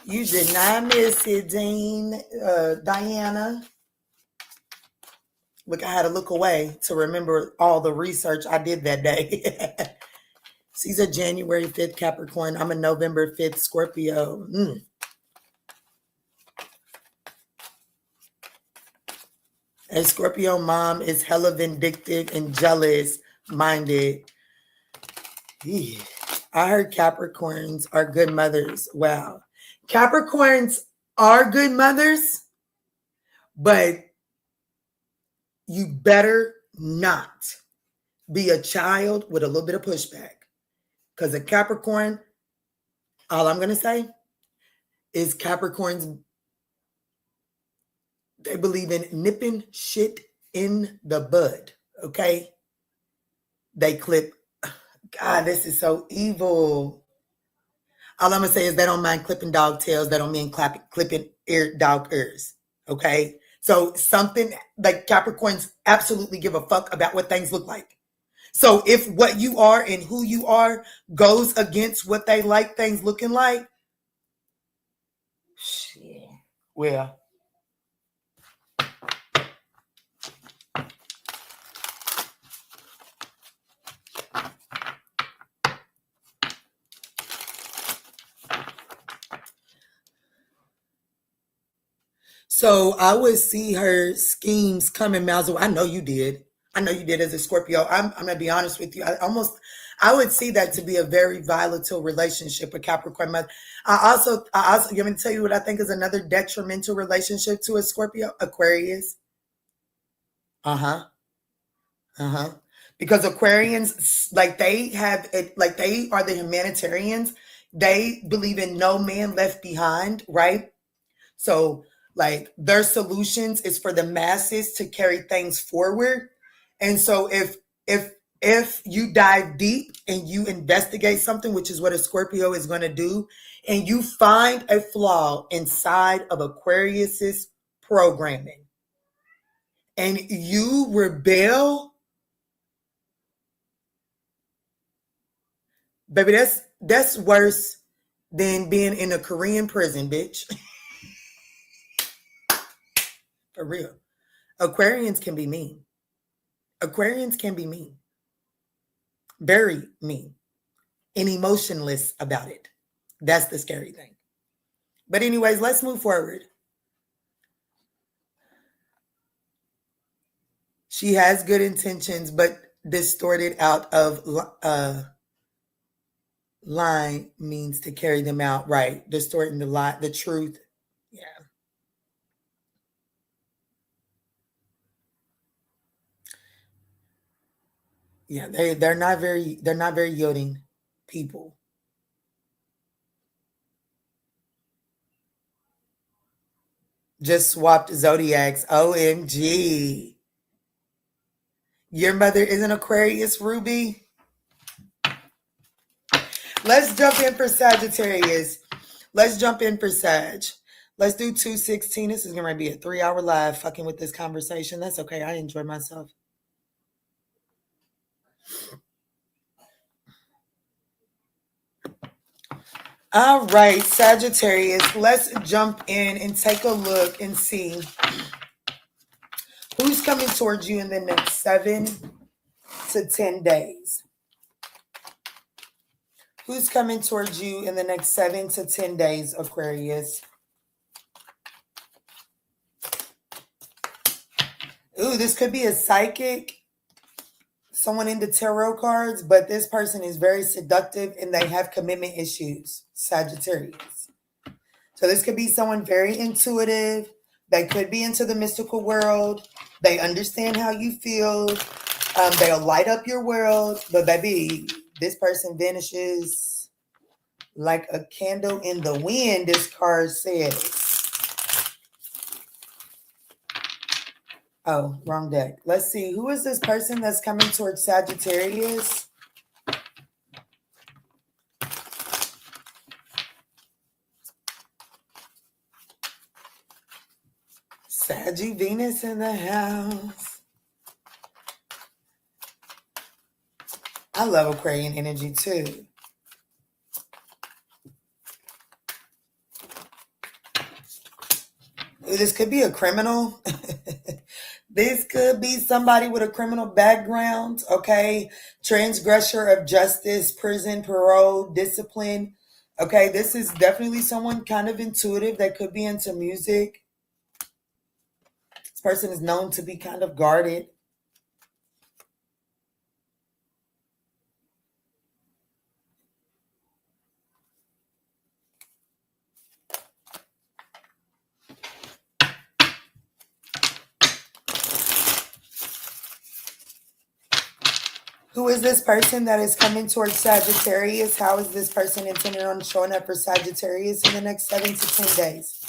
Speaker 2: You did not miss it, Diana. Look, I had to look away to remember all the research I did that day. She's a January 5th Capricorn. I'm a November 5th Scorpio. A Scorpio mom is hella vindictive and jealous minded. I heard Capricorns are good mothers. Wow. Capricorns are good mothers, but you better not be a child with a little bit of pushback. Because a Capricorn, all I'm going to say is Capricorns, they believe in nipping shit in the bud, okay? They clip. God, this is so evil. All I'm going to say is they don't mind clipping dog tails. They don't mean clipping dog ears, Okay. So something like Capricorns absolutely give a fuck about what things look like. So if what you are and who you are goes against what they like things looking like, shit. Well, so I would see her schemes coming miles away. I know you did. I know you did as a Scorpio. I'm gonna be honest with you. I would see that to be a very volatile relationship with Capricorn. But you want me to tell you what I think is another detrimental relationship to a Scorpio? Aquarius. Uh-huh. Uh-huh. Because Aquarians, like they have it, like they are the humanitarians. They believe in no man left behind, right? So like their solutions is for the masses to carry things forward. And so if you dive deep and you investigate something, which is what a Scorpio is going to do, and you find a flaw inside of Aquarius's programming and you rebel, baby, that's worse than being in a Korean prison, bitch. For real. Aquarians can be mean. Aquarians can be mean. Very mean. And emotionless about it. That's the scary thing. But anyways, let's move forward. She has good intentions, but distorted out of line means to carry them out, right? Distorting the lie, the truth. Yeah. Yeah, they're not very yielding people. Just swapped zodiacs. OMG. Your mother is an Aquarius, Ruby. Let's jump in for Sagittarius. Let's jump in for Sag. Let's do 216. This is going to be a 3-hour live fucking with this conversation. That's okay. I enjoy myself. All right, Sagittarius. Let's jump in and take a look and see who's coming towards you in the next 7 to 10 days. Who's coming towards you in the next 7 to 10 days, Aquarius? Ooh, this could be a psychic, someone into tarot cards, but this person is very seductive and they have commitment issues, Sagittarius. So this could be someone very intuitive. They could be into the mystical world. They understand how you feel. They'll light up your world. But baby, this person vanishes like a candle in the wind, this card says. Oh, wrong deck. Let's see. Who is this person that's coming towards Sagittarius? Saggy Venus in the house. I love Aquarian energy too. This could be a criminal. This could be somebody with a criminal background, okay? Transgressor of justice, prison, parole, discipline. Okay, this is definitely someone kind of intuitive that could be into music. This person is known to be kind of guarded. Who is this person that is coming towards Sagittarius? How is this person intending on showing up for Sagittarius in the next 7 to 10 days?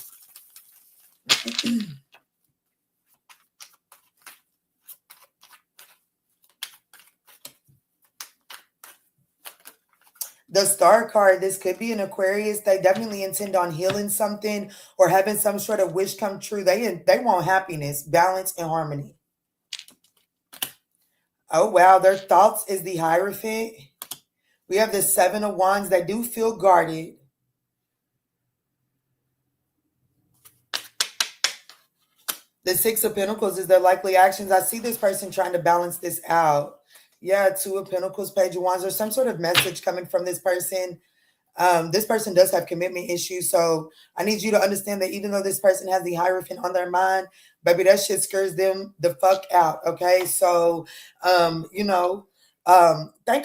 Speaker 2: The Star card, this could be an Aquarius. They definitely intend on healing something or having some sort of wish come true. They want happiness, balance, and harmony. Oh, wow. Their thoughts is the Hierophant. We have the Seven of Wands. They do feel guarded. The Six of Pentacles is their likely actions. I see this person trying to balance this out. Yeah, Two of Pentacles, Page of Wands. There's some sort of message coming from this person. This person does have commitment issues. So I need you to understand that even though this person has the Hierophant on their mind, baby, that shit scares them the fuck out. Okay. So, think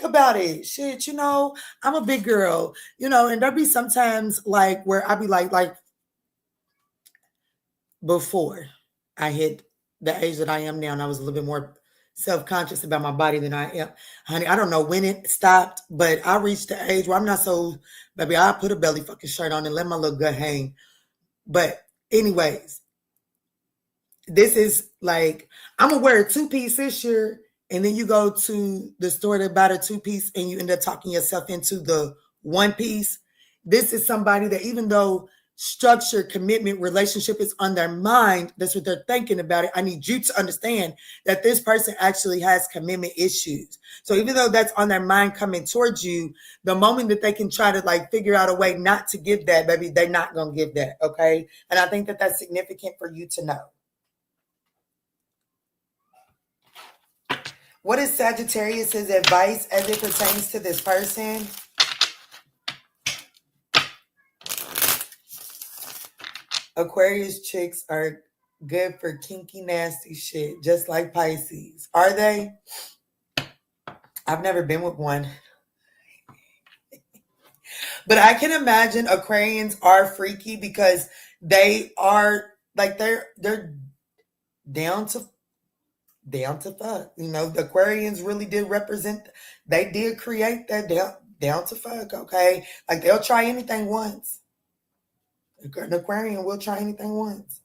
Speaker 2: about it. Shit, I'm a big girl, and there'll be sometimes like where I'll be like before I hit the age that I am now, and I was a little bit more self-conscious about my body than I am. Honey, I don't know when it stopped, but I reached the age where I'm not so, baby, I put a belly fucking shirt on and let my little gut hang. But anyways, this is like, I'm going to wear a two-piece this year, and then you go to the store to buy the two-piece and you end up talking yourself into the one-piece. This is somebody that even though structure, commitment, relationship is on their mind, that's what they're thinking about it. I need you to understand that this person actually has commitment issues. So even though that's on their mind coming towards you, the moment that they can try to like figure out a way not to give that, baby, they're not going to give that. Okay. And I think that that's significant for you to know. What is Sagittarius's advice as it pertains to this person? Aquarius chicks are good for kinky, nasty shit, just like Pisces. Are they? I've never been with one. But I can imagine Aquarians are freaky because they are like they're down to fuck. The Aquarians really did represent, they did create that down to fuck, okay? Like they'll try anything once. An Aquarian will try anything once.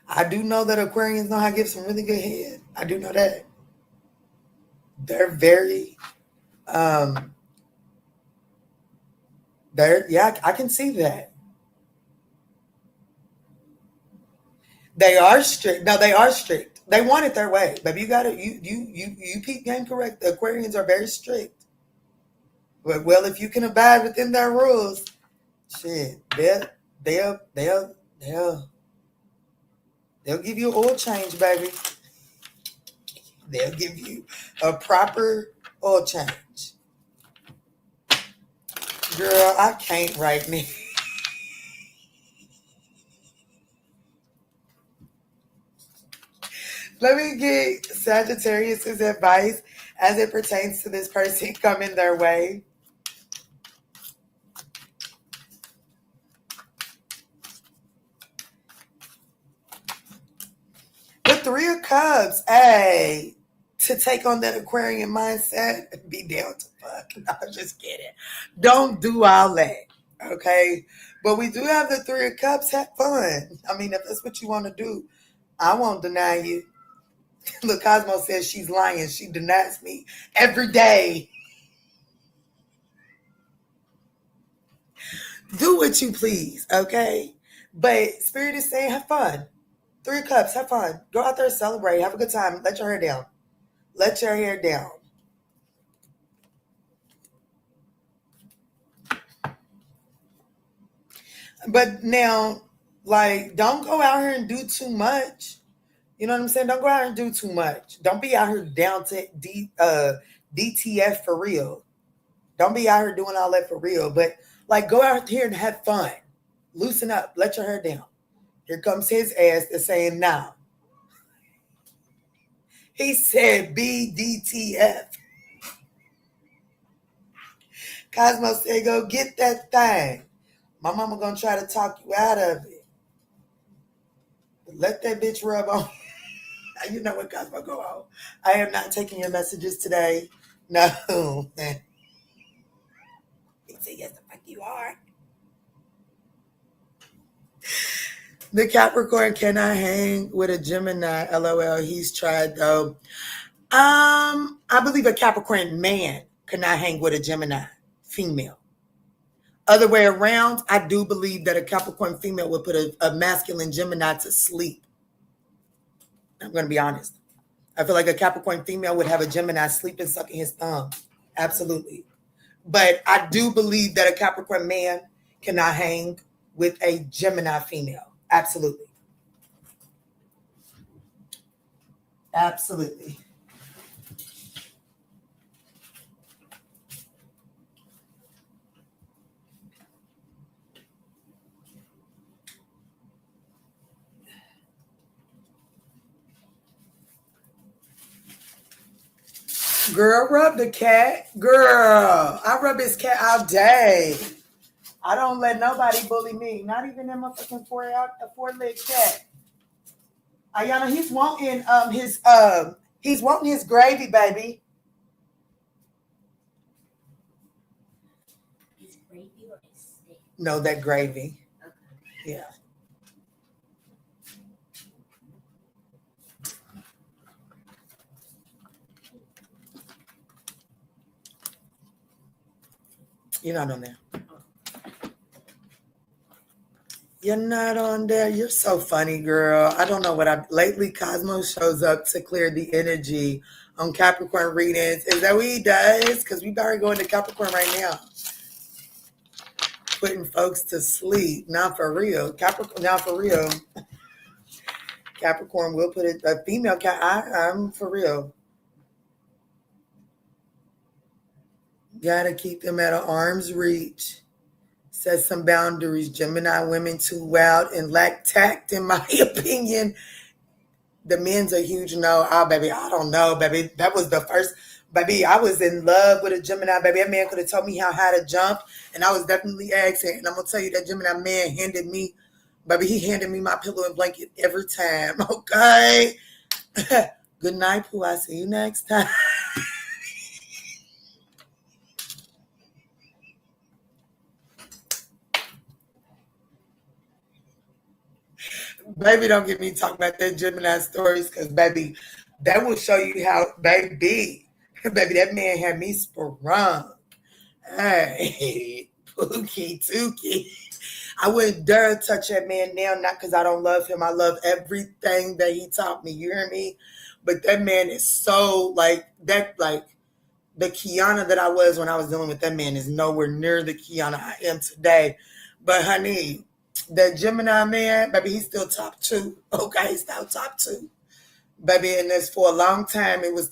Speaker 2: I do know that Aquarians know how to give some really good head. I do know that. They're very, I can see that. They are strict. No, they are strict. They want it their way. Baby, you got it. You peep game correct. The Aquarians are very strict. But well, if you can abide within their rules, shit, they'll give you an oil change, baby. They'll give you a proper oil change. Girl, I can't right now. Let me get Sagittarius's advice as it pertains to this person coming their way. The Three of Cups, hey, to take on that Aquarian mindset, be down to fuck. No, I'm just kidding. Don't do all that, okay? But we do have the Three of Cups. Have fun. I mean, if that's what you want to do, I won't deny you. Look, Cosmo says she's lying. She denies me every day. Do what you please, okay? But Spirit is saying have fun. Three of Cups, have fun. Go out there and celebrate. Have a good time. Let your hair down. Let your hair down. But now, like, don't go out here and do too much. You know what I'm saying? Don't go out and do too much. Don't be out here down to DTF for real. Don't be out here doing all that for real. But like, go out here and have fun. Loosen up. Let your hair down. Here comes his ass that's saying now. He said BDTF. Cosmo said, go get that thing. My mama gonna try to talk you out of it. But let that bitch rub on. You know what, Cosmo, go on. I am not taking your messages today. No. He said, yes, the fuck you are. The Capricorn cannot hang with a Gemini. LOL. He's tried though. I believe a Capricorn man cannot hang with a Gemini female. Other way around, I do believe that a Capricorn female would put a masculine Gemini to sleep. I'm going to be honest. I feel like a Capricorn female would have a Gemini sleeping, sucking his thumb. Absolutely. But I do believe that a Capricorn man cannot hang with a Gemini female. Absolutely. Absolutely. Girl, rub the cat. Girl, I rub his cat all day. I don't let nobody bully me. Not even that motherfucking four-leg cat. Ayana, he's wanting his gravy, baby.
Speaker 3: His gravy or his steak?
Speaker 2: No, that gravy.
Speaker 3: Okay.
Speaker 2: Yeah. You're not on there. You're not on there. You're so funny, girl. I don't know what lately Cosmos shows up to clear the energy on Capricorn readings. Is that what he does? Because we better go into Capricorn right now. Putting folks to sleep. Not for real. Capricorn, not for real. Capricorn will put a female cat. I'm for real. Gotta keep them at an arm's reach. Set some boundaries. Gemini women too wild and lack tact, in my opinion. The men's a huge no. Oh, baby, I don't know, baby. That was the first, baby, I was in love with a Gemini, baby. That man could have told me how high to jump, and I was definitely asking. And I'm going to tell you, that Gemini man handed me, baby, he handed me my pillow and blanket every time, okay? Good night, Pooh. I'll see you next time. Baby, don't get me talking about that Gemini stories, because, baby, that will show you how, baby, that man had me sprung. Hey, Pookie, Tookie. I wouldn't dare touch that man now, not because I don't love him. I love everything that he taught me. You hear me? But that man is so, like, that, like, the Kiana that I was when I was dealing with that man is nowhere near the Kiana I am today. But, honey, that Gemini man, baby, he's still top 2. Okay, he's still top 2. Baby, and this for a long time, it was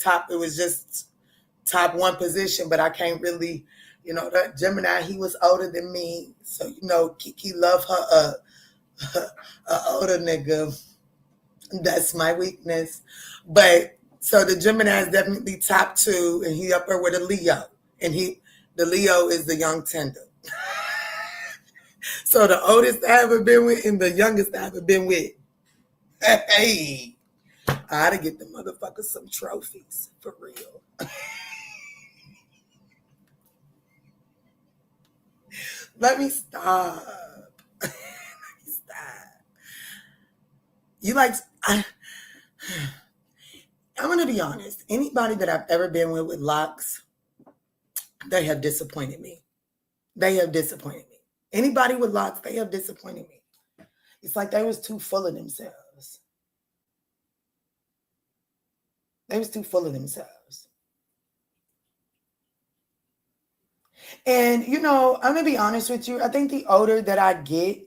Speaker 2: just top 1 position, but I can't really, that Gemini, he was older than me. So, Kiki love her a older nigga. That's my weakness. But, so the Gemini is definitely top 2, and he up there with a Leo. And the Leo is the young tender. So the oldest I ever been with and the youngest I ever been with. Hey, I ought to get the motherfuckers some trophies, for real. Let me stop. Let me stop. I'm going to be honest. Anybody that I've ever been with locks, they have disappointed me. They have disappointed me. Anybody with locks, they have disappointed me. It's like they was too full of themselves. They was too full of themselves. And, I'm going to be honest with you. I think the older that I get,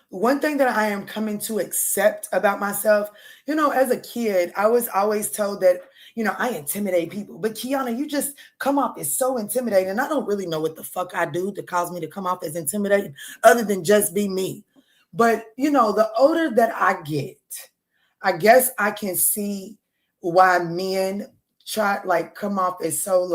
Speaker 2: one thing that I am coming to accept about myself, as a kid, I was always told that, I intimidate people. But Kiana, you just come off as so intimidating. And I don't really know what the fuck I do to cause me to come off as intimidating other than just be me. But, the older that I get, I guess I can see why men come off as so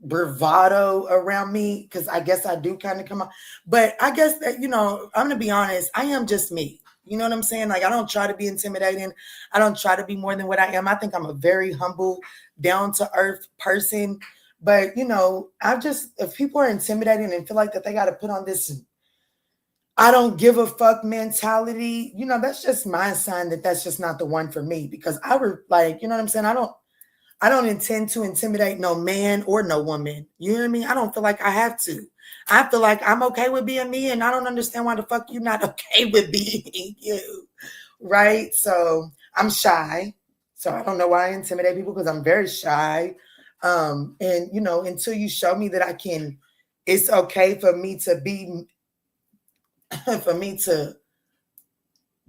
Speaker 2: bravado around me, because I guess I do kind of come off. But I guess that, I'm going to be honest, I am just me. You know what I'm saying? I don't try to be intimidating. I don't try to be more than what I am. I think I'm a very humble, down-to-earth person. But, if people are intimidating and feel like that they got to put on this I don't give a fuck mentality, that's just my sign that that's just not the one for me. Because you know what I'm saying? I don't intend to intimidate no man or no woman. You know what I mean? I don't feel like I have to. I feel like I'm okay with being me, and I don't understand why the fuck you not okay with being you, right? So I'm shy. So I don't know why I intimidate people, because I'm very shy. And you know, until you show me that I can, it's okay for me to be, for me to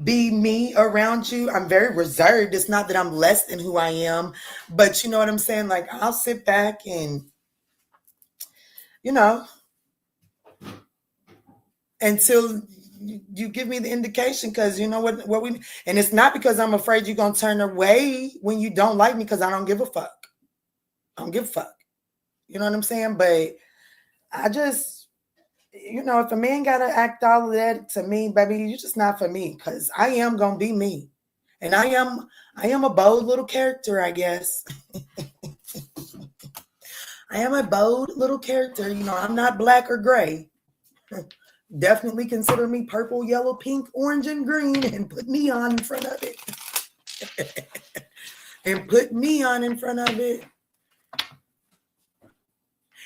Speaker 2: be me around you. I'm very reserved. It's not that I'm less than who I am, but you know what I'm saying? Like, I'll sit back and, you know, until you give me the indication, because you know what we, and it's not because I'm afraid you're going to turn away when you don't like me, because I don't give a fuck. I don't give a fuck. You know what I'm saying? But I just, you know, if a man got to act all of that to me, baby, you're just not for me, because I am going to be me. And I am a bold little character, I guess. I am a bold little character. You know, I'm not black or gray. Definitely consider me purple, yellow, pink, orange, and green, and put neon in front of it. And put neon in front of it.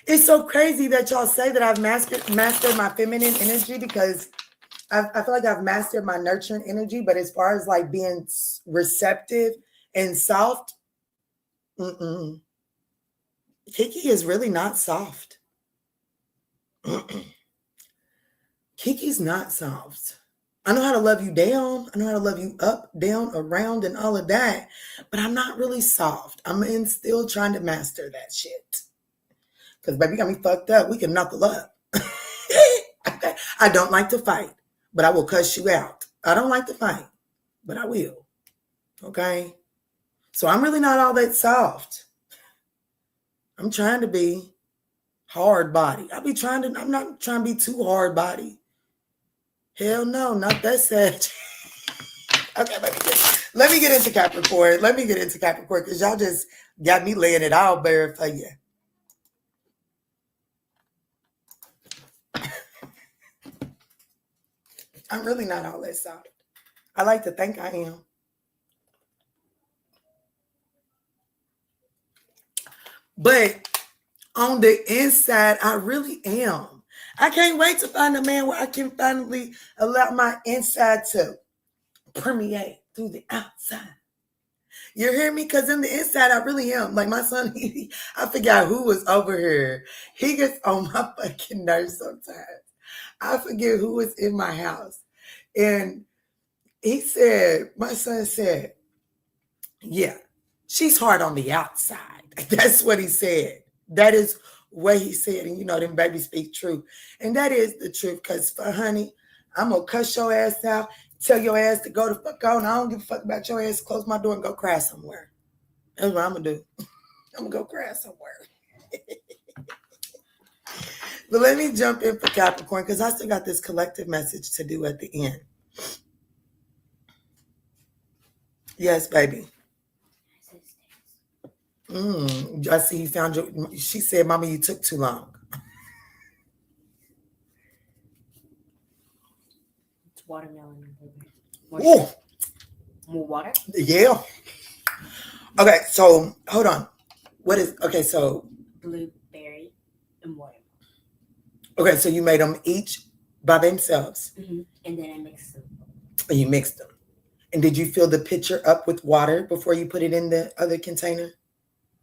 Speaker 2: It's so crazy that y'all say that I've mastered my feminine energy, because I feel like I've mastered my nurturing energy. But as far as like being receptive and soft, Kiki is really not soft. Kiki's not soft. I know how to love you down. I know how to love you up, down, around, and all of that. But I'm not really soft. I'm still trying to master that shit. Because baby got me fucked up. We can knuckle up. Okay. I don't like to fight, but I will cuss you out. I don't like to fight, but I will. Okay. So I'm really not all that soft. I'm trying to be hard body. I'm not trying to be too hard body. Hell no, not that sad. Okay, let me get into Capricorn. Because y'all just got me laying it all bare for you. I'm really not all that soft. I like to think I am. But on the inside, I really am. I can't wait to find a man where I can finally allow my inside to permeate through the outside. You hear me? Because in the inside, I really am. Like my son, I forgot who was over here. He gets on my fucking nerves sometimes. I forget who was in my house. And my son said, yeah, she's hard on the outside. That's what he said. That is what he said. And you know, them babies speak truth. And that is the truth. Because for honey, I'm going to cuss your ass out, tell your ass to go the fuck on. I don't give a fuck about your ass. Close my door and go cry somewhere. That's what I'm going to do. I'm going to go cry somewhere. But let me jump in for Capricorn, because I still got this collective message to do at the end. Yes, baby. I see you found she said, Mama, you took too long.
Speaker 3: It's watermelon.
Speaker 2: More
Speaker 3: water?
Speaker 2: Yeah. Okay, so hold on. So
Speaker 3: blueberry and watermelon.
Speaker 2: Okay, so you made them each by themselves.
Speaker 3: Mm-hmm. And then I mixed them.
Speaker 2: And you mixed them. And did you fill the pitcher up with water before you put it in the other container?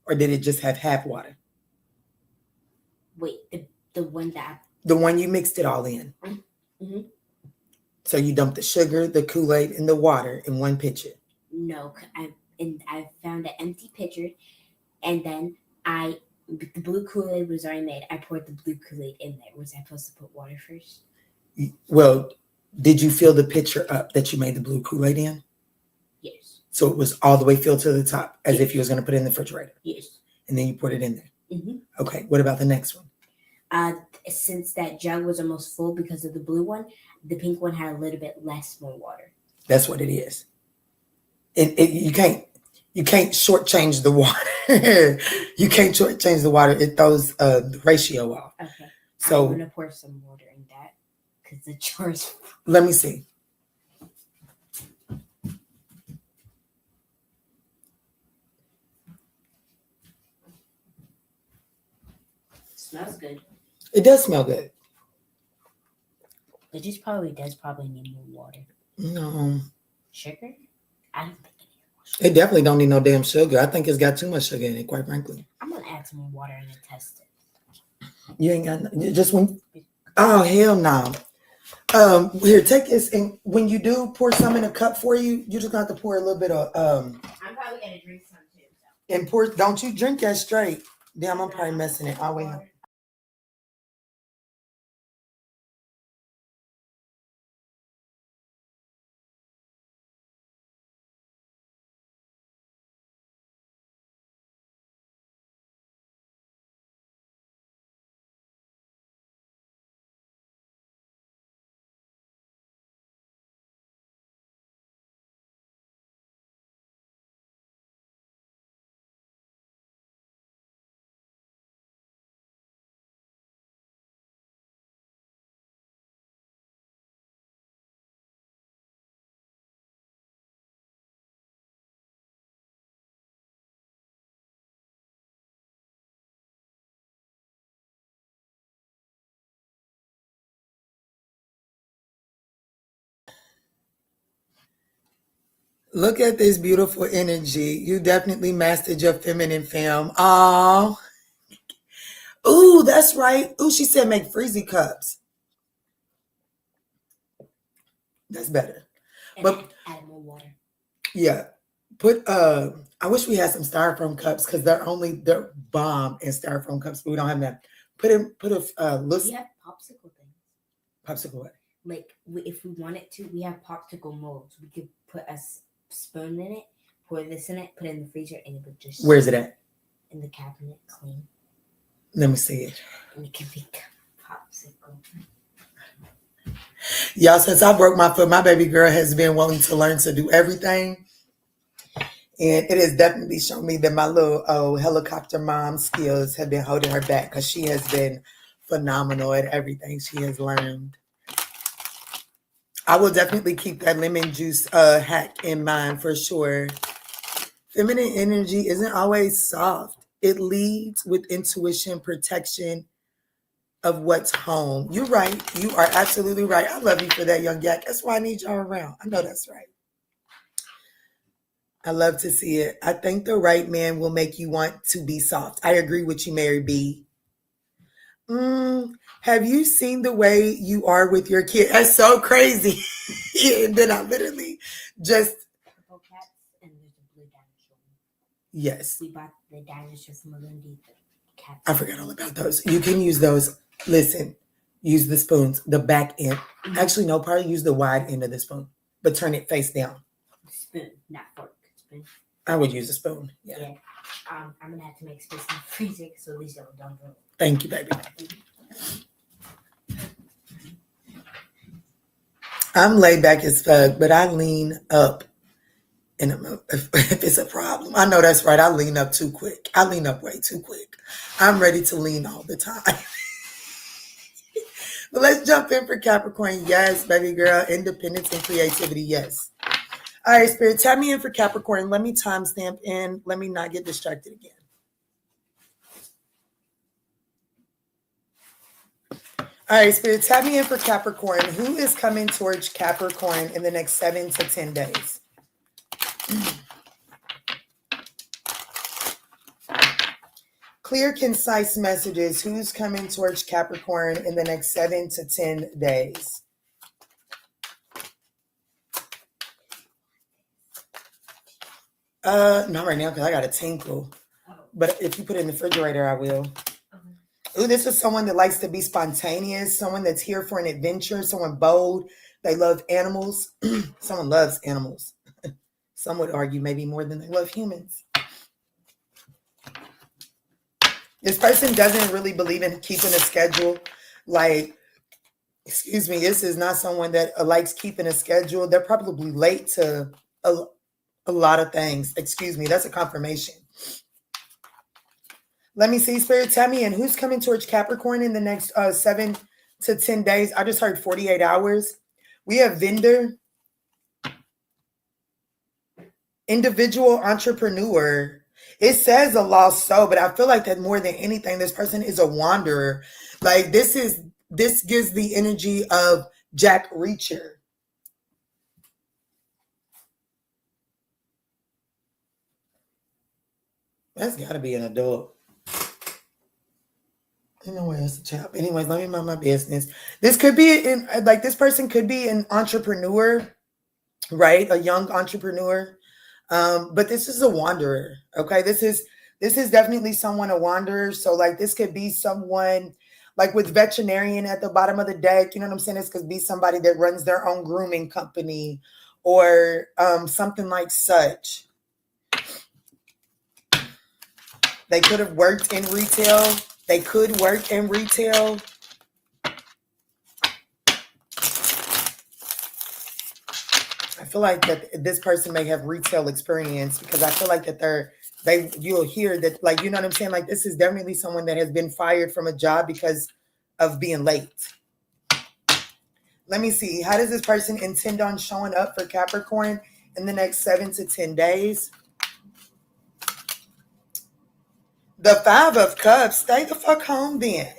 Speaker 2: Or did it just have half water?
Speaker 3: Wait, the one that...
Speaker 2: The one you mixed it all in.
Speaker 3: Mm-hmm.
Speaker 2: So you dumped the sugar, the Kool-Aid, and the water in one pitcher.
Speaker 3: No, I found an empty pitcher, and then the blue Kool-Aid was already made. I poured the blue Kool-Aid in there. Was I supposed to put water first?
Speaker 2: Well, did you fill the pitcher up that you made the blue Kool-Aid in?
Speaker 3: Yes.
Speaker 2: So it was all the way filled to the top, as if you was going to put it in the refrigerator?
Speaker 3: Yes.
Speaker 2: And then you put it in there?
Speaker 3: Mm-hmm.
Speaker 2: Okay, what about the next one?
Speaker 3: Since that jug was almost full because of the blue one, the pink one had a little bit more water.
Speaker 2: That's what it is. You can't shortchange the water. You can't shortchange the water. It throws the ratio off.
Speaker 3: Okay.
Speaker 2: So
Speaker 3: I'm gonna pour some water in that because the jar's.
Speaker 2: Let me see.
Speaker 3: smells good.
Speaker 2: It does smell good.
Speaker 3: It just probably does need more water.
Speaker 2: No.
Speaker 3: Sugar? I don't think it needs more sugar.
Speaker 2: It definitely don't need no damn sugar. I think it's got too much sugar in it, quite frankly.
Speaker 3: I'm going to add some more water and then test it.
Speaker 2: You ain't got just when. Oh, hell no. Here, take this, and when you do pour some in a cup for you, you just got to pour a little bit of
Speaker 3: I'm probably gonna drink some too. So.
Speaker 2: and pour. Don't you drink that straight? Damn, I'm probably messing it. I'll wait. Look at this beautiful energy. You definitely mastered your feminine fam. Oh, ooh, that's right. Ooh, she said make freezy cups. That's better.
Speaker 3: And
Speaker 2: But
Speaker 3: add more water.
Speaker 2: yeah, put I wish we had some styrofoam cups because they're bomb in styrofoam cups, but we don't have that. Put a list.
Speaker 3: We have popsicle things.
Speaker 2: Popsicle what?
Speaker 3: Like if we wanted to, we have popsicle molds. We could put a spoon in it, pour this in it, put it in the freezer, and it would just.
Speaker 2: Where's it at?
Speaker 3: In the cabinet, clean.
Speaker 2: Let me see it.
Speaker 3: And it can become popsicle.
Speaker 2: Y'all, since I broke my foot, my baby girl has been wanting to learn to do everything. And it has definitely shown me that my little helicopter mom skills have been holding her back because she has been phenomenal at everything she has learned. I will definitely keep that lemon juice hack in mind for sure. Feminine energy isn't always soft. It leads with intuition, protection of what's home. You're right. You are absolutely right. I love you for that, young yak. That's why I need y'all around. I know that's right. I love to see it. I think the right man will make you want to be soft. I agree with you, Mary B. Have you seen the way you are with your kid? That's so crazy. And then I literally just...
Speaker 3: Purple cats and there's a blue dinosaur.
Speaker 2: Yes.
Speaker 3: We bought the dinosaur from Lindy. Cats.
Speaker 2: I forgot all about those. You can use those. Listen, use the spoons, the back end. Actually, no, probably use the wide end of the spoon, but turn it face down.
Speaker 3: Spoon, not fork. Spoon.
Speaker 2: I would use a spoon. Yeah.
Speaker 3: I'm gonna have to make space in the freezer so these don't go.
Speaker 2: Thank you, baby. I'm laid back as fuck, but I lean up. And if it's a problem, I know that's right. I lean up too quick. I lean up way too quick. I'm ready to lean all the time. But let's jump in for Capricorn. Yes, baby girl. Independence and creativity. Yes. All right, Spirit, tap me in for Capricorn. Let me timestamp in. Let me not get distracted again. All right, Spirit, tap me in for Capricorn. Who is coming towards Capricorn in the next 7 to 10 days? Clear, concise messages. Who's coming towards Capricorn in the next 7 to 10 days? Not right now because I got a tinkle. But if you put it in the refrigerator, I will. Ooh, this is someone that likes to be spontaneous, someone that's here for an adventure, someone bold. They love animals. Someone loves animals. Some would argue maybe more than they love humans. This person doesn't really believe in keeping a schedule. Like, excuse me, this is not someone that likes keeping a schedule. They're probably late to a lot of things. Excuse me, that's a confirmation. Let me see, Spirit, tell me, and who's coming towards Capricorn in the next 7 to 10 days? I just heard 48 hours. We have vendor, individual entrepreneur. It says a lost soul, but I feel like that more than anything, this person is a wanderer. Like this gives the energy of Jack Reacher. That's got to be an adult. Anyway, it's a child. Anyways, let me mind my business. This could be this person could be an entrepreneur, right? A young entrepreneur. But this is a wanderer. Okay. This is definitely someone, a wanderer. So like this could be someone like with veterinarian at the bottom of the deck. You know what I'm saying? This could be somebody that runs their own grooming company or something like such. They could have worked in retail. They could work in retail. I feel like that this person may have retail experience because I feel like that you'll hear that, like, you know what I'm saying? Like this is definitely someone that has been fired from a job because of being late. Let me see. How does this person intend on showing up for Capricorn in the next 7 to 10 days? The 5 of Cups, stay the fuck home then.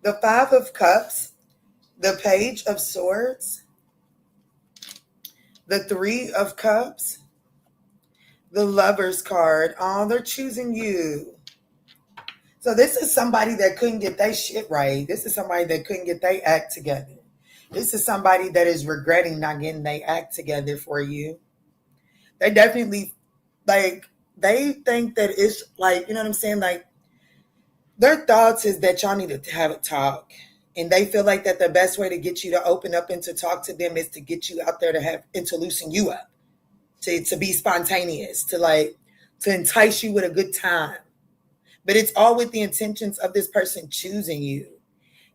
Speaker 2: The 5 of Cups, the Page of Swords, the 3 of Cups, the Lover's card. Oh, they're choosing you. So this is somebody that couldn't get their shit right. This is somebody that couldn't get their act together. This is somebody that is regretting not getting their act together for you. They definitely, like, they think that it's like, you know what I'm saying? Like, their thoughts is that y'all need to have a talk. And they feel like that the best way to get you to open up and to talk to them is to get you out there to loosen you up. To be spontaneous, to entice you with a good time. But it's all with the intentions of this person choosing you.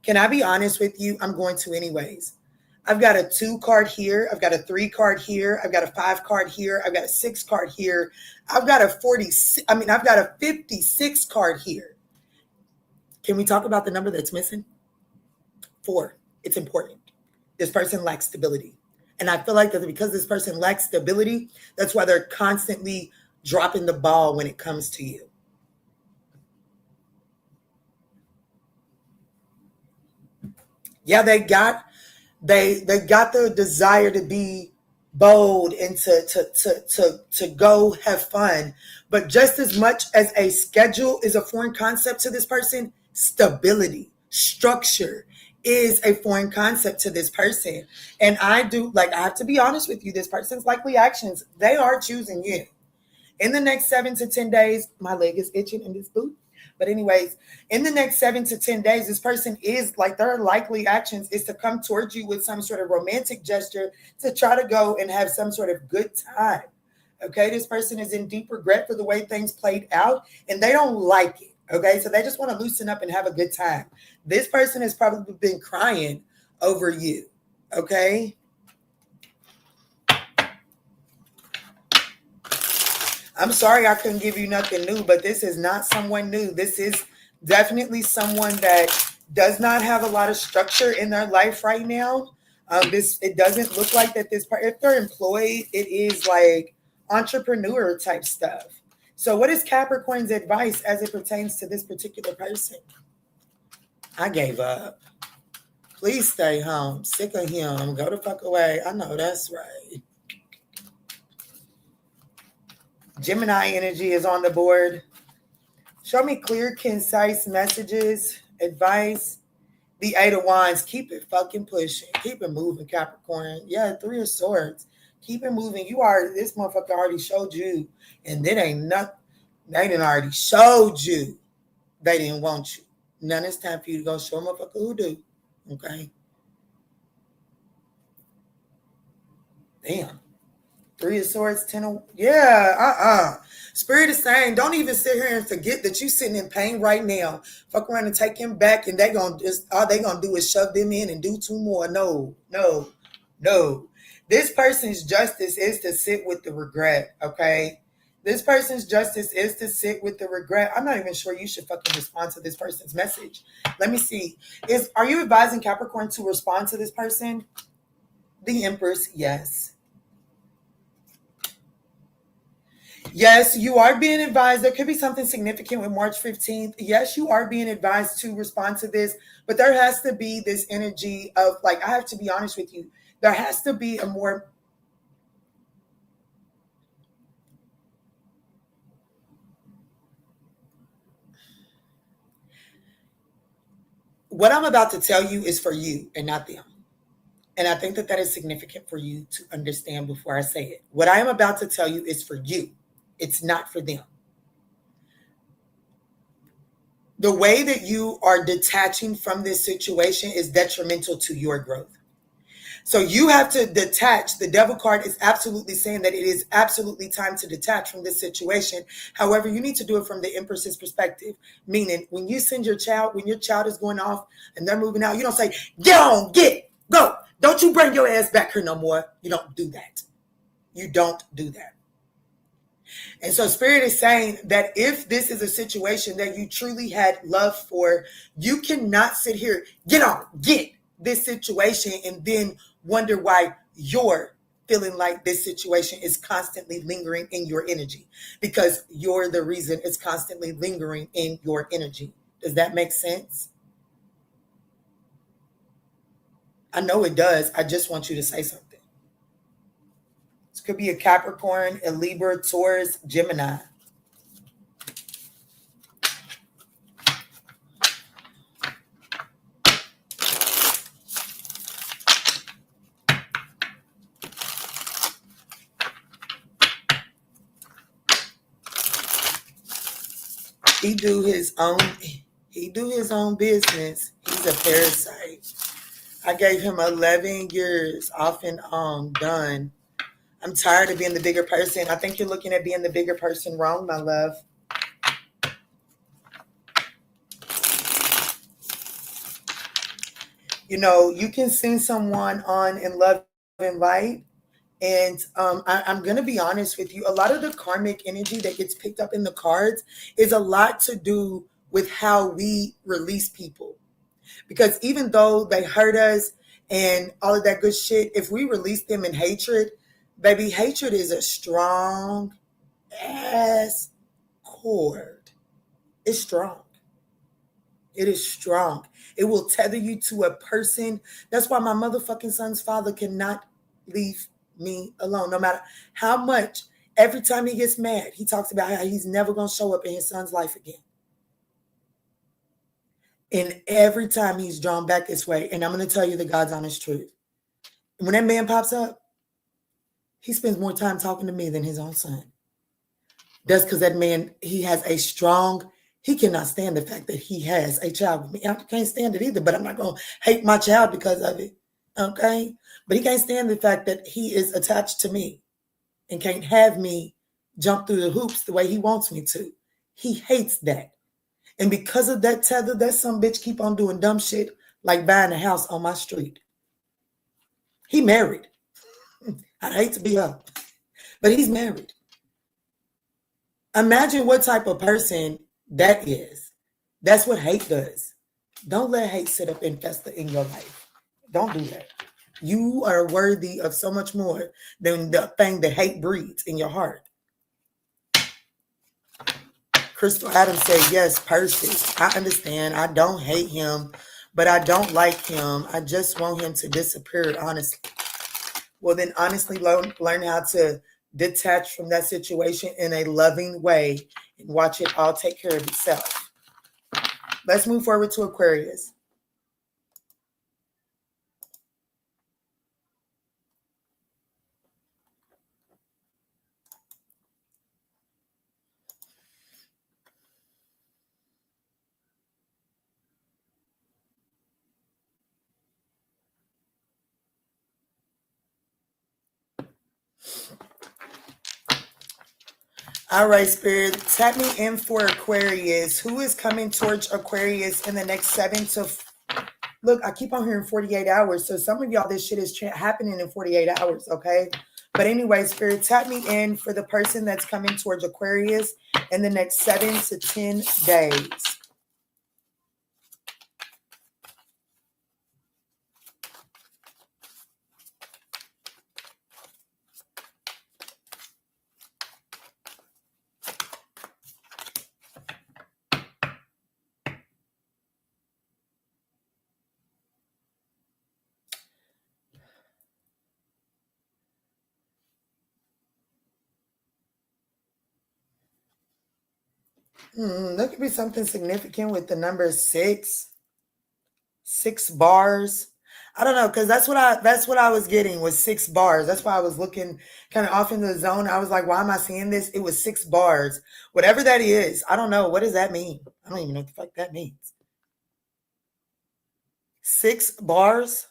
Speaker 2: Can I be honest with you? I'm going to anyways. I've got a 2 card here. I've got a 3 card here. I've got a 5 card here. I've got a 6 card here. I've got a 56 card here. Can we talk about the number that's missing? 4. It's important. This person lacks stability. And I feel like that because this person lacks stability, that's why they're constantly dropping the ball when it comes to you. Yeah, they got the desire to be bold and to go have fun. But just as much as a schedule is a foreign concept to this person, stability, structure is a foreign concept to this person. And I have to be honest with you, this person's likely actions, they are choosing you. In the next 7 to 10 days, my leg is itching in this boot. But anyways, in the next 7 to 10 days, this person is their likely actions is to come towards you with some sort of romantic gesture to try to go and have some sort of good time. Okay, this person is in deep regret for the way things played out and they don't like it. Okay, so they just want to loosen up and have a good time. This person has probably been crying over you. Okay. I'm sorry I couldn't give you nothing new, but this is not someone new. This is definitely someone that does not have a lot of structure in their life right now. It doesn't look like that if they're employed, it is like entrepreneur type stuff. So what is Capricorn's advice as it pertains to this particular person? I gave up. Please stay home. Sick of him. Go the fuck away. I know that's right. Gemini energy is on the board. Show me clear, concise messages, advice. The 8 of Wands. Keep it fucking pushing. Keep it moving, Capricorn. Yeah, 3 of Swords. Keep it moving. This motherfucker already showed you. And it ain't nothing. They didn't already showed you. They didn't want you. None it's time for you to go show a motherfucker who do. Okay? Damn. 3 of Swords, 10 of... Yeah, Spirit is saying, don't even sit here and forget that you sitting in pain right now. Fuck around and take him back and all they gonna do is shove them in and do 2 more. No. This person's justice is to sit with the regret, okay? This person's justice is to sit with the regret. I'm not even sure you should fucking respond to this person's message. Let me see. Are you advising Capricorn to respond to this person? The Empress, yes. Yes, you are being advised. There could be something significant with March 15th. Yes, you are being advised to respond to this, but there has to be this energy of, like, I have to be honest with you. There has to be a more, what I'm about to tell you is for you and not them. And I think that that is significant for you to understand before I say it. What I am about to tell you is for you. It's not for them. The way that you are detaching from this situation is detrimental to your growth. So you have to detach. The devil card is absolutely saying that it is absolutely time to detach from this situation. However, you need to do it from the Empress's perspective. Meaning, when you send your child, when your child is going off and they're moving out, you don't say, get on, get, go. Don't you bring your ass back here no more. You don't do that. You don't do that. And so Spirit is saying that if this is a situation that you truly had love for, you cannot sit here, get on, get this situation, and then wonder why you're feeling like this situation is constantly lingering in your energy, because you're the reason it's constantly lingering in your energy. Does that make sense? I know it does. I just want you to say something. This could be a Capricorn, a Libra, Taurus, Gemini. He do his own business. He's a parasite. I gave him 11 years off and on, done. I'm tired of being the bigger person. I think you're looking at being the bigger person wrong, my love. You know, you can send someone on in love and light. And I'm going to be honest with you. A lot of the karmic energy that gets picked up in the cards is a lot to do with how we release people. Because even though they hurt us and all of that good shit, if we release them in hatred, baby, hatred is a strong ass cord. It's strong. It is strong. It will tether you to a person. That's why my motherfucking son's father cannot leave me alone. No matter how much, every time he gets mad, he talks about how he's never going to show up in his son's life again. And every time he's drawn back this way, and I'm going to tell you the God's honest truth. When that man pops up, he spends more time talking to me than his own son. That's because that man, he cannot stand the fact that he has a child with me. I can't stand it either, but I'm not going to hate my child because of it. Okay? But he can't stand the fact that he is attached to me and can't have me jump through the hoops the way he wants me to. He hates that. And because of that tether, that some bitch keep on doing dumb shit like buying a house on my street. He married. I'd hate to be her, but he's married. Imagine what type of person that is. That's what hate does. Don't let hate sit up and fester in your life. Don't do that. You are worthy of so much more than the thing that hate breeds in your heart. Crystal Adams said, yes, Percy. I understand. I don't hate him, but I don't like him. I just want him to disappear, honestly. Well, then honestly, learn how to detach from that situation in a loving way and watch it all take care of itself. Let's move forward to Aquarius. All right, Spirit, tap me in for Aquarius. Who is coming towards Aquarius in the next 7 to... Look, I keep on hearing 48 hours. So some of y'all, this shit is happening in 48 hours, okay? But anyway, Spirit, tap me in for the person that's coming towards Aquarius in the next 7 to 10 days. There could be something significant with the number 6. 6 bars. I don't know, because that's what I was getting was 6 bars. That's why I was looking kind of off in the zone. I was like, why am I seeing this? It was 6 bars. Whatever that is, I don't know. What does that mean? I don't even know what the fuck that means. 6 bars.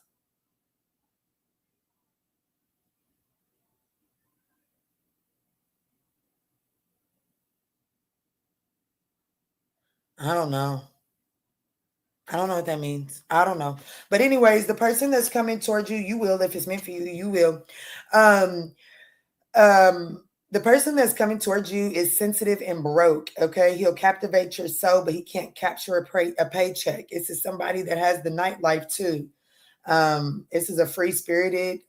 Speaker 2: I don't know. I don't know what that means. I don't know. But anyways, the person that's coming towards you, you will. If it's meant for you, you will. Um, the person that's coming towards you is sensitive and broke. Okay. He'll captivate your soul, but he can't capture a paycheck. This is somebody that has the nightlife too. This is a free-spirited,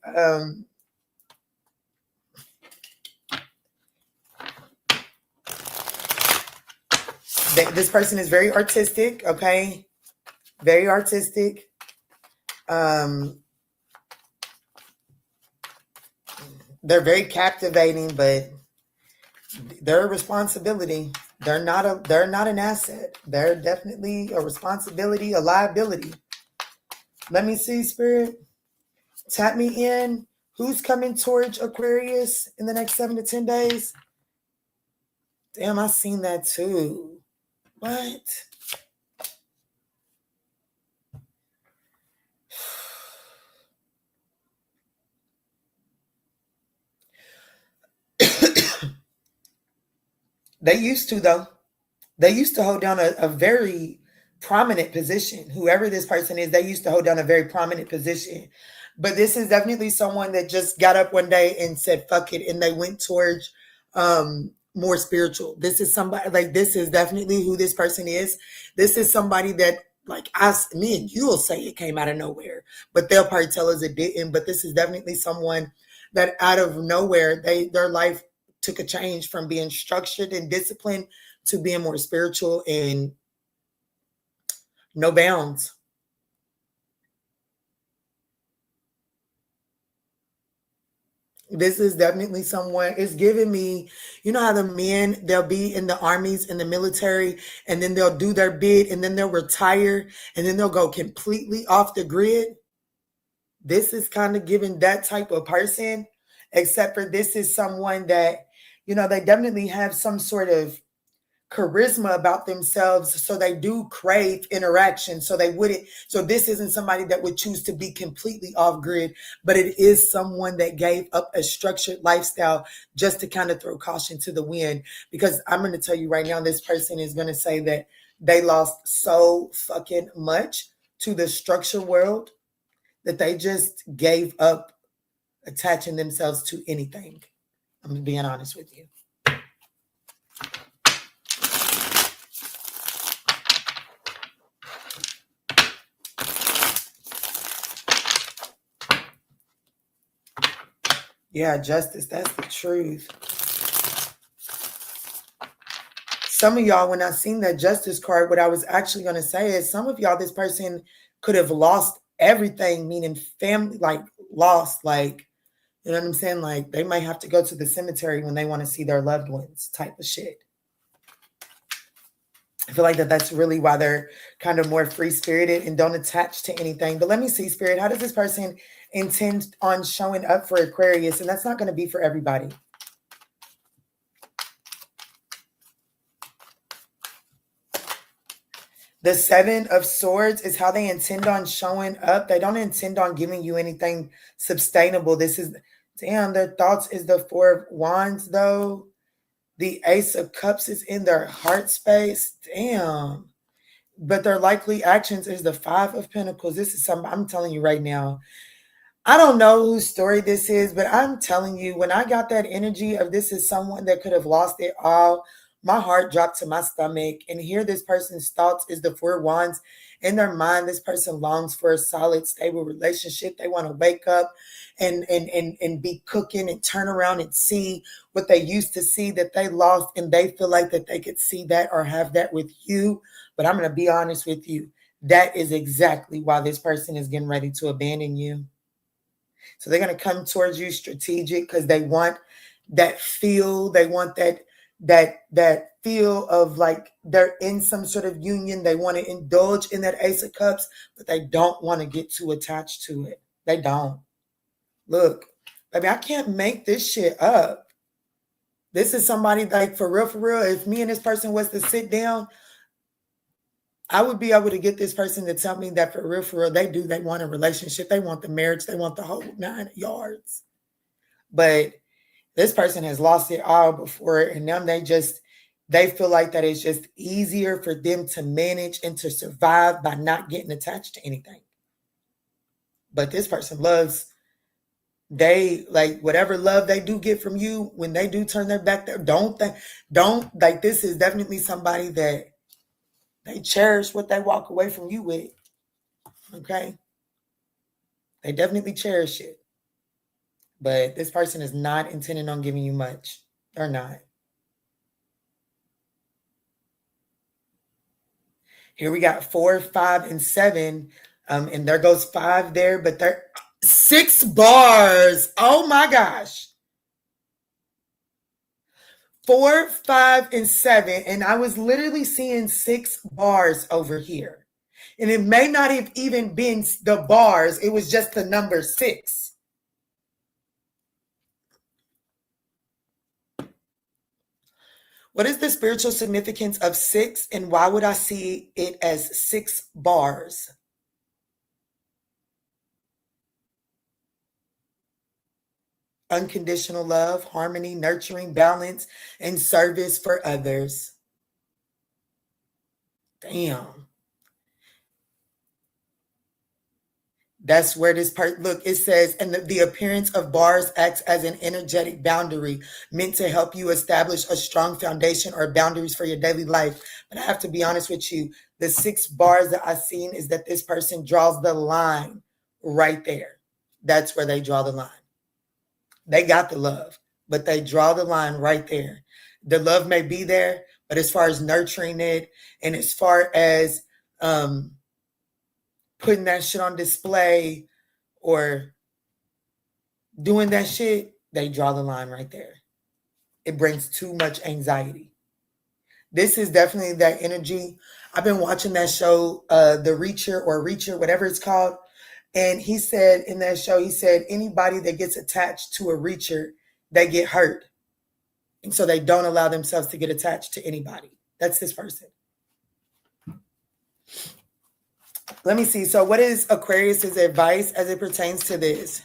Speaker 2: this person is very artistic. Okay. Very artistic. They're very captivating, but they're a responsibility. They're not an asset. They're definitely a responsibility, a liability. Let me see, Spirit. Tap me in. Who's coming towards Aquarius in the next 7 to 10 days? Damn, I seen that too. What? They used to, though. They used to hold down a very prominent position. Whoever this person is, they used to hold down a very prominent position. But this is definitely someone that just got up one day and said, fuck it. And they went towards more spiritual. This is somebody, like, this is definitely who this person is. This is somebody that, like, me and you will say it came out of nowhere, but they'll probably tell us it didn't. But this is definitely someone that out of nowhere, their life took a change from being structured and disciplined to being more spiritual and no bounds. This is definitely someone, it's giving me, you know how the men, they'll be in the armies, in the military, and then they'll do their bid, and then they'll retire, and then they'll go completely off the grid. This is kind of giving that type of person, except for this is someone that, you know, they definitely have some sort of charisma about themselves, so they do crave interaction. So this isn't somebody that would choose to be completely off grid, but it is someone that gave up a structured lifestyle just to kind of throw caution to the wind. Because I'm going to tell you right now, this person is going to say that they lost so fucking much to the structure world that they just gave up attaching themselves to anything. I'm being honest with you. Yeah, justice, that's the truth. Some of y'all, when I seen that justice card, what I was actually going to say is some of y'all, this person could have lost everything, meaning family, like lost, like, you know what I'm saying? Like they might have to go to the cemetery when they want to see their loved ones type of shit. I feel like that's really why they're kind of more free-spirited and don't attach to anything. But let me see, Spirit, how does this person intend on showing up for Aquarius? And that's not going to be for everybody. The 7 of Swords is how they intend on showing up. They don't intend on giving you anything sustainable. This is, damn, their thoughts is the 4 of Wands, though. The Ace of Cups is in their heart space. Damn. But their likely actions is the 5 of Pentacles. This is something I'm telling you right now. I don't know whose story this is, but I'm telling you, when I got that energy of this is someone that could have lost it all, my heart dropped to my stomach. And here this person's thoughts is the 4 of Wands. In their mind, this person longs for a solid, stable relationship. They want to wake up and be cooking and turn around and see what they used to see that they lost. And they feel like that they could see that or have that with you. But I'm going to be honest with you. That is exactly why this person is getting ready to abandon you. So they're going to come towards you strategic because they want that feel. They want that that feel of like they're in some sort of union. They want to indulge in that Ace of Cups, but they don't want to get too attached to it. They don't. Look, baby, I can't make this shit up. This is somebody like for real, if me and this person was to sit down, I would be able to get this person to tell me that for real, they want a relationship. They want the marriage. They want the whole 9 yards. But this person has lost it all before, and now they feel like that it's just easier for them to manage and to survive by not getting attached to anything. But this person loves, they like whatever love they do get from you, when they do turn their back there, don't like, this is definitely somebody that they cherish what they walk away from you with. Okay? They definitely cherish it. But this person is not intending on giving you much. They're not. Here we got 4, 5, and 7. And there goes 5 there, but they're 6 bars. Oh my gosh. 4, 5, and 7. And I was literally seeing 6 bars over here. And it may not have even been the bars. It was just the number 6. What is the spiritual significance of 6, and why would I see it as 6 bars? Unconditional love, harmony, nurturing, balance, and service for others. Damn. That's where this part, look, it says, and the appearance of bars acts as an energetic boundary meant to help you establish a strong foundation or boundaries for your daily life. But I have to be honest with you, the 6 bars that I've seen is that this person draws the line right there. That's where they draw the line. They got the love, but they draw the line right there. The love may be there, but as far as nurturing it, and as far as putting that shit on display or doing that shit, they draw the line right there. It brings too much anxiety. This is definitely that energy. I've been watching that show, The Reacher, whatever it's called. And he said in that show, he said, anybody that gets attached to a Reacher, they get hurt. And so they don't allow themselves to get attached to anybody. That's this person. Let me see. So what is Aquarius's advice as it pertains to this?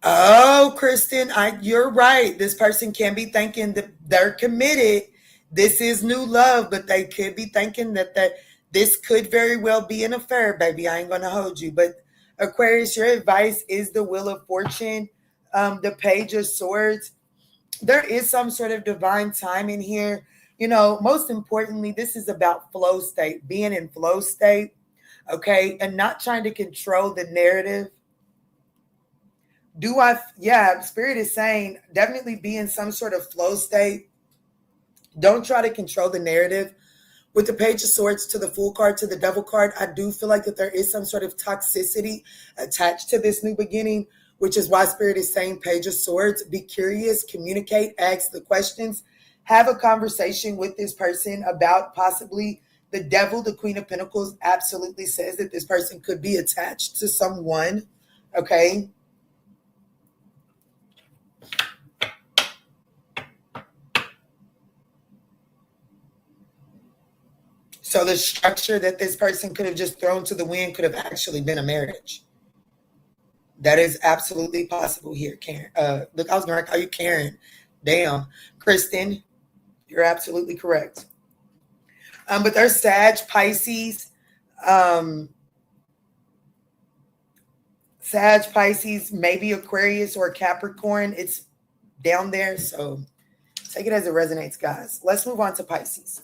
Speaker 2: Oh, Kristen, you're right. This person can be thinking that they're committed. This is new love, but they could be thinking that this could very well be an affair, baby. I ain't going to hold you. But Aquarius, your advice is the Wheel of Fortune, the Page of Swords. There is some sort of divine timing here. You know, most importantly, this is about flow state, being in flow state, okay, and not trying to control the narrative. Spirit is saying definitely be in some sort of flow state. Don't try to control the narrative. With the Page of Swords to the Fool card to the Devil card, I do feel like that there is some sort of toxicity attached to this new beginning, which is why Spirit is saying Page of Swords. Be curious, communicate, ask the questions, have a conversation with this person about possibly the Devil. The Queen of Pentacles absolutely says that this person could be attached to someone, okay? So the structure that this person could have just thrown to the wind could have actually been a marriage. That is absolutely possible here, Karen. Look, I was going to call you Karen. Damn. Kristen, you're absolutely correct. But there's Sag, Pisces. Sag, Pisces, maybe Aquarius or Capricorn. It's down there. So take it as it resonates, guys. Let's move on to Pisces.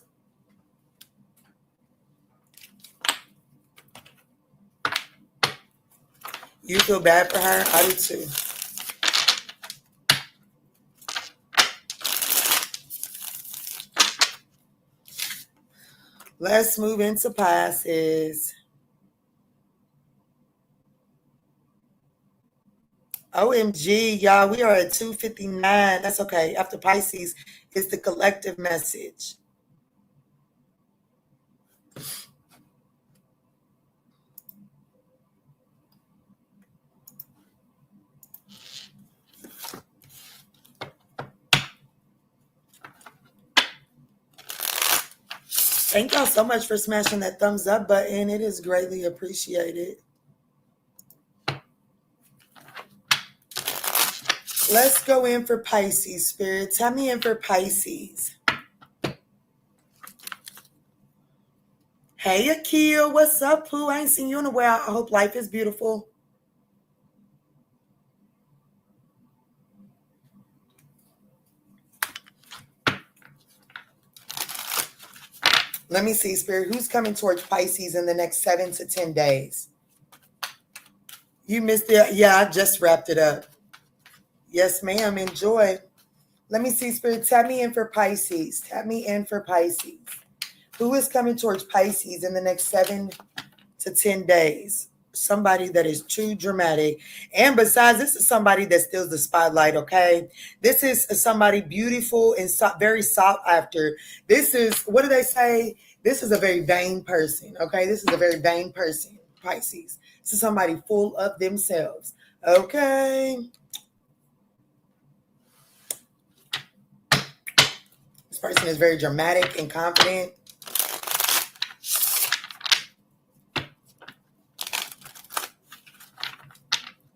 Speaker 2: You feel bad for her? I do too. Let's move into Pisces. OMG, y'all, we are at 2:59. That's okay. After Pisces, it's the collective message. Thank y'all so much for smashing that thumbs up button. It is greatly appreciated. Let's go in for Pisces, Spirit. Tell me in for Pisces. Hey, Akil. What's up, Pooh? I ain't seen you in a while. I hope life is beautiful. Let me see, Spirit. Who's coming towards Pisces in the next 7 to 10 days? You missed it. Yeah, I just wrapped it up. Yes, ma'am. Enjoy. Let me see, Spirit. Tap me in for Pisces. Tap me in for Pisces. Who is coming towards Pisces in the next 7 to 10 days? Somebody that is too dramatic. And besides, this is somebody that steals the spotlight, okay? This is somebody beautiful and very sought after. This is, what do they say? This is a very vain person, okay? This is a very vain person, Pisces. This is somebody full of themselves, okay? This person is very dramatic and confident.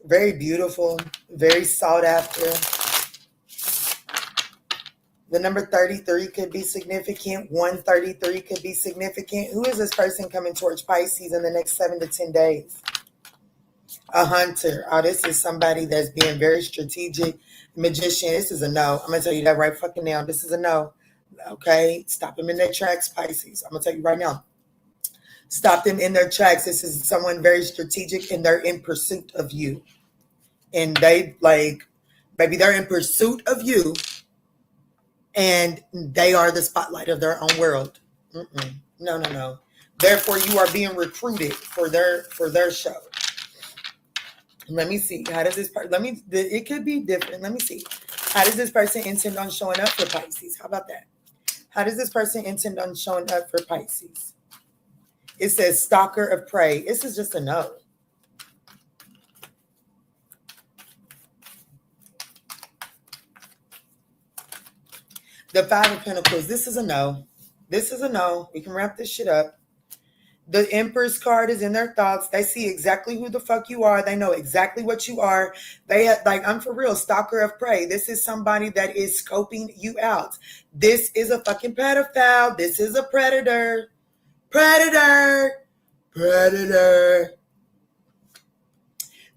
Speaker 2: Very beautiful, very sought after. The number 33 could be significant. 133 could be significant. Who is this person coming towards Pisces in the next 7 to 10 days? A hunter. Oh, this is somebody that's being very strategic. Magician. This is a no. I'm going to tell you that right fucking now. This is a no. Okay? Stop them in their tracks, Pisces. I'm going to tell you right now. Stop them in their tracks. This is someone very strategic and they're in pursuit of you. And they maybe they're in pursuit of you and they are the spotlight of their own world. No. Therefore, you are being recruited for their show. Let me see. How does this part? It could be different. Let me see. How does this person intend on showing up for Pisces? How about that? How does this person intend on showing up for Pisces? It says stalker of prey. This is just a no. The Five of Pentacles. This is a no. This is a no. We can wrap this shit up. The Empress card is in their thoughts. They see exactly who the fuck you are. They know exactly what you are. They have, I'm for real, stalker of prey. This is somebody that is scoping you out. This is a fucking pedophile. This is a predator. Predator.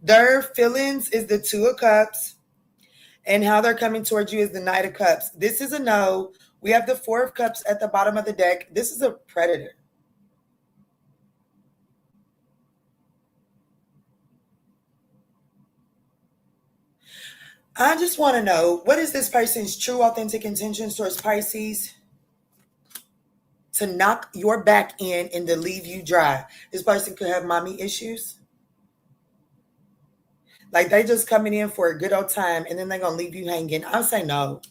Speaker 2: Their feelings is the Two of Cups. And how they're coming towards you is the Knight of Cups. This is a no. We have the Four of Cups at the bottom of the deck. This is a predator. I just want to know, what is this person's true, authentic intentions towards Pisces? To knock your back in and to leave you dry. This person could have mommy issues. Like they just coming in for a good old time and then they're going to leave you hanging. I'll say no.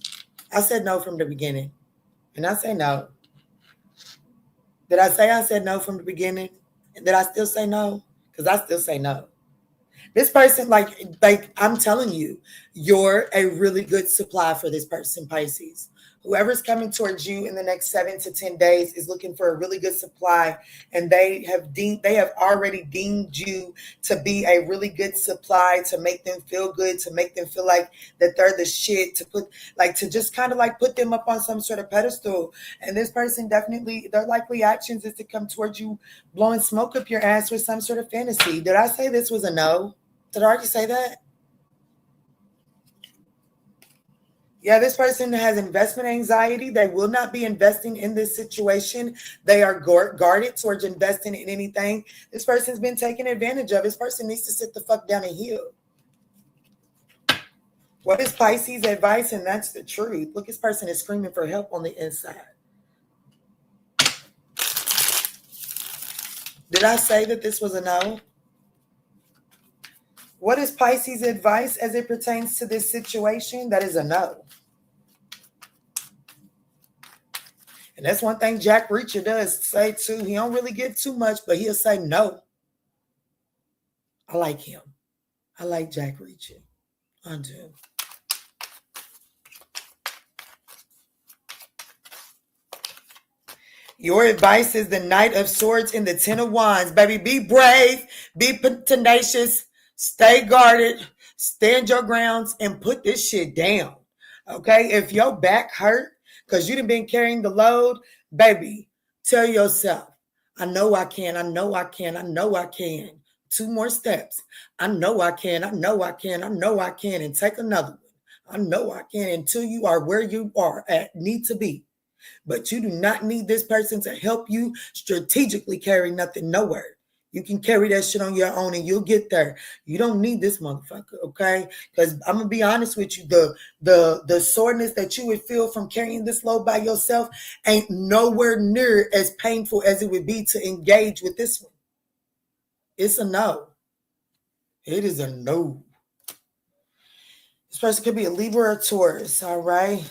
Speaker 2: I said no from the beginning. And I say no. Did I say I said no from the beginning? Did I still say no? Because I still say no. This person, like I'm telling you, you're a really good supply for this person, Pisces. Whoever's coming towards you in the next 7 to 10 days is looking for a really good supply, and they have already deemed you to be a really good supply to make them feel good, to make them feel like that they're the shit, to just kind of like put them up on some sort of pedestal. And this person definitely, their likely actions is to come towards you blowing smoke up your ass with some sort of fantasy. Did I say this was a no? Did I already say that? Yeah, this person has investment anxiety. They will not be investing in this situation. They are guarded towards investing in anything. This person's been taken advantage of. This person needs to sit the fuck down and heal. What is Pisces' advice? And that's the truth. Look, this person is screaming for help on the inside. Did I say that this was a no? What is Pisces' advice as it pertains to this situation? That is a no. And that's one thing Jack Reacher does say too. He don't really give too much, but he'll say no. I like him. I like Jack Reacher. I do. Your advice is the Knight of Swords and the Ten of Wands. Baby, be brave, be tenacious, stay guarded, stand your grounds, and put this shit down. Okay? If your back hurt because you done been carrying the load, baby, tell yourself, I know I can, I know I can, I know I can. 2 more steps. I know I can, I know I can, I know I can, and take another one. I know I can until you are where you are need to be. But you do not need this person to help you strategically carry nothing nowhere. You can carry that shit on your own and you'll get there. You don't need this motherfucker, okay? Because I'm going to be honest with you, the soreness that you would feel from carrying this load by yourself ain't nowhere near as painful as it would be to engage with this one. It's a no. It is a no. This person could be a Libra or Taurus, all right?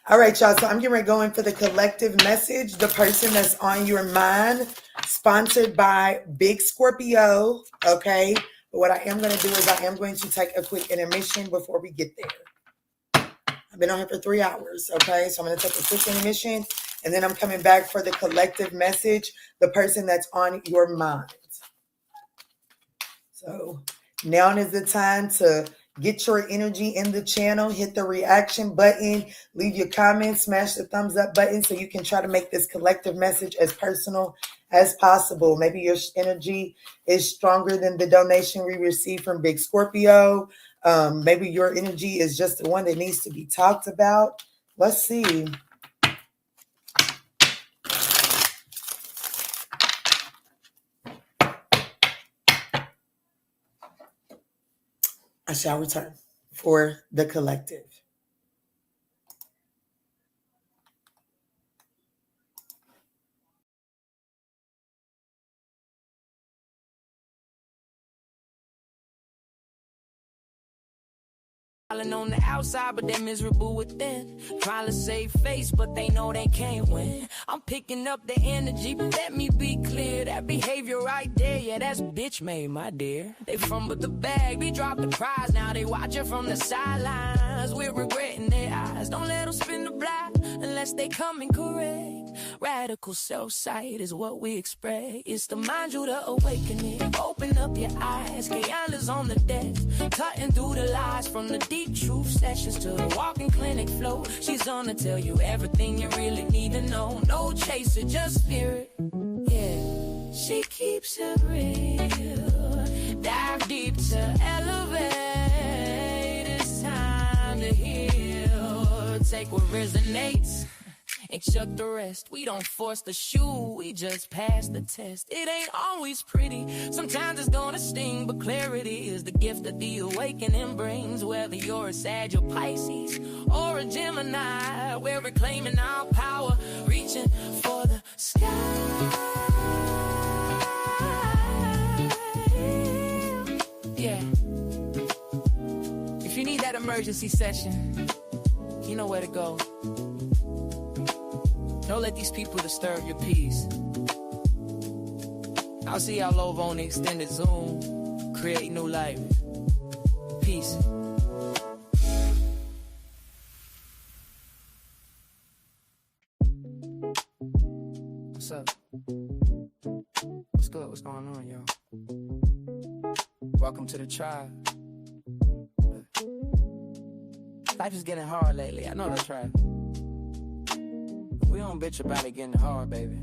Speaker 2: All right, y'all. So I'm getting ready to go in for the collective message. The person that's on your mind, sponsored by Big Scorpio. Okay. But what I am going to do is I am going to take a quick intermission before we get there. I've been on here for 3 hours. Okay. So I'm going to take a quick intermission and then I'm coming back for the collective message. The person that's on your mind. So now is the time to get your energy in the channel, hit the reaction button, leave your comments, smash the thumbs up button so you can try to make this collective message as personal as possible. Maybe your energy is stronger than the donation we received from Big Scorpio. Maybe your energy is just the one that needs to be talked about. Let's see. I shall return for the collective.
Speaker 1: On the outside, but they're miserable within. Trying to save face, but they know they can't win. I'm picking up the energy, but let me be clear. That behavior right there, yeah, that's bitch made, my dear. They fumbled the bag, they dropped the prize. Now they watching from the sidelines. We're regretting their eyes. Don't let them spin the block unless they come in correct. Radical self-sight is what we express. It's the ManjulaAwakening. Open up your eyes. Kiana's on the desk, cutting through the lies from the deep truth sessions to the walking clinic flow. She's gonna tell you everything you really need to know. No chaser, just spirit. Yeah, she keeps it real. Dive deep to elevate. It's time to heal. Take what resonates and chuck the rest. We don't force the shoe, we just pass the test. It ain't always pretty, sometimes it's gonna sting, but clarity is the gift that the awakening brings. Whether you're a Sag or Pisces or a Gemini, we're reclaiming our power, reaching for the sky. Yeah. If you need that emergency session, you know where to go. Don't let these people disturb your peace. I'll see y'all over on the extended Zoom. Create new life. Peace. What's up? What's good? What's going on, y'all? Welcome to the tribe. Life is getting hard lately. I know that's right. We don't bitch about it getting hard, baby.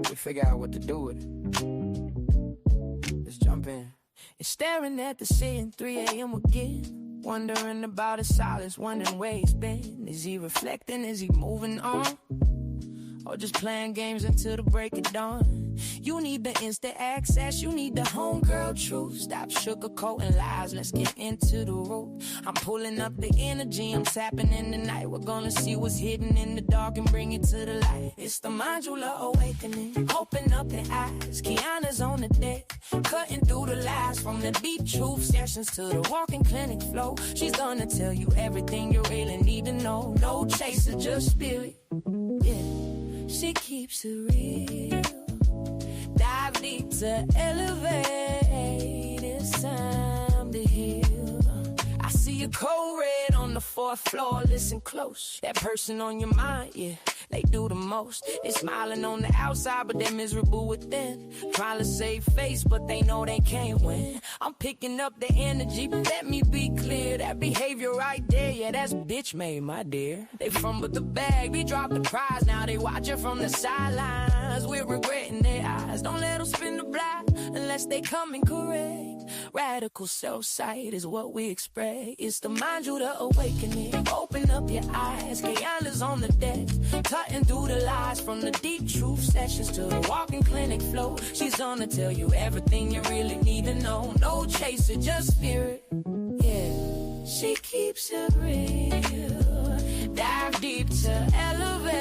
Speaker 1: We figure out what to do with it. Let's jump in. And staring at the ceiling, 3 a.m. again. Wondering about his silence, wondering where he's been. Is he reflecting? Is he moving on? or just playing games until the break of dawn. You need the instant access, you need the homegirl truth. Stop sugarcoating lies, let's get into the root. I'm pulling up the energy, I'm tapping in the night. We're gonna see what's hidden in the dark and bring it to the light. It's the ManjulaAwakening. Open up your eyes, Kiana's on the deck, cutting through the lies from the deep truth sessions to the walking clinic flow. She's gonna tell you everything you really need to know. No chaser, just spirit. Yeah, she keeps it real. Dive deep to elevate. It's time to heal. I see a code red on the 4th floor. Listen close. That person on your mind, yeah, they do the most. They smiling on the outside, but they're miserable within. Trying to save face, but they know they can't win. I'm picking up the energy, but let me be clear. That behavior right there, yeah, that's bitch made, my dear. They fumbled the bag, they dropped the prize. Now they watching from the sidelines. We're regretting their eyes. Don't let them spin the block unless they come in correct. Radical self-sight is what we expect. It's the ManjulaAwakening. Open up your eyes, Kiana's on the deck, cutting through the lies from the deep truth sessions to the walking clinic flow. She's gonna tell you everything you really need to know. No chaser, just spirit. Yeah, she keeps it real. Dive deep to elevate.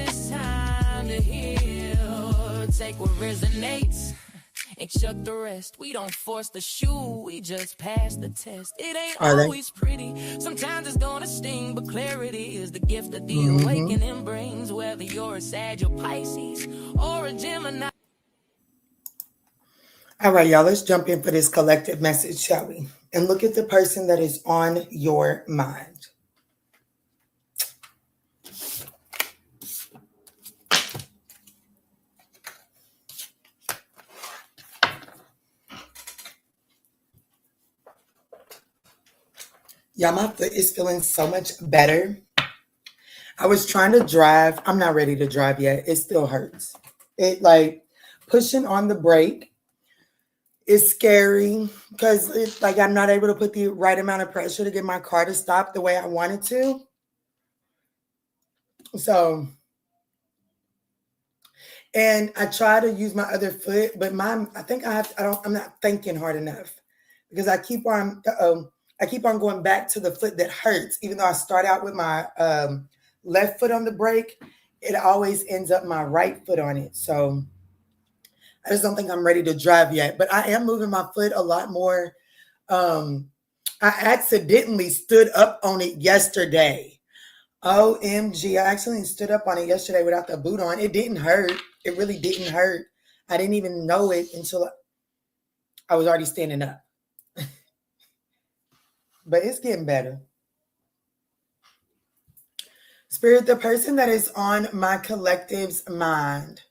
Speaker 1: It's time to heal. Take what resonates and chuck the rest. We don't force the shoe, we just pass the test. It ain't always pretty, sometimes it's gonna sting, but clarity is the gift that the awakening brings. Whether you're a Sag or Pisces or a Gemini.
Speaker 2: All right, y'all, let's jump in for this collective message, shall we? And look at the person that is on your mind. Y'all, my foot is feeling so much better. I was trying to drive. I'm not ready to drive yet. It still hurts. It like pushing on the brake is scary because it's like I'm not able to put the right amount of pressure to get my car to stop the way I wanted to. So, and I try to use my other foot, but I'm not thinking hard enough because I keep on going back to the foot that hurts. Even though I start out with my left foot on the brake, it always ends up my right foot on it. So I just don't think I'm ready to drive yet, but I am moving my foot a lot more. I accidentally stood up on it yesterday. OMG, I actually stood up on it yesterday without the boot on. It didn't hurt. It really didn't hurt. I didn't even know it until I was already standing up. But it's getting better. Spirit, the person that is on my collective's mind.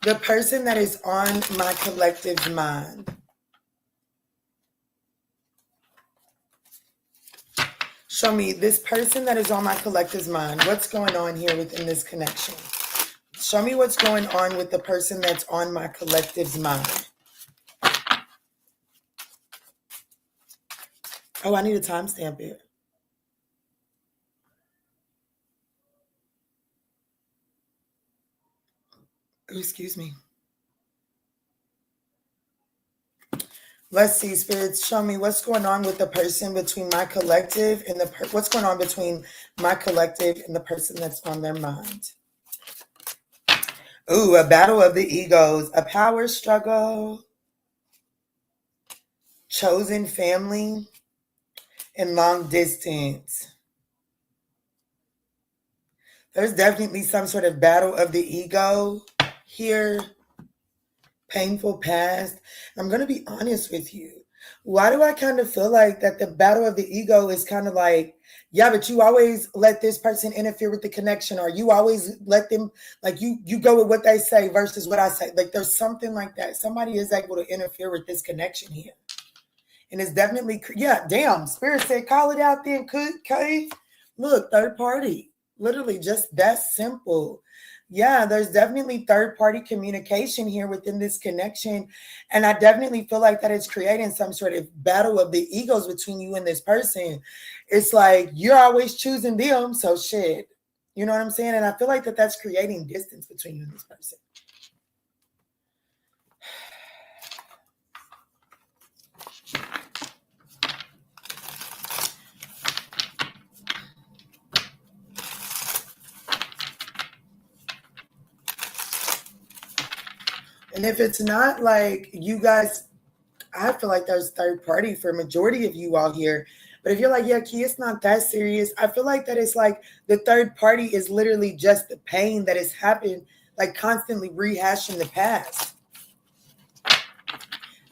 Speaker 2: The person that is on my collective's mind. Show me this person that is on my collective's mind. What's going on here within this connection? Show me what's going on with the person that's on my collective's mind. Oh, I need to timestamp it. Oh, excuse me. Let's see, spirits, show me what's going on with the person between my collective and what's going on between my collective and the person that's on their mind. Ooh, a battle of the egos, a power struggle, chosen family, and long distance. There's definitely some sort of battle of the ego here. Painful past. I'm going to be honest with you. Why do I kind of feel like that the battle of the ego is kind of like, yeah, but you always let this person interfere with the connection, or you always let them, like you go with what they say versus what I say. Like there's something like that. Somebody is able to interfere with this connection here. And it's definitely, yeah, damn, Spirit said, call it out then, okay? Look, third party, literally just that simple. Yeah, there's definitely third-party communication here within this connection. And I definitely feel like that it's creating some sort of battle of the egos between you and this person. It's like, you're always choosing them, so shit. You know what I'm saying? And I feel like that's creating distance between you and this person. And if it's not like you guys, I feel like there's third party for majority of you all here. But if you're like, yeah, Key, it's not that serious. I feel like that it's like the third party is literally just the pain that has happened, like constantly rehashing the past.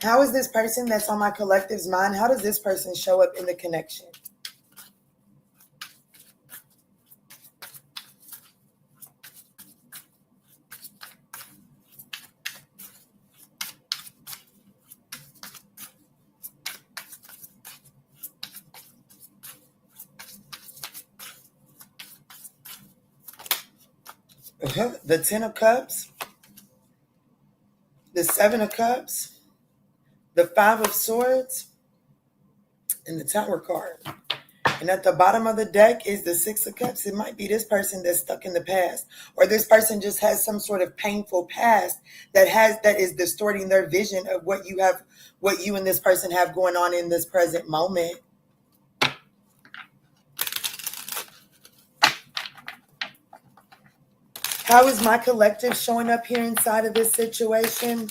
Speaker 2: How is this person that's on my collective's mind? How does this person show up in the connection? The 10 of Cups, the 7 of Cups, the 5 of Swords, and the Tower card. And at the bottom of the deck is the 6 of Cups. It might be this person that's stuck in the past, or this person just has some sort of painful past that is distorting their vision of what you and this person have going on in this present moment. How is my collective showing up here inside of this situation?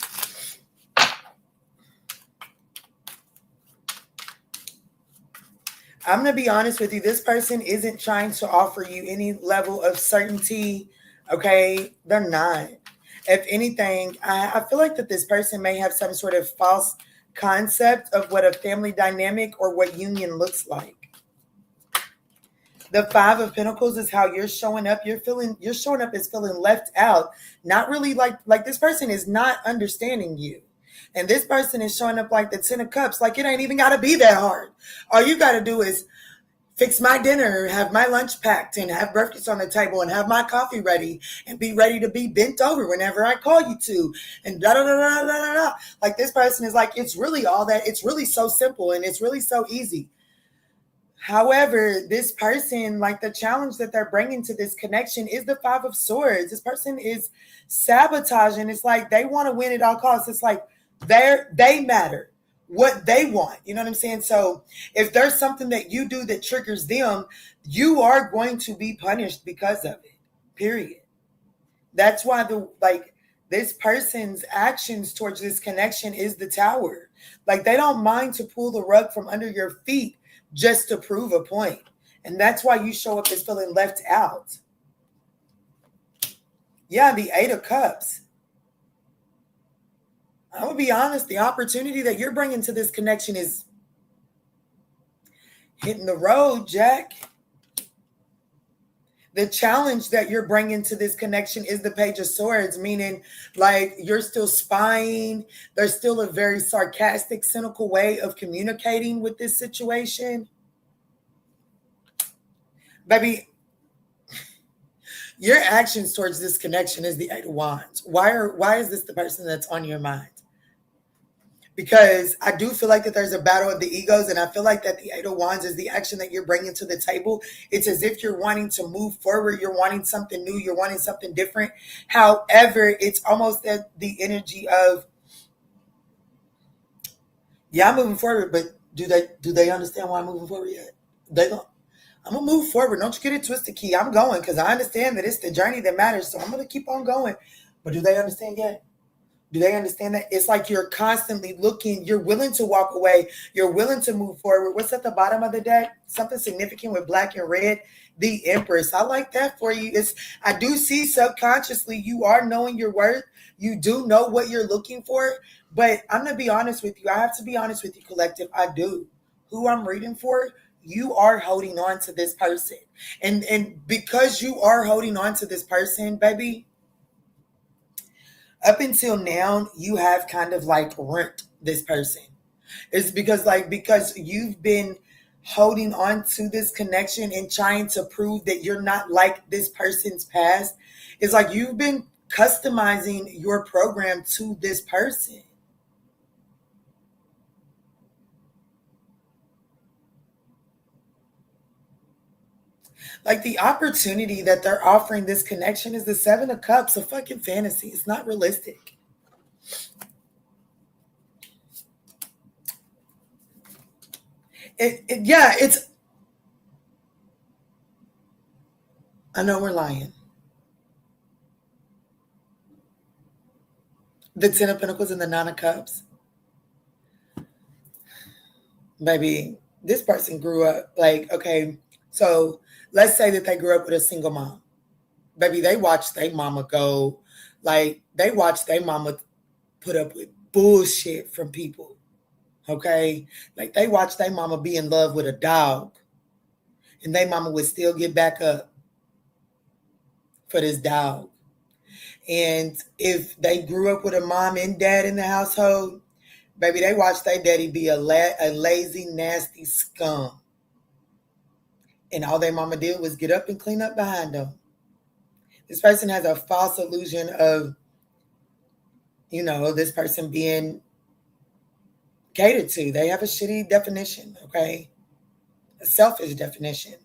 Speaker 2: I'm going to be honest with you. This person isn't trying to offer you any level of certainty. Okay? They're not. If anything, I feel like that this person may have some sort of false concept of what a family dynamic or what union looks like. The 5 of Pentacles is how you're showing up. You're showing up as feeling left out. Not really like this person is not understanding you. And this person is showing up like the 10 of Cups. Like it ain't even got to be that hard. All you got to do is fix my dinner, have my lunch packed, and have breakfast on the table, and have my coffee ready, and be ready to be bent over whenever I call you to, and da da da da da da. Like this person is like, it's really all that. It's really so simple, and it's really so easy. However, this person, like the challenge that they're bringing to this connection is the 5 of Swords. This person is sabotaging. It's like they want to win at all costs. It's like they matter, what they want. You know what I'm saying? So if there's something that you do that triggers them, you are going to be punished because of it, period. That's why this person's actions towards this connection is the Tower. Like they don't mind to pull the rug from under your feet just to prove a point. And that's why you show up as feeling left out. Yeah, the 8 of Cups. I'm going to be honest, the opportunity that you're bringing to this connection is hitting the road, Jack. The challenge that you're bringing to this connection is the Page of Swords, meaning like you're still spying. There's still a very sarcastic, cynical way of communicating with this situation. Baby, your actions towards this connection is the 8 of Wands. Why is this the person that's on your mind? Because I do feel like that there's a battle of the egos, and I feel like that the 8 of Wands is the action that you're bringing to the table. It's as if you're wanting to move forward. You're wanting something new. You're wanting something different. However, it's almost that the energy of, yeah, I'm moving forward, but do they understand why I'm moving forward yet? They don't. I'm going to move forward. Don't you get it twisted, Key. I'm going because I understand that it's the journey that matters. So I'm going to keep on going. But do they understand yet? Do they understand that? It's like you're constantly looking. You're willing to walk away. You're willing to move forward. What's at the bottom of the deck? Something significant with black and red. The Empress. I like that for you. I do see subconsciously you are knowing your worth. You do know what you're looking for. But I'm going to be honest with you. I have to be honest with you, collective. I do. Who I'm reading for, you are holding on to this person. And because you are holding on to this person, baby, up until now, you have kind of like rent this person. It's because you've been holding on to this connection and trying to prove that you're not like this person's past. It's like you've been customizing your program to this person. Like the opportunity that they're offering this connection is the Seven of Cups, a fucking fantasy. It's not realistic. It's. I know we're lying. The Ten of Pentacles and the Nine of Cups. Baby, this person grew up like, okay, so let's say that they grew up with a single mom. Baby, they watched their mama go, like, they watched their mama put up with bullshit from people. Okay? Like, they watched their mama be in love with a dog. And their mama would still get back up for this dog. And if they grew up with a mom and dad in the household, baby, they watched their daddy be a lazy, nasty scum. And all their mama did was get up and clean up behind them. This person has a false illusion of, this person being catered to. They have a shitty definition, okay? A selfish definition.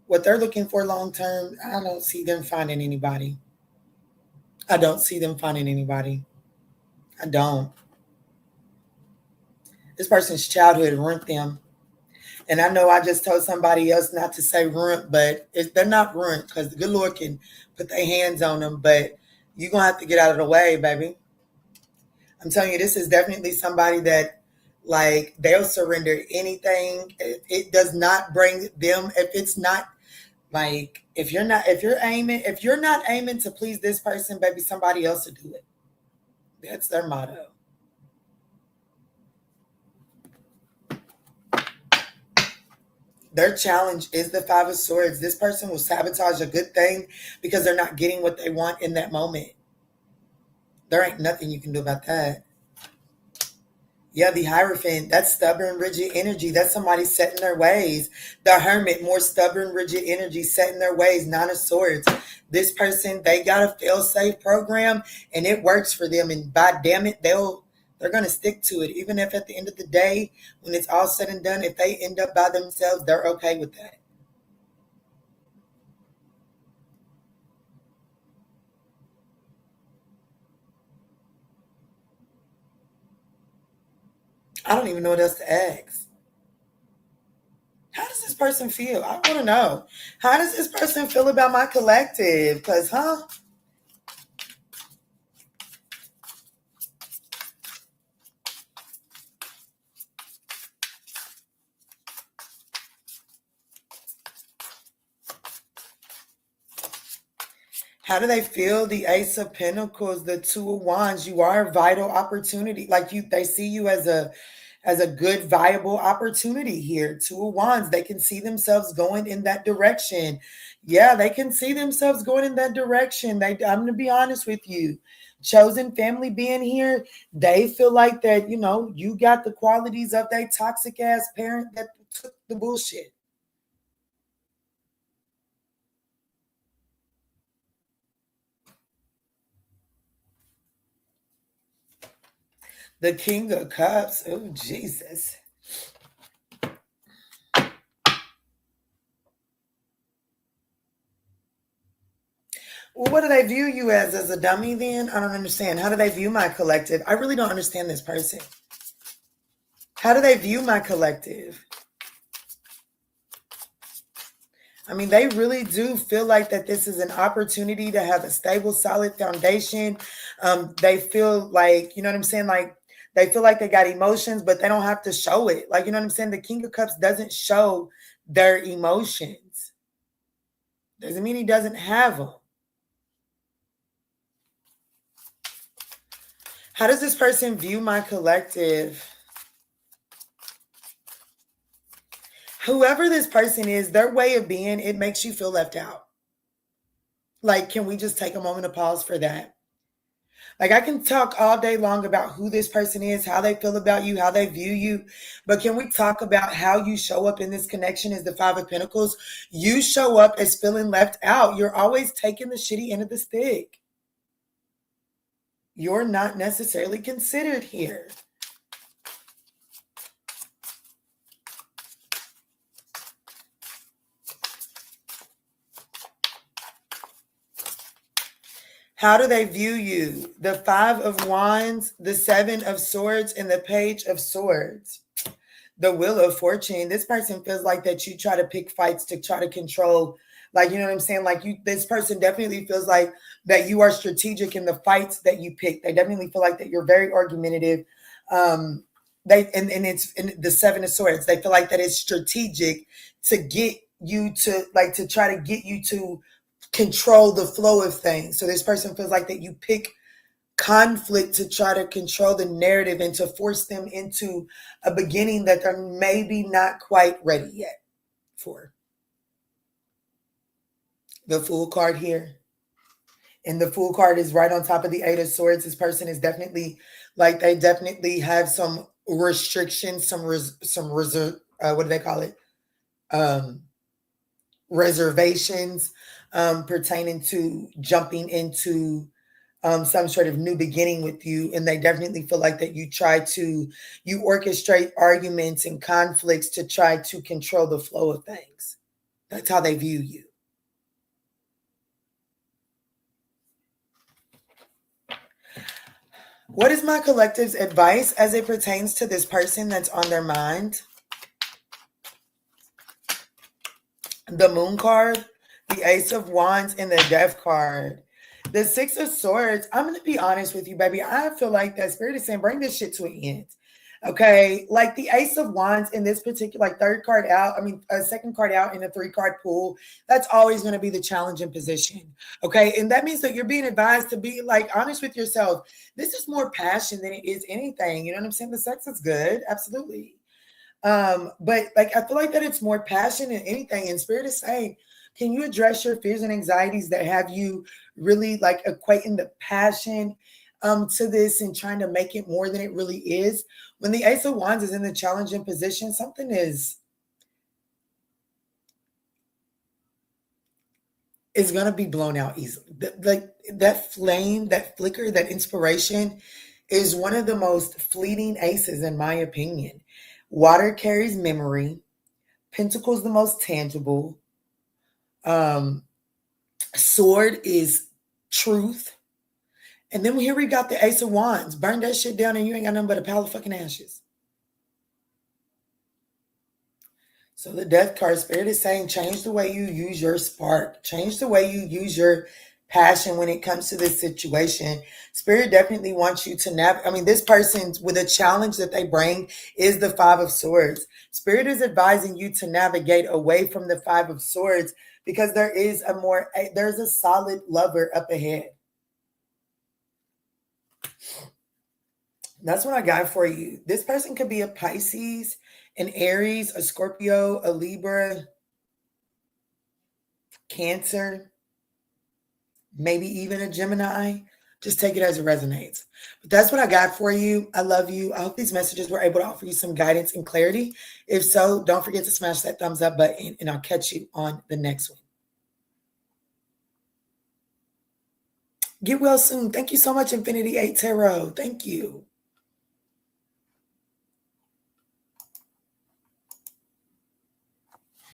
Speaker 2: What they're looking for long term, I don't see them finding anybody. I don't. This person's childhood ruined them. And I know I just told somebody else not to say ruined, but they're not ruined because the good Lord can put their hands on them, but you're going to have to get out of the way, baby. I'm telling you, this is definitely somebody that, like, they'll surrender anything. It does not bring them, if it's not, like, if you're not aiming to please this person, baby, somebody else will do it. That's their motto. Their challenge is the Five of Swords. This person will sabotage a good thing because they're not getting what they want in that moment. There ain't nothing you can do about that. Yeah, the Hierophant, that's stubborn, rigid energy. That's somebody set in their ways. The Hermit, more stubborn, rigid energy, set in their ways. Nine of Swords. This person, they got a fail-safe program, and it works for them. And by damn it, they're going to stick to it. Even if at the end of the day, when it's all said and done, if they end up by themselves, they're okay with that. I don't even know what else to ask. How does this person feel? I want to know. How does this person feel about my collective? Because, how do they feel? The Ace of Pentacles, the Two of Wands. You are a vital opportunity. Like, they see you as a good, viable opportunity here. Two of Wands. They can see themselves going in that direction. Yeah, they can see themselves going in that direction. I'm going to be honest with you. Chosen family being here, they feel like that, you got the qualities of that toxic ass parent that took the bullshit. The King of Cups. Oh, Jesus. Well, what do they view you as a dummy then? I don't understand. How do they view my collective? I really don't understand this person. How do they view my collective? I mean, they really do feel like that this is an opportunity to have a stable, solid foundation. They feel like, you know what I'm saying? Like, they feel like they got emotions, but they don't have to show it. Like, you know what I'm saying? The King of Cups doesn't show their emotions. Doesn't mean he doesn't have them. How does this person view my collective? Whoever this person is, their way of being, it makes you feel left out. Like, can we just take a moment to pause for that? Like, I can talk all day long about who this person is, how they feel about you, how they view you. But can we talk about how you show up in this connection as the Five of Pentacles? You show up as feeling left out. You're always taking the shitty end of the stick. You're not necessarily considered here. How do they view you? The 5 of Wands, the 7 of Swords, and the Page of Swords. The Wheel of Fortune. This person feels like that you try to pick fights to try to control. Like, you know what I'm saying? Like this person definitely feels like that you are strategic in the fights that you pick. They definitely feel like that you're very argumentative. It's in the 7 of Swords. They feel like that it's strategic to get you to to try to get you to control the flow of things. So this person feels like that you pick conflict to try to control the narrative and to force them into a beginning that they're maybe not quite ready yet for. The Fool card here. And the Fool card is right on top of the 8 of Swords. This person is definitely they definitely have some restrictions, some reserve, what do they call it? Reservations pertaining to jumping into some sort of new beginning with you. And they definitely feel like that you orchestrate arguments and conflicts to try to control the flow of things. That's how they view you. What is my collective's advice as it pertains to this person that's on their mind? The Moon card, the Ace of Wands, and the Death card. The 6 of Swords, I'm going to be honest with you, baby. I feel like that Spirit is saying, bring this shit to an end. Okay? Like the Ace of Wands in this particular, third card out, second card out in a 3-card pool, that's always going to be the challenging position. Okay? And that means that you're being advised to be honest with yourself. This is more passion than it is anything. You know what I'm saying? The sex is good. Absolutely. But I feel like that it's more passion than anything. And Spirit is saying, can you address your fears and anxieties that have you really equating the passion to this and trying to make it more than it really is? When the Ace of Wands is in the challenging position, something is going to be blown out easily. That flame, that flicker, that inspiration is one of the most fleeting aces, in my opinion. Water carries memory. Pentacles the most tangible. Sword is truth. And then here we got the Ace of Wands. Burn that shit down and you ain't got nothing but a pile of fucking ashes. So the Death card, Spirit is saying, change the way you use your spark. Change the way you use your passion when it comes to this situation. Spirit definitely wants you to navigate. This person with a challenge that they bring is the 5 of Swords. Spirit is advising you to navigate away from the 5 of Swords because there's a solid lover up ahead. That's what I got for you. This person could be a Pisces, an Aries, a Scorpio, a Libra, Cancer, maybe even a Gemini. Just take it as it resonates. But that's what I got for you. I love you. I hope these messages were able to offer you some guidance and clarity. If so, don't forget to smash that thumbs up button, and I'll catch you on the next one. Get well soon. Thank you so much, Infinity 8 Tarot. Thank you.